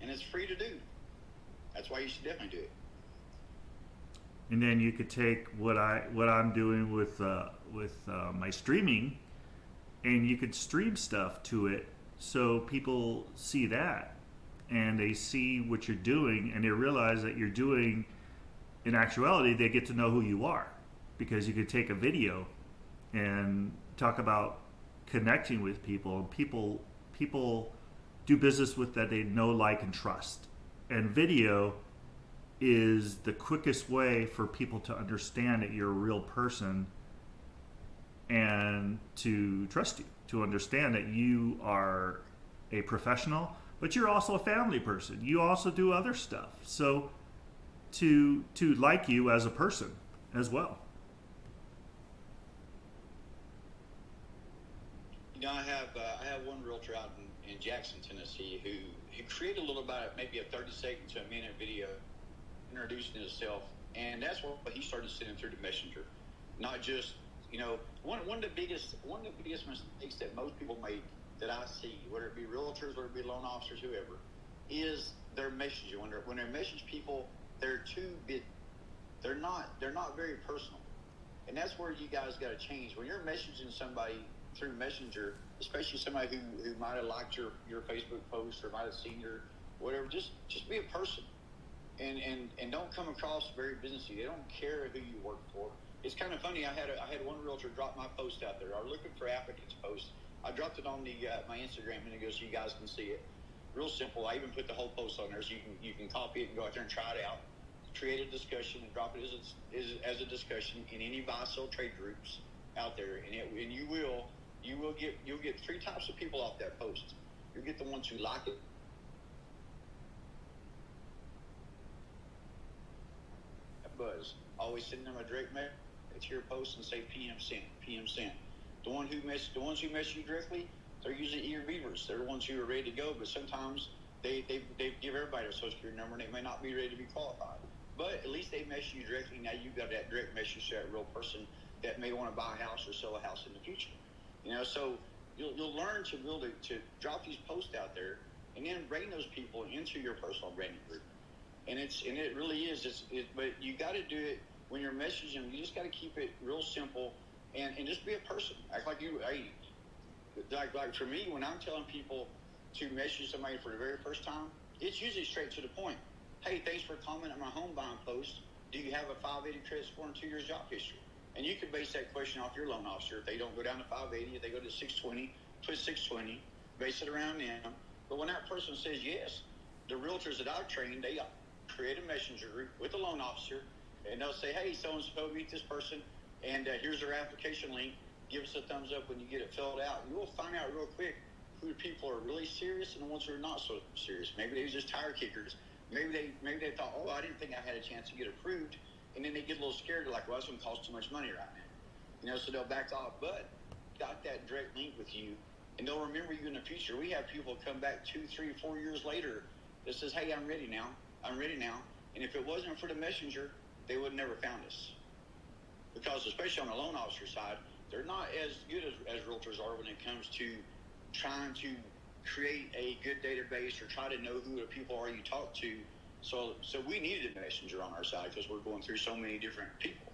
And it's free to do. That's why you should definitely do it. And then you could take what I'm doing with my streaming, and you could stream stuff to it, so people see that, and they see what you're doing, and they realize that you're doing. In actuality, they get to know who you are, because you could take a video and talk about connecting with people. People do business with that they know, like, and trust. And video is the quickest way for people to understand that you're a real person and to trust you, to understand that you are a professional, but you're also a family person. You also do other stuff. So to like you as a person as well. You know, I have one realtor out in Jackson, Tennessee, who created a little about maybe a 30-second to a minute video introducing himself, and that's what he started sending through the messenger. Not just, you know, one of the biggest mistakes that most people make that I see, whether it be realtors, whether it be loan officers, whoever, is their messaging. When they message people, they're too big. They're not very personal, and that's where you guys got to change. When you're messaging somebody through Messenger, especially somebody who might have liked your Facebook post or might have seen your whatever, just be a person, and don't come across very businessy. They don't care who you work for. It's kind of funny. I had one realtor drop my post out there. Our looking for applicants post. I dropped it on the my Instagram a minute ago so you guys can see it. Real simple. I even put the whole post on there so you can copy it and go out there and try it out. Create a discussion and drop it as a discussion in any buy sell trade groups out there, and you'll get 3 types of people off that post. You'll get the ones who like it. Buzz. Always send them a direct message to your post and say PM sent, PM sent. The ones who message you directly, they're usually eager beavers. They're the ones who are ready to go, but sometimes they give everybody their social security number and they may not be ready to be qualified. But at least they message you directly. Now you've got that direct message to that real person that may want to buy a house or sell a house in the future. So you'll learn to be able to drop these posts out there and then bring those people into your personal branding group. And it really is. But you got to do it when you're messaging them. You just got to keep it real simple and just be a person. Act like you. Like for me, when I'm telling people to message somebody for the very first time, it's usually straight to the point. Hey, thanks for commenting on my home buying post. Do you have a 580 credit score and 2 years job history? And you can base that question off your loan officer. If they don't go down to 580, if they go to 620, put 620, base it around them. But when that person says yes, the realtors that I've trained, they create a messenger group with a loan officer, and they'll say, hey, so-and-so, meet this person, and here's their application link. Give us a thumbs up when you get it filled out. And you'll find out real quick who the people are really serious and the ones who are not so serious. Maybe they're just tire kickers. Maybe they thought, oh, I didn't think I had a chance to get approved. And then they get a little scared. They're like, well, that's going to cost too much money right now. So they'll back off. But got that direct link with you, and they'll remember you in the future. We have people come back 2, 3, 4 years later that says, hey, I'm ready now. And if it wasn't for the messenger, they would have never found us. Because especially on the loan officer side, they're not as good as realtors are when it comes to trying to create a good database or try to know who the people are you talk to. So we needed a messenger on our side because we're going through so many different people.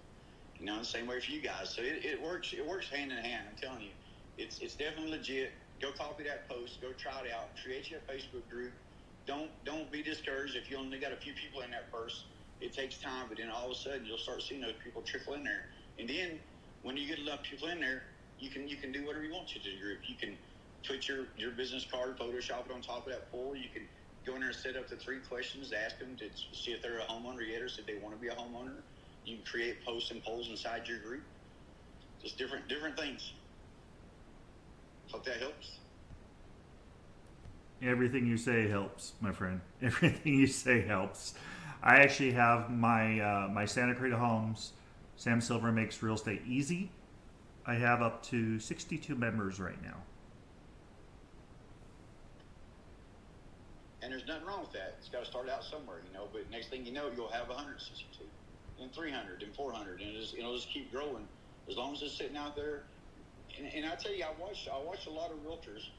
The same way for you guys. So it works hand in hand. I'm telling you, it's definitely legit. Go copy that post. Go try it out. Create your Facebook group. Don't be discouraged if you only got a few people in that first. It takes time, but then all of a sudden you'll start seeing those people trickle in there. And then when you get enough people in there, you can do whatever you want to the group. You can put your business card, Photoshop it on top of that poll. You can go in there and set up the 3 questions, ask them to see if they're a homeowner yet or if they want to be a homeowner. You can create posts and polls inside your group. Just different things. Hope that helps. Everything you say helps, my friend. Everything you say helps. I actually have my Santa Clarita Homes, Sam Silver Makes Real Estate Easy. I have up to 62 members right now. And there's nothing wrong with that. It's got to start out somewhere, But next thing you know, you'll have 162, and 300, and 400, and it'll just keep growing as long as it's sitting out there. And I tell you, I watched a lot of realtors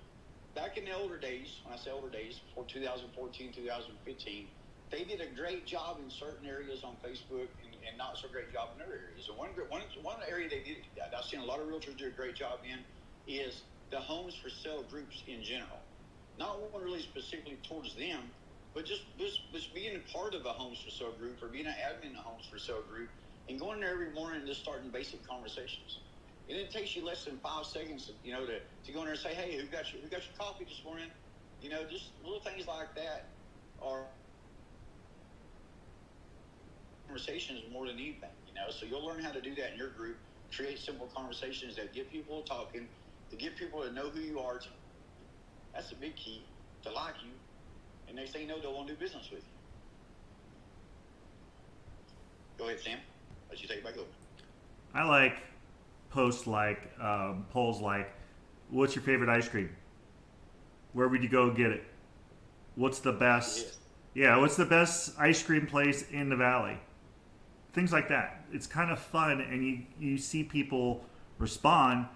back in the older days. When I say older days, before 2014, 2015, they did a great job in certain areas on Facebook and not so great job in other areas. And one area I've seen a lot of realtors do a great job in is the homes for sale groups in general. Not one really specifically towards them, but just being a part of a homes for sale group or being an admin in a homes for sale group and going there every morning and just starting basic conversations. And it takes you less than 5 seconds, to go in there and say, hey, who got your coffee this morning? Just little things like that are conversations more than anything, So you'll learn how to do that in your group. Create simple conversations that get people talking, to get people to know who you are. That's the big key, to like you. And next thing you know, they'll want to do business with you. Go ahead, Sam. Let you take it back over. I like posts like, polls like, what's your favorite ice cream? Where would you go get it? What's the best? Yeah, what's the best ice cream place in the valley? Things like that. It's kind of fun, and you see people respond,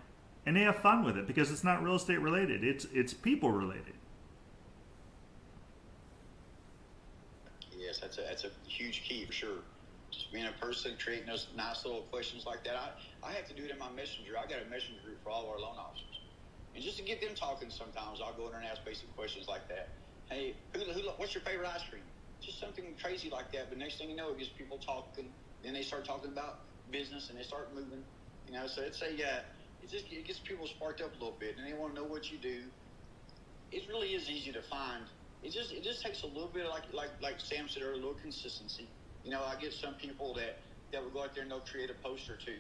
and they have fun with it because it's not real estate related. It's people related. Yes, that's a huge key for sure. Just being a person, creating those nice little questions like that. I have to do it in my messenger. I got a messenger group for all of our loan officers, and just to get them talking, sometimes I'll go in there and ask basic questions like that. Hey, what's your favorite ice cream? Just something crazy like that. But next thing you know, it gets people talking. Then they start talking about business and they start moving. So it's it gets people sparked up a little bit, and they want to know what you do. It really is easy to find. It just takes a little bit of, like Sam said earlier, a little consistency. You know, I get some people that will go out there and they'll create a post or two,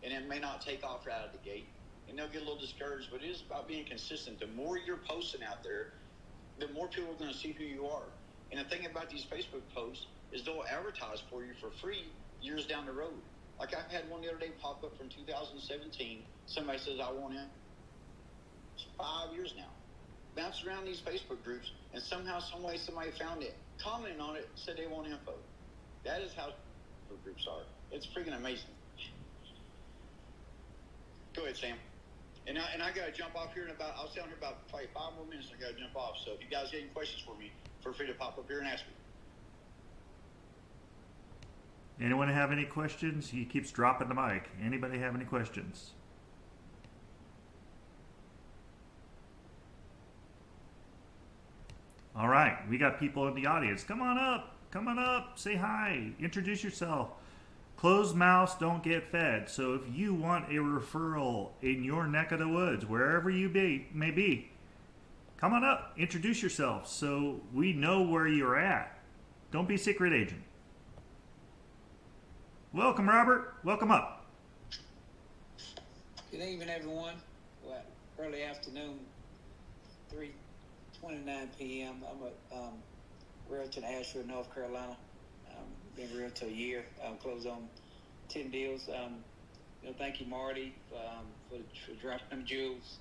and it may not take off right out of the gate, and they'll get a little discouraged. But it is about being consistent. The more you're posting out there, the more people are going to see who you are. And the thing about these Facebook posts is they'll advertise for you for free years down the road. Like I had one the other day pop up from 2017. Somebody says, I want him. It's 5 years now. Bounced around these Facebook groups, and somehow, some way, somebody found it, commented on it, said they want info. That is how Facebook groups are. It's freaking amazing. Go ahead, Sam. And I got to jump off here in about, I'll stay on here about probably 5 more minutes. I got to jump off. So if you guys get any questions for me, feel free to pop up here and ask me. Anyone have any questions? He keeps dropping the mic. Anybody have any questions? All right, we got people in the audience. Come on up, say hi, introduce yourself. Closed mouths don't get fed. So if you want a referral in your neck of the woods, wherever you may be, come on up, introduce yourself so we know where you're at. Don't be secret agent. Welcome, Robert. Welcome up. Good evening, everyone. Well, early afternoon, 3:29 p.m. I'm a realtor in Asheville, North Carolina. Been a realtor a year. Closed on 10 deals. Thank you, Marty, for dropping them jewels.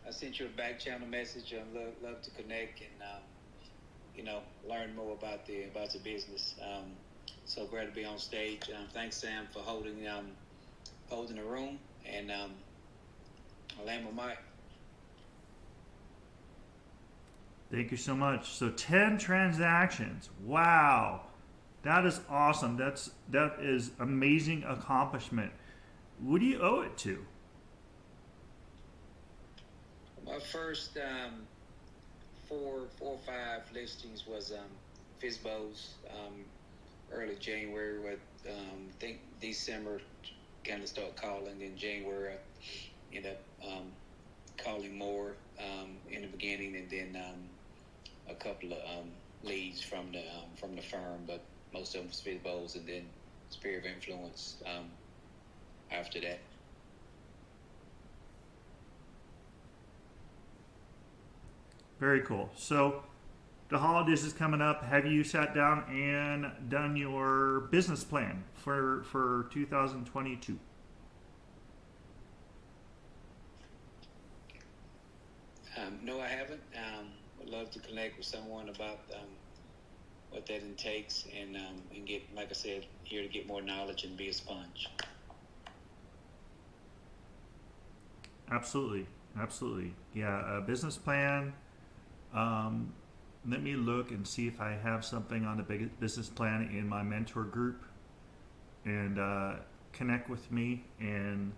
I sent you a back channel message. I love to connect and learn more about the business. So glad to be on stage. Thanks, Sam, for holding the room, and I'll land my mic. Thank you so much. So 10 transactions. Wow. That is awesome. That is amazing accomplishment. What do you owe it to? My first 4 or 5 listings was FISBOs, early January. With I think December kind of start calling. In January, I ended up calling more in the beginning, and then a couple of leads from the firm, but most of them was FISBOs, and then Sphere of Influence after that. Very cool. So the holidays is coming up. Have you sat down and done your business plan for 2022? No, I haven't. Would love to connect with someone about what that intakes, and get, like I said, here to get more knowledge and be a sponge. Absolutely. Yeah, a business plan. Let me look and see if I have something on the business plan in my mentor group, and connect with me, and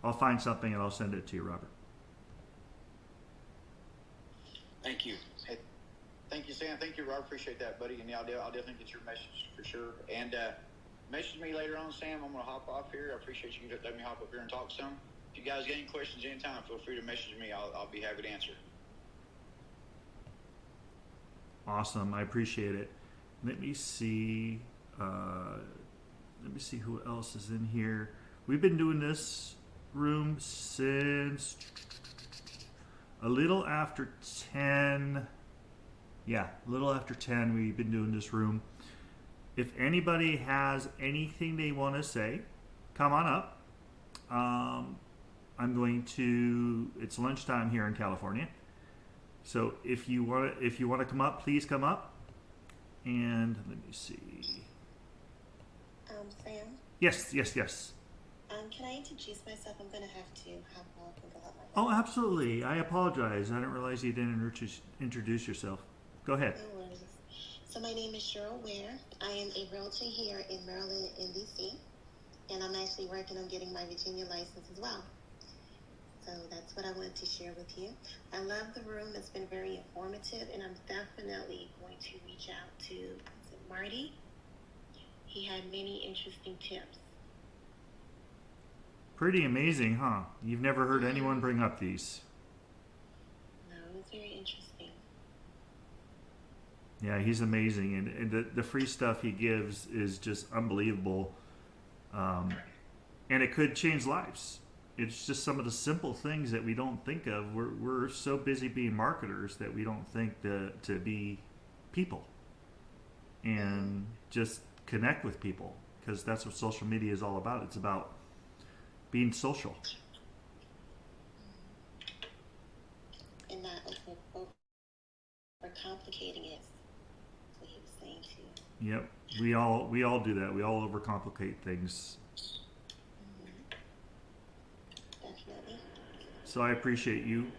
I'll find something and I'll send it to you, Robert. Thank you. Hey, thank you, Sam. Thank you, Robert. Appreciate that, buddy. And I'll definitely get your message for sure. And message me later on, Sam. I'm going to hop off here. I appreciate you letting me hop up here and talk some. If you guys get any questions anytime, feel free to message me. I'll be happy to answer. Awesome. I appreciate it. Let me see who else is in here. We've been doing this room since a little after 10. Yeah, a little after 10 we've been doing this room. If anybody has anything they want to say, come on up. It's lunchtime here in California. So if you want to come up, please come up. And let me see. Sam? Yes. Can I introduce myself? I'm going to have to hop off and go out my Oh, absolutely. I apologize. I didn't realize you didn't introduce yourself. Go ahead. No worries. So my name is Cheryl Ware. I am a realtor here in Maryland and DC, and I'm actually working on getting my Virginia license as well. So that's what I wanted to share with you. I love the room. It's been very informative, and I'm definitely going to reach out to Marty. He had many interesting tips. Pretty amazing, huh? You've never heard anyone bring up these. No, it's very interesting. Yeah, he's amazing, and the free stuff he gives is just unbelievable. And it could change lives. It's just some of the simple things that we don't think of. We're so busy being marketers that we don't think to be people and just connect with people, because that's what social media is all about. It's about being social. And not overcomplicating it. That's what he was saying too. Yep, we all do that. We all overcomplicate things. Definitely. So I appreciate you.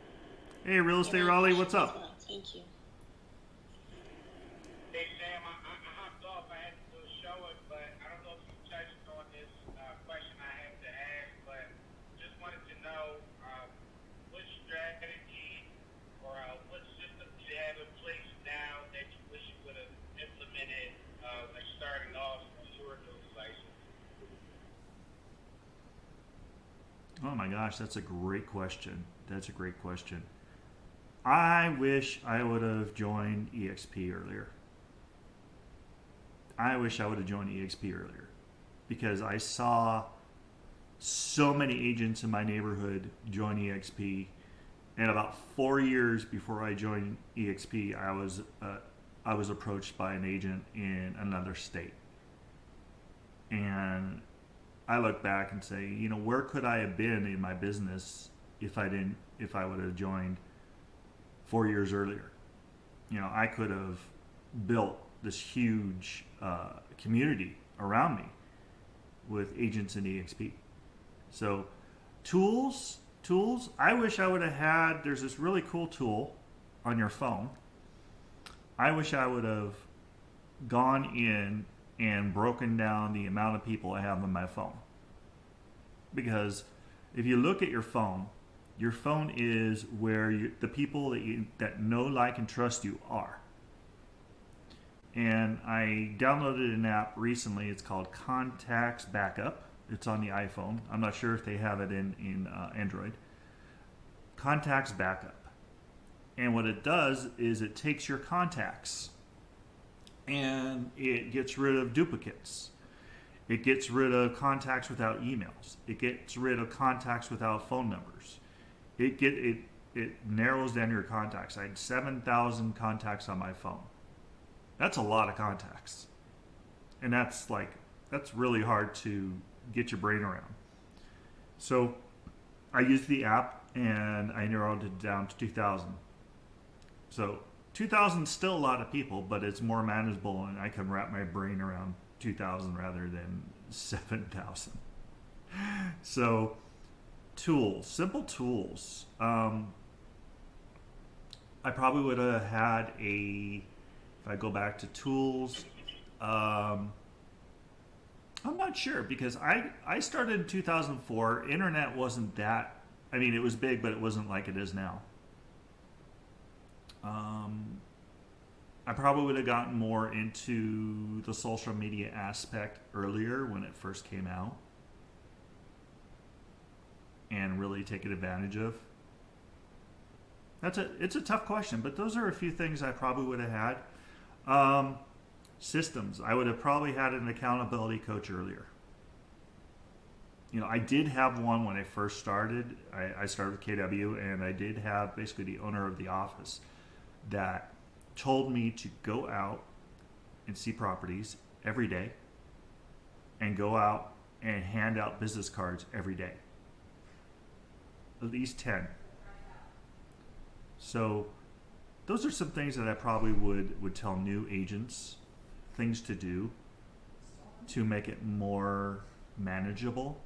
Hey, Real Estate Raleigh, what's up? Well, thank you. Hey Sam, I hopped off. I had to do a show, but I don't know if you touched on this question I have to ask, but just wanted to know what strategy or what systems you have in place now that you wish you would have implemented like starting off when you were doing the license. Oh my gosh, that's a great question. That's a great question. I wish I would have joined eXp earlier. I wish I would have joined eXp earlier, because I saw so many agents in my neighborhood join eXp, and about 4 years before I joined eXp, I was approached by an agent in another state, and I look back and say, you know, where could I have been in my business if I would have joined 4 years earlier? You know, I could have built this huge community around me with agents in eXp. So tools, I wish I would have had, there's this really cool tool on your phone. I wish I would have gone in and broken down the amount of people I have on my phone. Because if you look at your phone is where the people that know, like, and trust you are. And I downloaded an app recently. It's called Contacts Backup. It's on the iPhone. I'm not sure if they have it in Android. Contacts Backup. And what it does is it takes your contacts and it gets rid of duplicates. It gets rid of contacts without emails. It gets rid of contacts without phone numbers. It narrows down your contacts. I had 7,000 contacts on my phone. That's a lot of contacts. And that's really hard to get your brain around. So I used the app and I narrowed it down to 2,000. So 2,000 is still a lot of people, but it's more manageable, and I can wrap my brain around 2,000 rather than 7,000. So tools, simple tools. I probably would have had if I go back to tools, I'm not sure, because I started in 2004. Internet wasn't that, I mean, it was big, but it wasn't like it is now. I probably would have gotten more into the social media aspect earlier when it first came out and really taken advantage of. It's a tough question, but those are a few things I probably would have had. Systems. I would have probably had an accountability coach earlier. You know, I did have one when I first started. I started with KW, and I did have basically the owner of the office that told me to go out and see properties every day and go out and hand out business cards every day. At least 10. So those are some things that I probably would tell new agents, things to do to make it more manageable.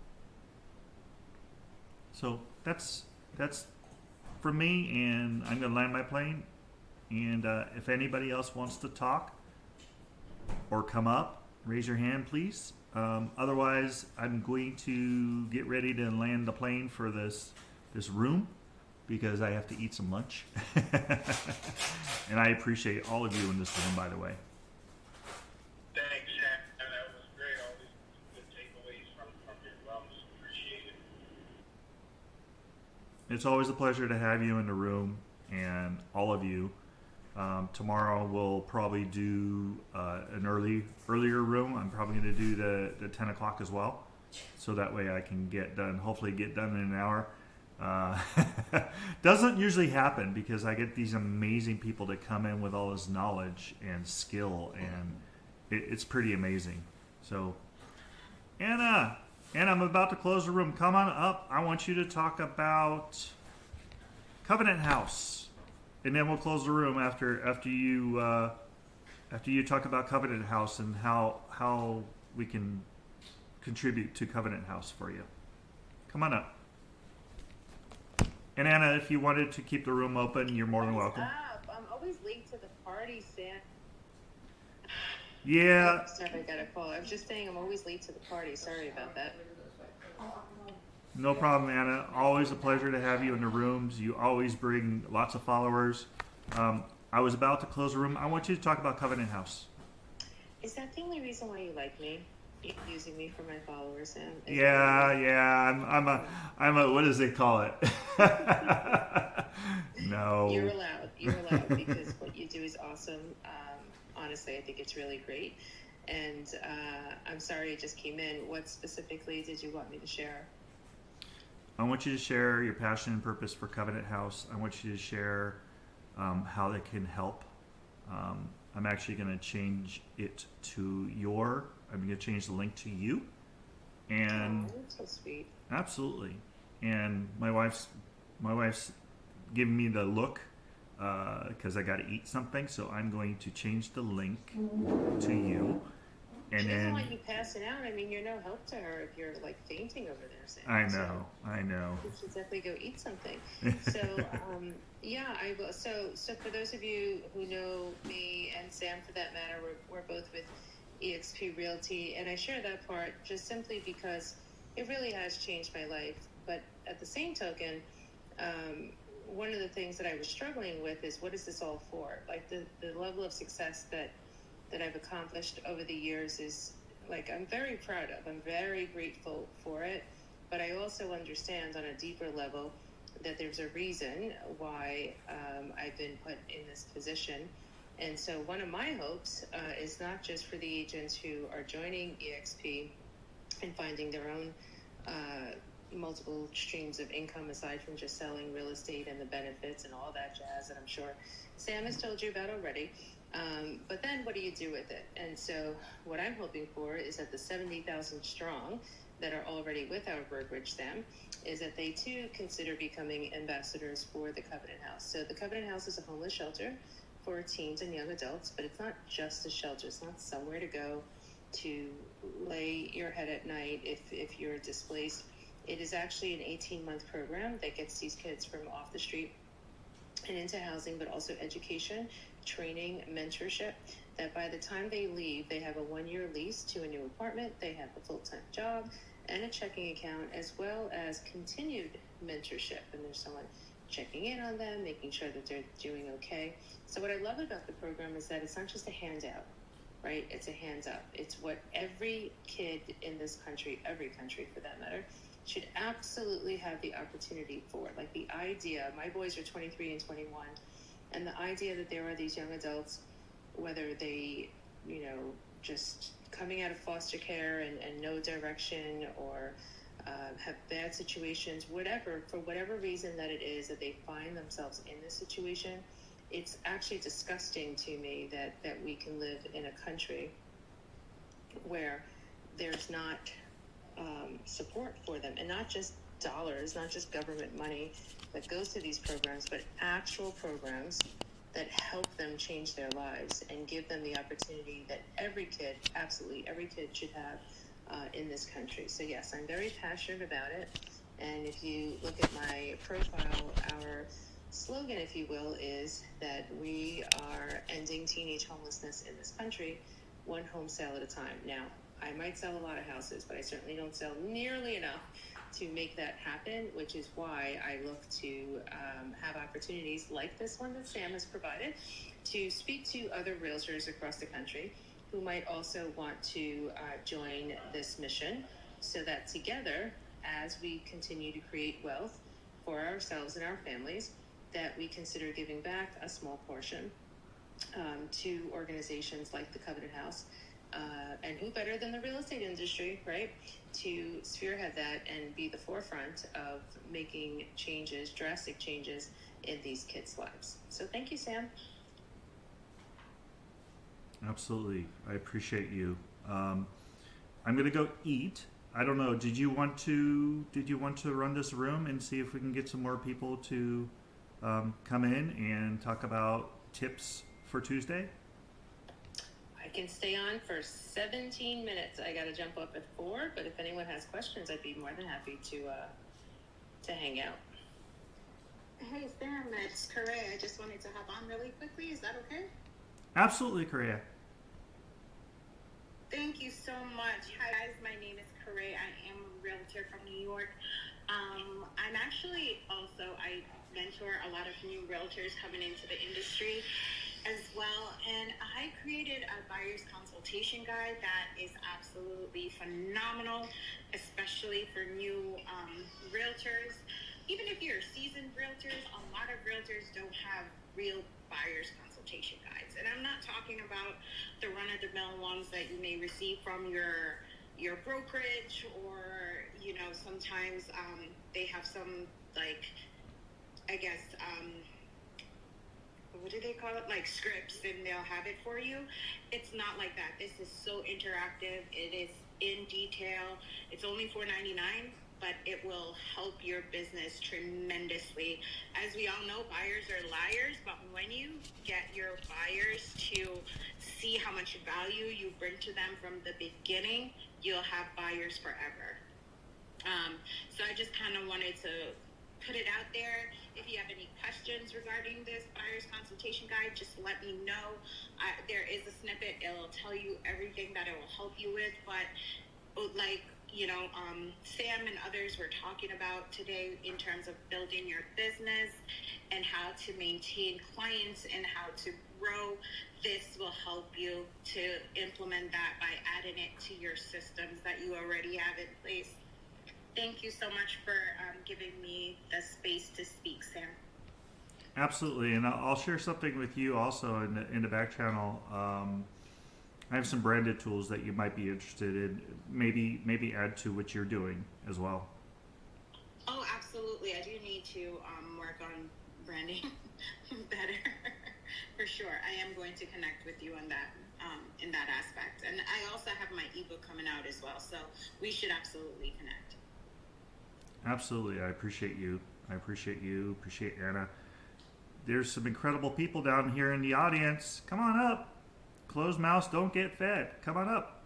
So that's for me, and I'm going to land my plane. And if anybody else wants to talk or come up, raise your hand, please. Otherwise, I'm going to get ready to land the plane for this room, because I have to eat some lunch. And I appreciate all of you in this room, by the way. Thanks, Sam. That was great. All these good takeaways from your realms. Appreciate it. it's always a pleasure to have you in the room, and all of you. Tomorrow we'll probably do an earlier room. I'm probably going to do the 10 o'clock as well, so that way I can hopefully get done in an hour. Doesn't usually happen because I get these amazing people that come in with all this knowledge and skill, and it's pretty amazing. So, Anna, I'm about to close the room. Come on up. I want you to talk about Covenant House, and then we'll close the room after you talk about Covenant House and how we can contribute to Covenant House for you. Come on up. And Anna, if you wanted to keep the room open, you're more than welcome. I'm always late to the party, Sam. Yeah. Oh, sorry, I got a call. I was just saying I'm always late to the party. Sorry about that. No problem, Anna. Always a pleasure to have you in the rooms. You always bring lots of followers. I was about to close the room. I want you to talk about Covenant House. Is that the only reason why you like me? Using me for my followers, Sam? Yeah. I'm a what does they call it? No. You're allowed because what you do is awesome. Honestly, I think it's really great. And I'm sorry I just came in. What specifically did you want me to share? I want you to share your passion and purpose for Covenant House. I want you to share how they can help. I'm actually going to change it to I'm going to change the link to you. And that's so sweet. Absolutely. And my wife's giving me the look because I got to eat something, so I'm going to change the link to you. And she doesn't then want you passing out. I mean, you're no help to her if you're like fainting over there, Sam. I know. You should definitely go eat something. So, yeah, I will. So for those of you who know me and Sam, for that matter, we're both with eXp Realty, and I share that part just simply because it really has changed my life. But at the same token, one of the things that I was struggling with is, what is this all for? Like the level of success that I've accomplished over the years is like, I'm very proud of. I'm very grateful for it. But I also understand on a deeper level that there's a reason why I've been put in this position. And so one of my hopes is not just for the agents who are joining eXp and finding their own multiple streams of income aside from just selling real estate and the benefits and all that jazz that I'm sure Sam has told you about already. But then what do you do with it? And so what I'm hoping for is that the 70,000 strong that are already with our brokerage, Sam, is that they too consider becoming ambassadors for the Covenant House. So the Covenant House is a homeless shelter for teens and young adults, but it's not just a shelter. It's not somewhere to go to lay your head at night if you're displaced. It is actually an 18-month program that gets these kids from off the street and into housing, but also education, training, mentorship, that by the time they leave, they have a 1-year lease to a new apartment, they have a full-time job and a checking account, as well as continued mentorship. And there's someone checking in on them, making sure that they're doing okay. So what I love about the program is that it's not just a handout, right? It's a hands up. It's what every kid in this country, every country for that matter, should absolutely have the opportunity for. Like the idea, my boys are 23 and 21, and the idea that there are these young adults, whether they, just coming out of foster care and no direction, or have bad situations, whatever, for whatever reason that it is that they find themselves in this situation, it's actually disgusting to me that we can live in a country where there's not support for them, and not just dollars, not just government money that goes to these programs, but actual programs that help them change their lives and give them the opportunity that every kid, absolutely every kid, should have in this country. So yes, I'm very passionate about it. And if you look at my profile, our slogan, if you will, is that we are ending teenage homelessness in this country, one home sale at a time. Now, I might sell a lot of houses, but I certainly don't sell nearly enough to make that happen, which is why I look to have opportunities like this one that Sam has provided to speak to other realtors across the country who might also want to join this mission, so that together, as we continue to create wealth for ourselves and our families that we consider giving back a small portion to organizations like the Covenant House. And who better than the real estate industry, right, to spearhead that and be the forefront of making changes, drastic changes in these kids' lives. So thank you, Sam. Absolutely. I appreciate you. I'm going to go eat. I don't know. Did you want to run this room and see if we can get some more people to come in and talk about tips for Tuesday? I can stay on for 17 minutes. I got to jump up at 4, but if anyone has questions, I'd be more than happy to hang out. Hey Sam, it's Correa. I just wanted to hop on really quickly. Is that okay? Absolutely, Correa. Thank you so much. Hi guys, my name is Correa. I am a realtor from New York. I'm actually also, I mentor a lot of new realtors coming into the industry as well, and I created a buyer's consultation guide that is absolutely phenomenal, especially for new realtors. Even if you're seasoned realtors, a lot of realtors don't have real buyer's consultation guides. And I'm not talking about the run-of-the-mill ones that you may receive from your brokerage, or, you know, sometimes they have some, like, I guess, what do they call it? Like scripts, and they'll have it for you. It's not like that. This is so interactive. It is in detail. It's only $4.99, but it will help your business tremendously. As we all know, buyers are liars, but when you get your buyers to see how much value you bring to them from the beginning, you'll have buyers forever. So I just kind of wanted to put it out there. If you have any questions regarding this buyer's consultation guide, just let me know. There is a snippet. It'll tell you everything that it will help you with. But like, you know, Sam and others were talking about today in terms of building your business and how to maintain clients and how to grow, this will help you to implement that by adding it to your systems that you already have in place. Thank you so much for giving me the space to speak, Sam. Absolutely, and I'll share something with you also in the back channel. I have some branded tools that you might be interested in. Maybe add to what you're doing as well. Oh, absolutely. I do need to work on branding better for sure. I am going to connect with you on that in that aspect, and I also have my ebook coming out as well, so we should absolutely connect. Absolutely. I appreciate you. I appreciate you. Appreciate Anna. There's some incredible people down here in the audience. Come on up. Closed mouths don't get fed. Come on up.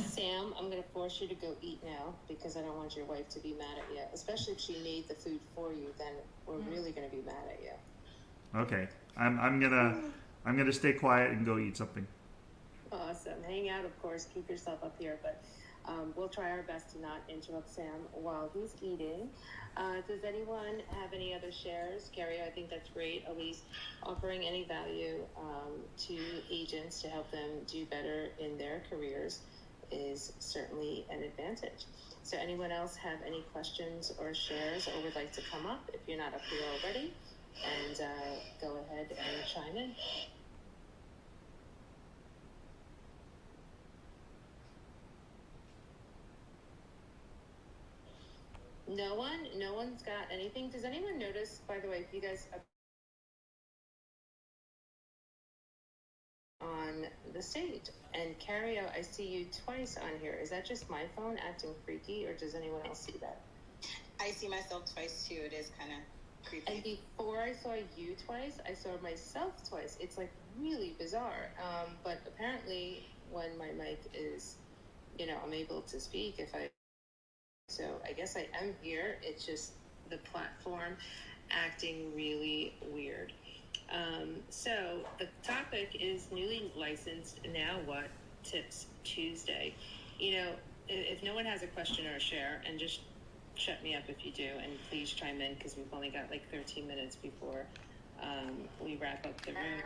Sam, I'm going to force you to go eat now because I don't want your wife to be mad at you. Especially if she made the food for you, then we're really going to be mad at you. Okay. I'm gonna stay quiet and go eat something. Awesome. Hang out, of course. Keep yourself up here, but we'll try our best to not interrupt Sam while he's eating. Does anyone have any other shares? Gary, I think that's great. Elise, offering any value to agents to help them do better in their careers is certainly an advantage. So anyone else have any questions or shares or would like to come up if you're not up here already? And go ahead and chime in. No one? No one's got anything? Does anyone notice, by the way, if you guys on the stage? And Cario, I see you twice on here. Is that just my phone acting freaky, or does anyone else see that? I see myself twice too. It is kind of creepy. And before I saw you twice, I saw myself twice. It's like really bizarre. But apparently when my mic is, you know, I'm able to speak so I guess I am here. It's just the platform acting really weird. So the topic is newly licensed. Now what? Tips Tuesday. You know, if no one has a question or a share, and just shut me up if you do, and please chime in because we've only got like 13 minutes before we wrap up the room.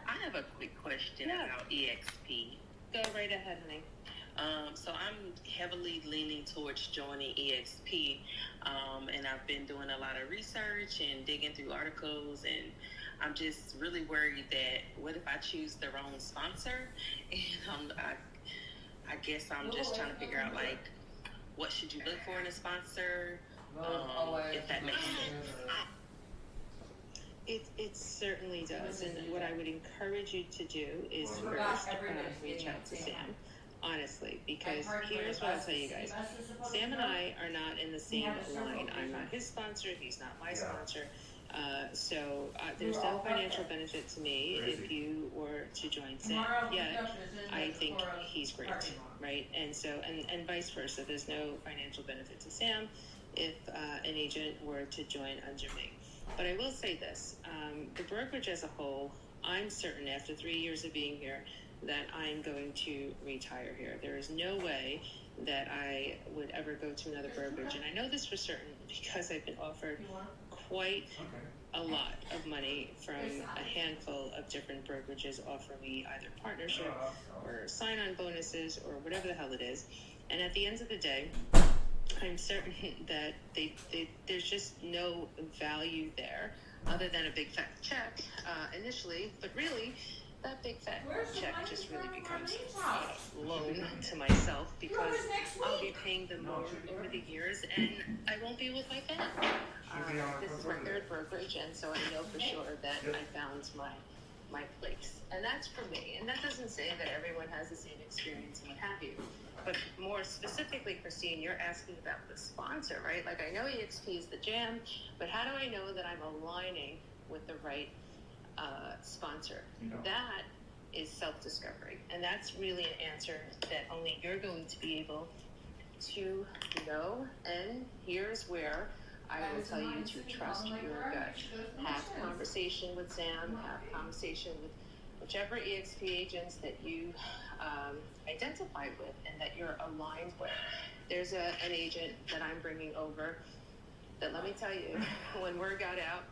I have a quick question about eXp. Go right ahead, honey. So I'm heavily leaning towards joining eXp, and I've been doing a lot of research and digging through articles, and I'm just really worried that what if I choose the wrong sponsor? And I guess I'm just trying to figure out, like, what should you look for in a sponsor, if that makes sense. It certainly does, and what I would encourage you to do is first reach out to Sam, honestly, because here's what I'll tell you guys. Sam and I are not in the same line. I'm not his sponsor, he's not my sponsor. So there's no financial benefit to me if you were to join Sam. Yet, I think he's great, right? And so, and vice versa. There's no financial benefit to Sam if an agent were to join under me. But I will say this, the brokerage as a whole, I'm certain after 3 years of being here that I'm going to retire here. There is no way that I would ever go to another brokerage. And I know this for certain because I've been offered quite a lot of money from a handful of different brokerages offering me either partnership or sign-on bonuses or whatever the hell it is. And at the end of the day, I'm certain that there's just no value there other than a big fat check initially, but really that big fat check just really becomes a loan to myself because I'll be them more over the years and I won't be with my family. This is my third brokerage, and so I know for sure that I found my place. And that's for me. And that doesn't say that everyone has the same experience and what have you. But more specifically, Christine, you're asking about the sponsor, right? Like, I know eXp is the jam, but how do I know that I'm aligning with the right sponsor? That is self-discovery. And that's really an answer that only you're going to be able to know. And here's where I will tell you to trust your gut. Have a conversation with Sam, have a conversation with whichever eXp agents that you identify with and that you're aligned with. There's an agent that I'm bringing over that, let me tell you, when word got out,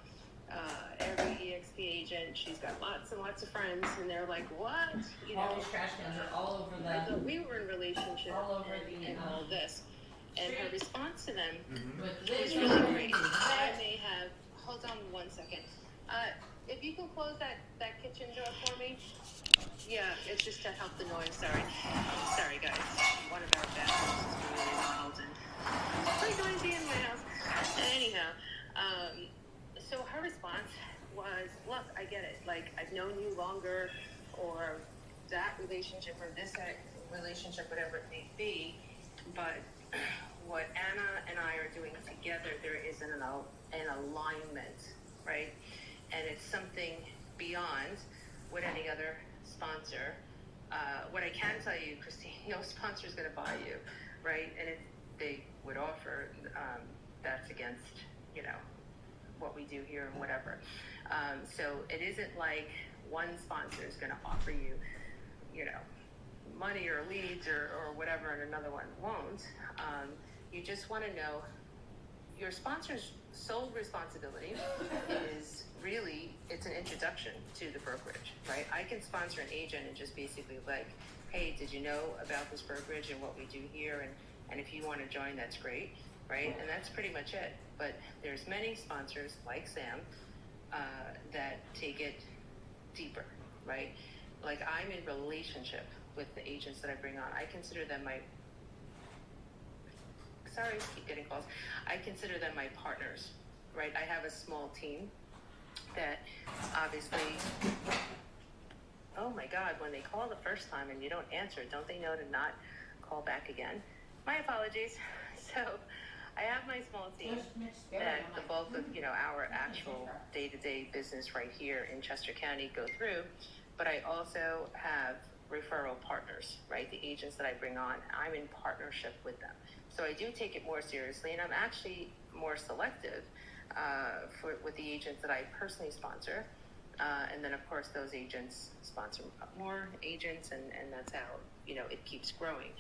every eXp agent, she's got lots and lots of friends, and they're like, what? You know, all these trash cans are all over the... I thought we were in relationship all over and all this. And her response to them With was really great. I may have, hold on 1 second. If you can close that kitchen door for me. Yeah, it's just to help the noise, sorry. Sorry guys, one of our bathrooms is really loud and pretty noisy in my house. Anyhow, so her response was, look, I get it. Like, I've known you longer, or that relationship, or this relationship, whatever it may be, but what Anna and I are doing together, there is an alignment, right? And it's something beyond what any other sponsor. What I can tell you, Christine, no sponsor is going to buy you, right? And if they would offer, that's against, you know, what we do here and whatever. So it isn't like one sponsor is going to offer you, you know, money or leads or whatever, and another one won't. You just want to know your sponsor's sole responsibility is really, it's an introduction to the brokerage, right? I can sponsor an agent and just basically like, hey, did you know about this brokerage and what we do here? And if you want to join, that's great, right? And that's pretty much it. But there's many sponsors like Sam that take it deeper, right? Like, I'm in relationship with the agents that I bring on. I consider them keep getting calls. I consider them my partners, right? I have a small team that obviously, oh my God, when they call the first time and you don't answer, don't they know to not call back again? My apologies. So I have my small team that the bulk of, you know, our actual day-to-day business right here in Chester County go through, but I also have referral partners, right? The agents that I bring on, I'm in partnership with them. So I do take it more seriously, and I'm actually more selective with the agents that I personally sponsor. And then, of course, those agents sponsor more agents, and that's how, you know, it keeps growing.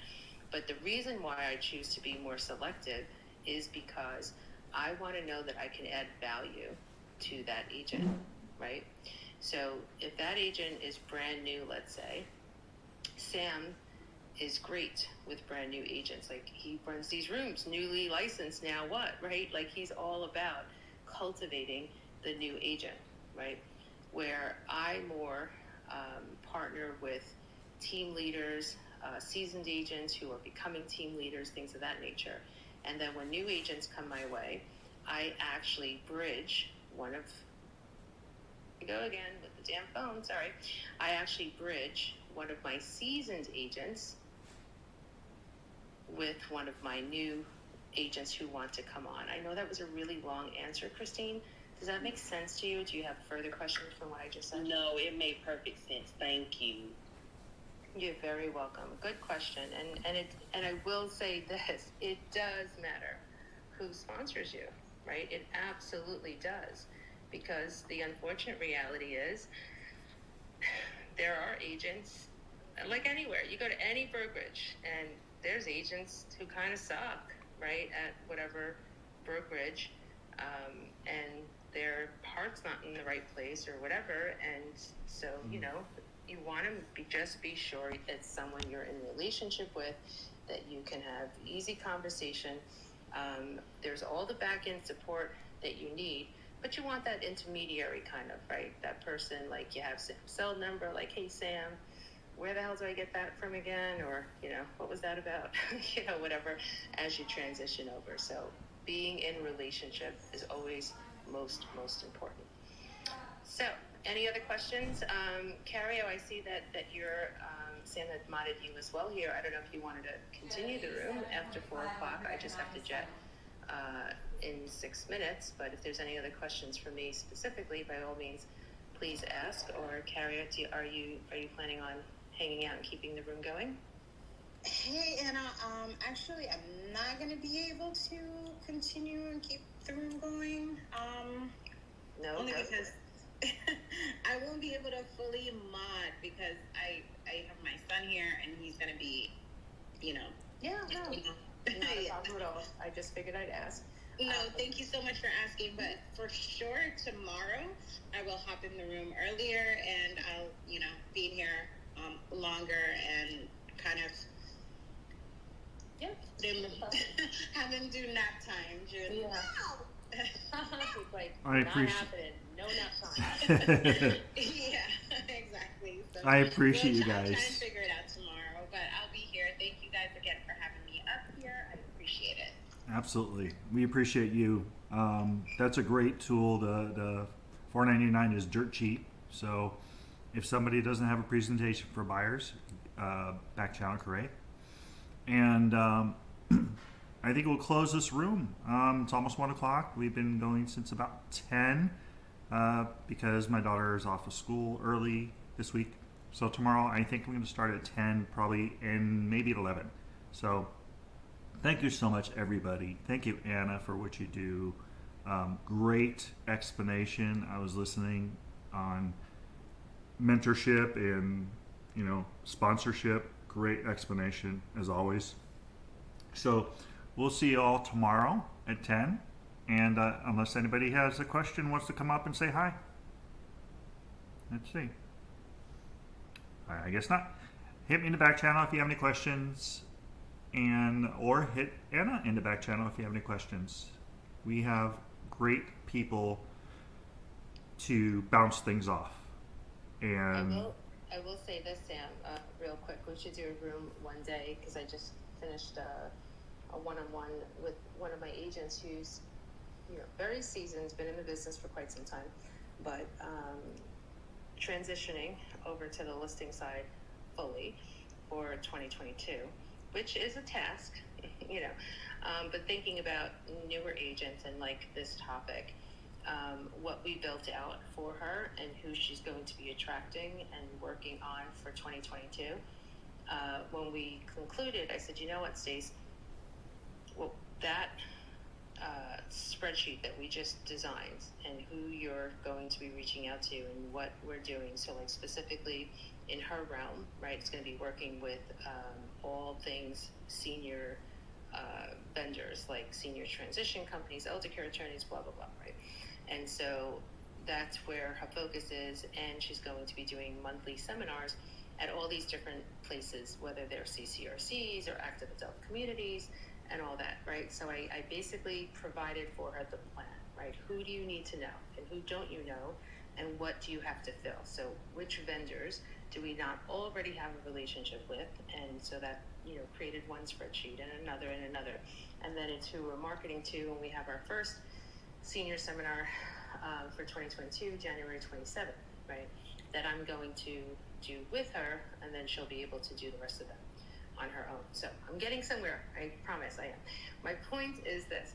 But the reason why I choose to be more selective is because I want to know that I can add value to that agent, right? So if that agent is brand new, let's say, Sam is great with brand new agents. Like, he runs these rooms, newly licensed, now what, right? Like, he's all about cultivating the new agent, right? Where I more partner with team leaders, seasoned agents who are becoming team leaders, things of that nature. And then when new agents come my way, I actually bridge go again with the damn phone, sorry. I actually bridge one of my seasoned agents with one of my new agents who want to come on. I know that was a really long answer, Christine. Does that make sense to you? Do you have further questions from what I just said? No, it made perfect sense. Thank you. You're very welcome. Good question. And I will say this, it does matter who sponsors you, right? It absolutely does. Because the unfortunate reality is there are agents, like anywhere. You go to any brokerage and there's agents who kind of suck, right, at whatever brokerage, and their heart's not in the right place or whatever. And so, you know, you want to just be sure that someone you're in a relationship with, that you can have easy conversation. There's all the back end support that you need. But you want that intermediary kind of, right? That person, like, you have Sam's cell number, like, hey, Sam, where the hell do I get that from again? Or, you know, what was that about? You know, whatever, as you transition over. So being in relationship is always most important. So any other questions? Carrie, I see that you're, Sam had modded you as well here. I don't know if you wanted to continue the room after 4 o'clock. I just have to jet in 6 minutes, but if there's any other questions for me specifically, by all means, please ask. Or Carrie, are you planning on hanging out and keeping the room going? Hey, Anna, actually, I'm not going to be able to continue and keep the room going. No, only because I won't be able to fully mod because I have my son here and he's going to be, you know. Yeah, no. Not a problem at all. I just figured I'd ask. No, thank you so much for asking, but for sure tomorrow I will hop in the room earlier and I'll, you know, be in here longer and kind of have them do nap time during like, I appreciate happening. No nap time. Yeah, exactly. So I appreciate you guys. I'll try and figure it out tomorrow, but I'll be here. Thank you guys again for having me up here. I appreciate it. Absolutely. We appreciate you. That's a great tool. The $4.99 is dirt cheap. So if somebody doesn't have a presentation for buyers, back channel Corey. And I think we'll close this room. It's almost 1 o'clock. We've been going since about 10 because my daughter is off of school early this week. So tomorrow I think I'm going to start at 10 probably, and maybe at 11. So thank you so much, everybody. Thank you, Anna, for what you do. Great explanation. I was listening on mentorship and, you know, sponsorship. Great explanation, as always. So we'll see you all tomorrow at 10. And unless anybody has a question, wants to come up and say hi. Let's see. I guess not. Hit me in the back channel if you have any questions. Or hit Anna in the back channel if you have any questions. We have great people to bounce things off. And I will say this, Sam, real quick. We should do a room one day because I just finished a one-on-one with one of my agents who's, you know, very seasoned, been in the business for quite some time, but transitioning over to the listing side fully for 2022. Which is a task, you know, but thinking about newer agents and like this topic, what we built out for her and who she's going to be attracting and working on for 2022. When we concluded, I said, you know what, Stace, well, that spreadsheet that we just designed and who you're going to be reaching out to and what we're doing. So like specifically in her realm, right, it's going to be working with all things senior vendors, like senior transition companies, elder care attorneys, blah, blah, blah, right? And so that's where her focus is, and she's going to be doing monthly seminars at all these different places, whether they're CCRCs or active adult communities and all that, right? So I basically provided for her the plan, right? Who do you need to know and who don't you know, and what do you have to fill? So which vendors do we not already have a relationship with? And so that, created one spreadsheet and another and another. And then it's who we're marketing to, and we have our first senior seminar for 2022, January 27th, right? That I'm going to do with her, and then she'll be able to do the rest of them on her own. So I'm getting somewhere. I promise I am. My point is this.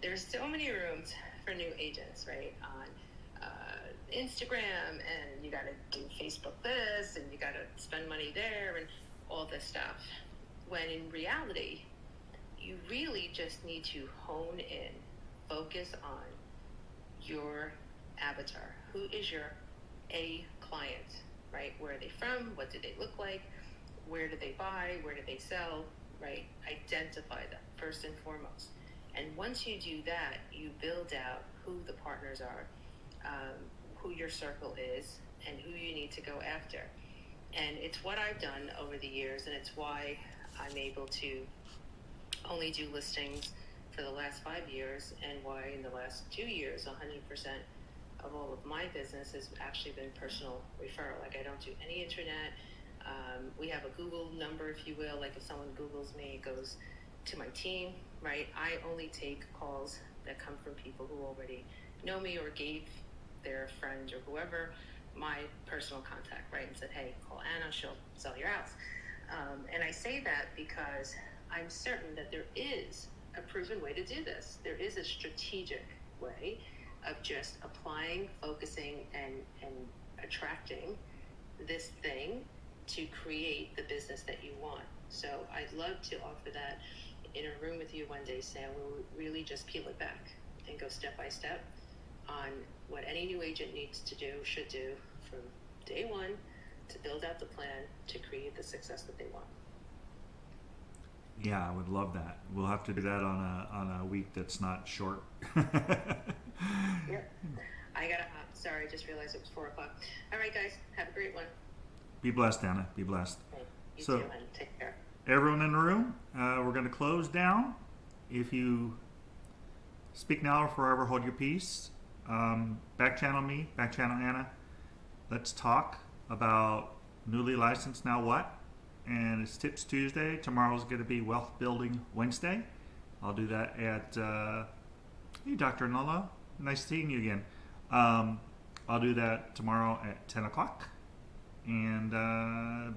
There's so many rooms for new agents, right? On Instagram, and you got to do Facebook this, and you got to spend money there, and all this stuff. When in reality, you really just need to hone in, focus on your avatar. Who is your A client, right? Where are they from? What do they look like? Where do they buy? Where do they sell, right? Identify them first and foremost. And once you do that, you build out who the partners are, who your circle is, and who you need to go after. And it's what I've done over the years, and it's why I'm able to only do listings for the last 5 years, and why in the last 2 years, 100% of all of my business has actually been personal referral. Like, I don't do any internet. We have a Google number, if you will. Like, if someone Googles me, it goes to my team, right? I only take calls that come from people who already know me or gave their friend or whoever my personal contact, right? And said, hey, call Anna, she'll sell your house. And I say that because I'm certain that there is a proven way to do this. There is a strategic way of just applying, focusing, and attracting this thing to create the business that you want. So I'd love to offer that in a room with you one day, Sam, where we really just peel it back and go step by step on what any new agent needs to do, should do from day one to build out the plan to create the success that they want. Yeah, I would love that. We'll have to do that on a week that's not short. Yep. I gotta hop. Sorry, I just realized it was 4 o'clock. All right, guys, have a great one. Be blessed, Anna. Be blessed. Okay. You So, too, and take care. everyone in the room, we're going to close down. If you speak now or forever hold your peace, back channel me, back channel Anna. Let's talk about newly licensed now what? And it's Tips Tuesday. Tomorrow's going to be Wealth Building Wednesday. I'll do that at, hey, Dr. Nola. Nice seeing you again. I'll do that tomorrow at 10 o'clock. And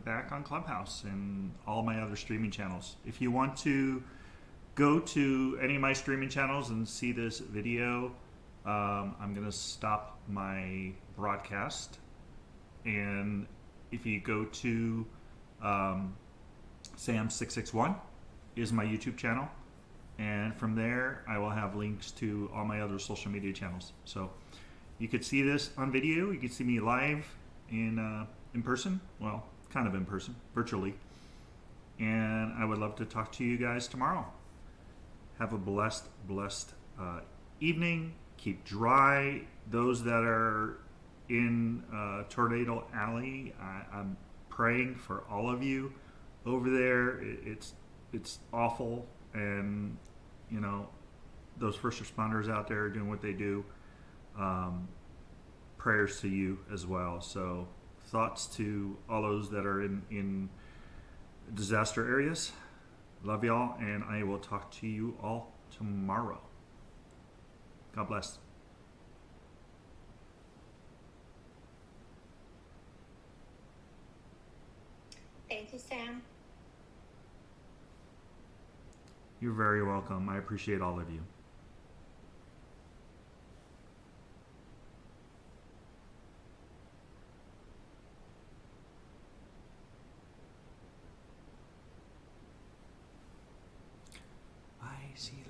back on Clubhouse and all my other streaming channels. If you want to go to any of my streaming channels and see this video, I'm going to stop my broadcast. And if you go to Sam661 is my YouTube channel. And from there, I will have links to all my other social media channels. So you could see this on video. You could see me live in person. Well, kind of in person, virtually. And I would love to talk to you guys tomorrow. Have a blessed evening. Keep dry. Those that are in Tornado Alley, I'm praying for all of you over there. It's awful, and you know, those first responders out there doing what they do. Prayers to you as well. So thoughts to all those that are in disaster areas. Love y'all, and I will talk to you all tomorrow. God bless. Thank you, Sam. You're very welcome. I appreciate all of you. I see